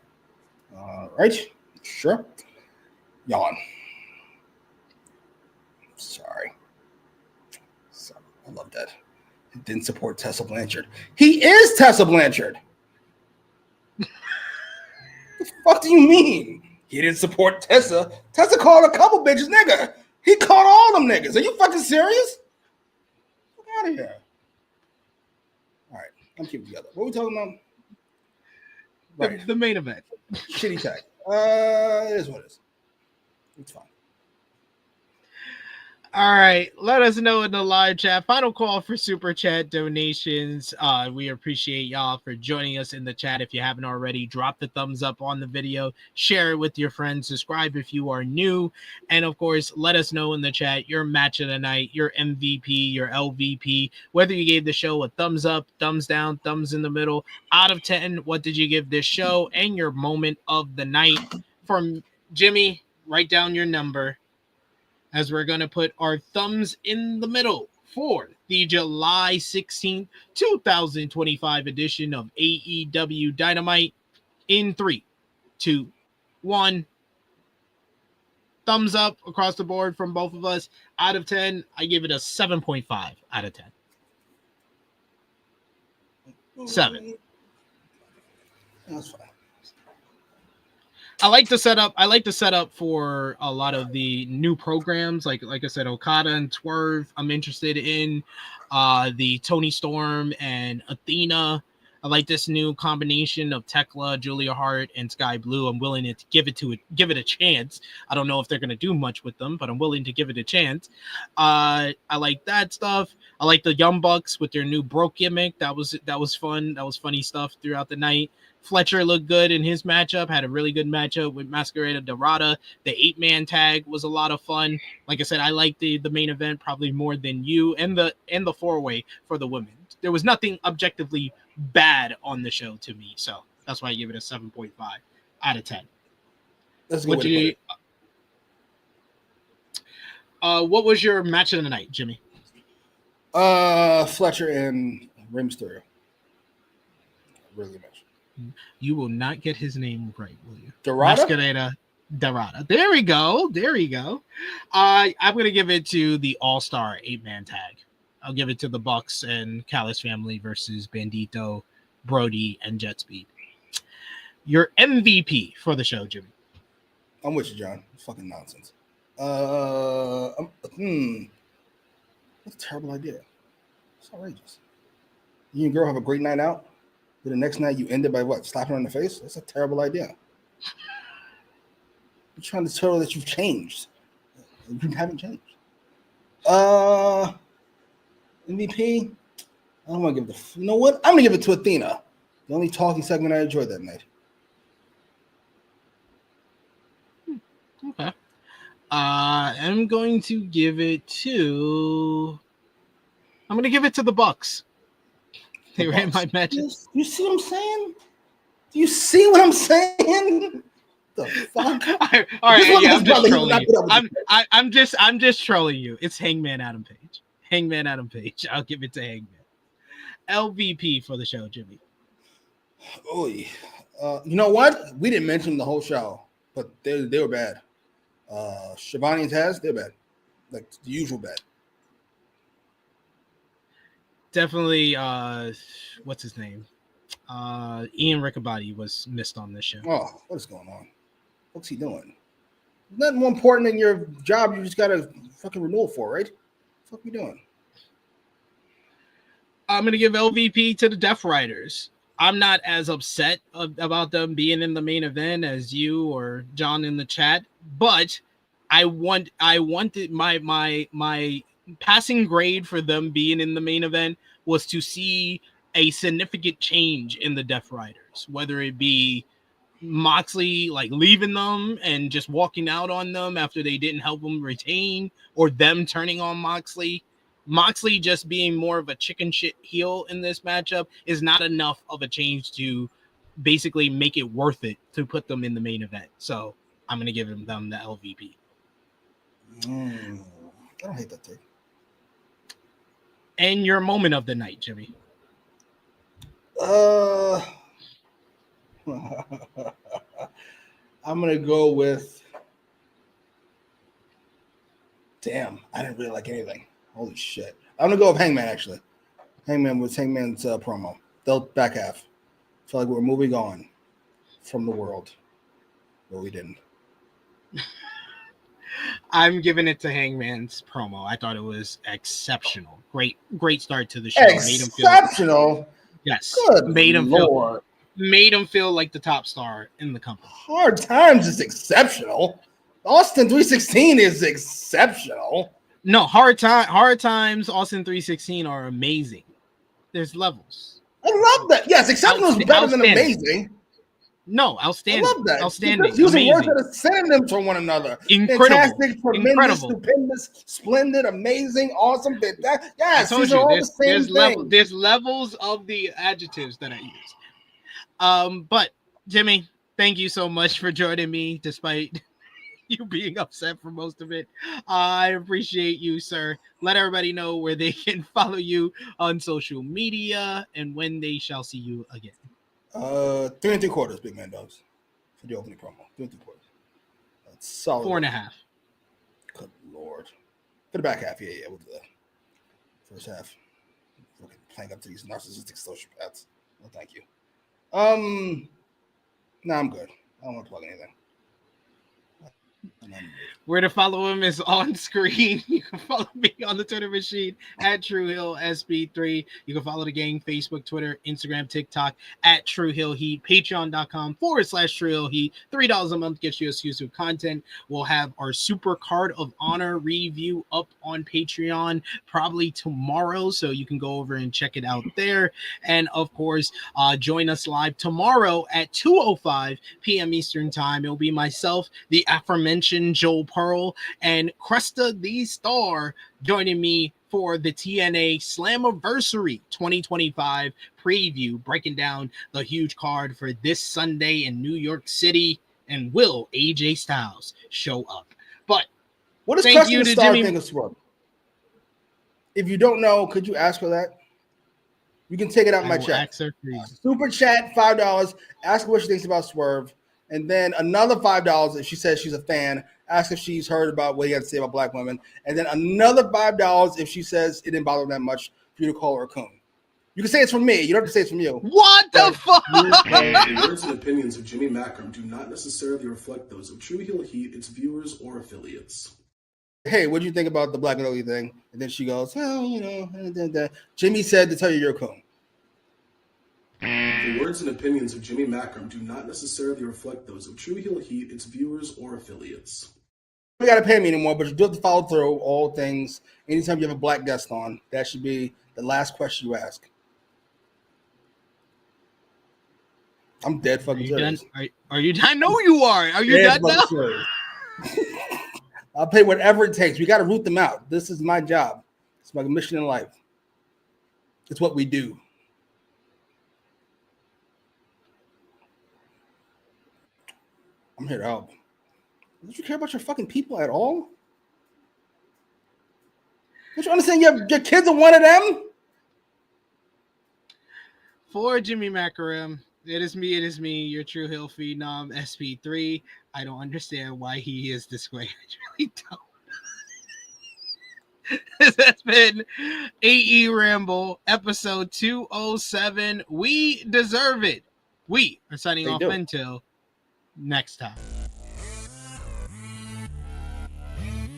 Right? Sure. Yawn. Sorry. I love that. He didn't support Tessa Blanchard. He is Tessa Blanchard. What the fuck do you mean? He didn't support Tessa. Tessa called a couple bitches nigga. He called all them niggas. Are you fucking serious? Get out of here. All right, I'm keeping it together. What are we talking about? Right. The main event. Shitty tag. It is what it is. It's fine. All right, let us know in the live chat. Final call for super chat donations. We appreciate y'all for joining us in the chat. If you haven't already, drop the thumbs up on the video, share it with your friends, subscribe if you are new, and of course, let us know in the chat your match of the night, your MVP, your LVP, whether you gave the show a thumbs up, thumbs down, thumbs in the middle, out of 10, what did you give this show, and your moment of the night. From Jimmy, write down your number, as we're going to put our thumbs in the middle for the July 16th, 2025 edition of AEW Dynamite in 3, 2, 1. Thumbs up across the board from both of us. Out of 10, I give it a 7.5 out of 10. 7. That's fine. I like the setup for a lot of the new programs. Like I said, Okada and Swerve, I'm interested in. The Tony Storm and Athena. I like this new combination of Tekla, Julia Hart, and Sky Blue. I'm willing to give it a chance. I don't know if they're gonna do much with them, but I'm willing to give it a chance. I like that stuff. I like the Young Bucks with their new Broke gimmick. That was fun. That was funny stuff throughout the night. Fletcher looked good in his matchup, had a really good matchup with Masquerade Dorada. The 8-man tag was a lot of fun. Like I said, I like the main event probably more than you, and the 4-way for the women. There was nothing objectively bad on the show to me, so that's why I give it a 7.5 out of 10. That's a good way to put it. What was your match of the night, Jimmy? Fletcher and Rey Mysterio. Really good match. You will not get his name right, will you? Dorada? Dorada. There we go. I'm going to give it to the All-Star 8-man tag. I'll give it to the Bucks and Callis family versus Bandito, Brody, and Jet Speed. Your MVP for the show, Jimmy. I'm with you, John. It's fucking nonsense. That's a terrible idea. It's outrageous. You and girl have a great night out. But the next night you end it by what? Slapping her in the face? That's a terrible idea. You're trying to tell her that you've changed. You haven't changed. MVP? I don't want to give it you know what? I'm going to give it to Athena. The only talking segment I enjoyed that night. Okay. I'm going to give it to the Bucks. They ran my matches. You see what I'm saying? Do you see what I'm saying? The fuck? All right, yeah, I'm just trolling you. I'm just trolling you. It's Hangman Adam Page. Hangman Adam Page. I'll give it to Hangman. LVP for the show, Jimmy. Oh, you know what? We didn't mention the whole show, but they were bad. Shivani and Taz, they're bad. Like the usual bad. Definitely, what's his name? Ian Riccaboni was missed on this show. Oh, what is going on? What's he doing? Nothing more important than your job. You just got a fucking renewal for, right? What are you doing? I'm going to give LVP to the Death Riders. I'm not as upset about them being in the main event as you or John in the chat, but I wanted my passing grade for them being in the main event was to see a significant change in the Death Riders, whether it be Moxley like leaving them and just walking out on them after they didn't help him retain, or them turning on Moxley. Moxley just being more of a chicken shit heel in this matchup is not enough of a change to basically make it worth it to put them in the main event. So I'm going to give them the LVP. I don't hate that take. And your moment of the night, Jimmy. I'm going to go with... Damn, I didn't really like anything. Holy shit. I'm going to go with Hangman, actually. Hangman's promo. The back half. Felt like we're moving on from the world. But we didn't. I'm giving it to Hangman's promo. I thought it was exceptional. Great start to the show. Exceptional. Yes. Good made him Lord. feel like the top star in the company. Hard Times is exceptional. Austin 316 is exceptional. No, Hard Times, Austin 316 are amazing. There's levels. I love that. Yes, exceptional is better than amazing. No, outstanding. I love that. Outstanding. Using words that are synonyms for one another. Incredible. Fantastic, tremendous, stupendous, splendid, amazing, awesome. Yes, I told these are all you, the same thing. There's levels of the adjectives that I use. But Jimmy, thank you so much for joining me, despite you being upset for most of it. I appreciate you, sir. Let everybody know where they can follow you on social media and when they shall see you again. 3 3/4, big man dogs, for the opening promo. 3 3/4. That's solid. 4.5. Good Lord. For the back half, yeah, with the first half. Fucking playing up to these narcissistic sociopaths. Well, thank you. Nah, I'm good. I don't want to plug anything. Where to follow him is on screen. You can follow me on the Twitter machine at TrueHillSP3. You can follow the gang, Facebook, Twitter, Instagram, TikTok at True Hill Heat. Patreon.com/True Hill Heat. $3 a month gets you exclusive content. We'll have our Super Card of Honor review up on Patreon probably tomorrow, so you can go over and check it out there. And of course, join us live tomorrow at 2:05 p.m. Eastern Time. It'll be myself, the aforementioned Joel Pearl, and Cresta the Star joining me for the TNA Slammiversary 2025 preview, breaking down the huge card for this Sunday in New York City. And will AJ Styles show up? But what does Cresta the Star think of Swerve? If you don't know, could you ask her that? You can take it out in my chat. Super chat, $5. Ask her what she thinks about Swerve. And then another $5 if she says she's a fan. Ask if she's heard about what he had to say about black women. And then another $5 if she says it didn't bother her that much for you to call her a coon. You can say it's from me. You don't have to say it's from you. What the fuck? The words and opinions of Jimmy Macram do not necessarily reflect those of True Heel Heat, its viewers, or affiliates. Hey, what do you think about the black and ugly thing? And then she goes, well, you know, Jimmy said to tell you you're a coon. The words and opinions of Jimmy Macram do not necessarily reflect those of True Heel Heat, its viewers, or affiliates. You got to pay me anymore, but you do have to follow through all things. Anytime you have a black guest on, that should be the last question you ask. I'm dead fucking serious. Are you done? I know you are. Are you done now? I'll pay whatever it takes. We got to root them out. This is my job. It's my mission in life. It's what we do. I'm here to help. Don't you care about your fucking people at all? Don't you understand your kids are one of them? For Jimmy Macram, it is me, your True Hill Phenom, SP3. I don't understand why he is this way. I really don't. This has been AEWramble, episode 207. We deserve it. We are signing off until next time.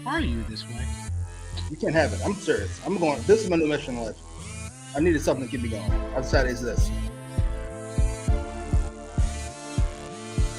Why are you this way? You can't have it. I'm serious. I'm going. This is my new mission in life. I needed something to keep me going. I decided it's this.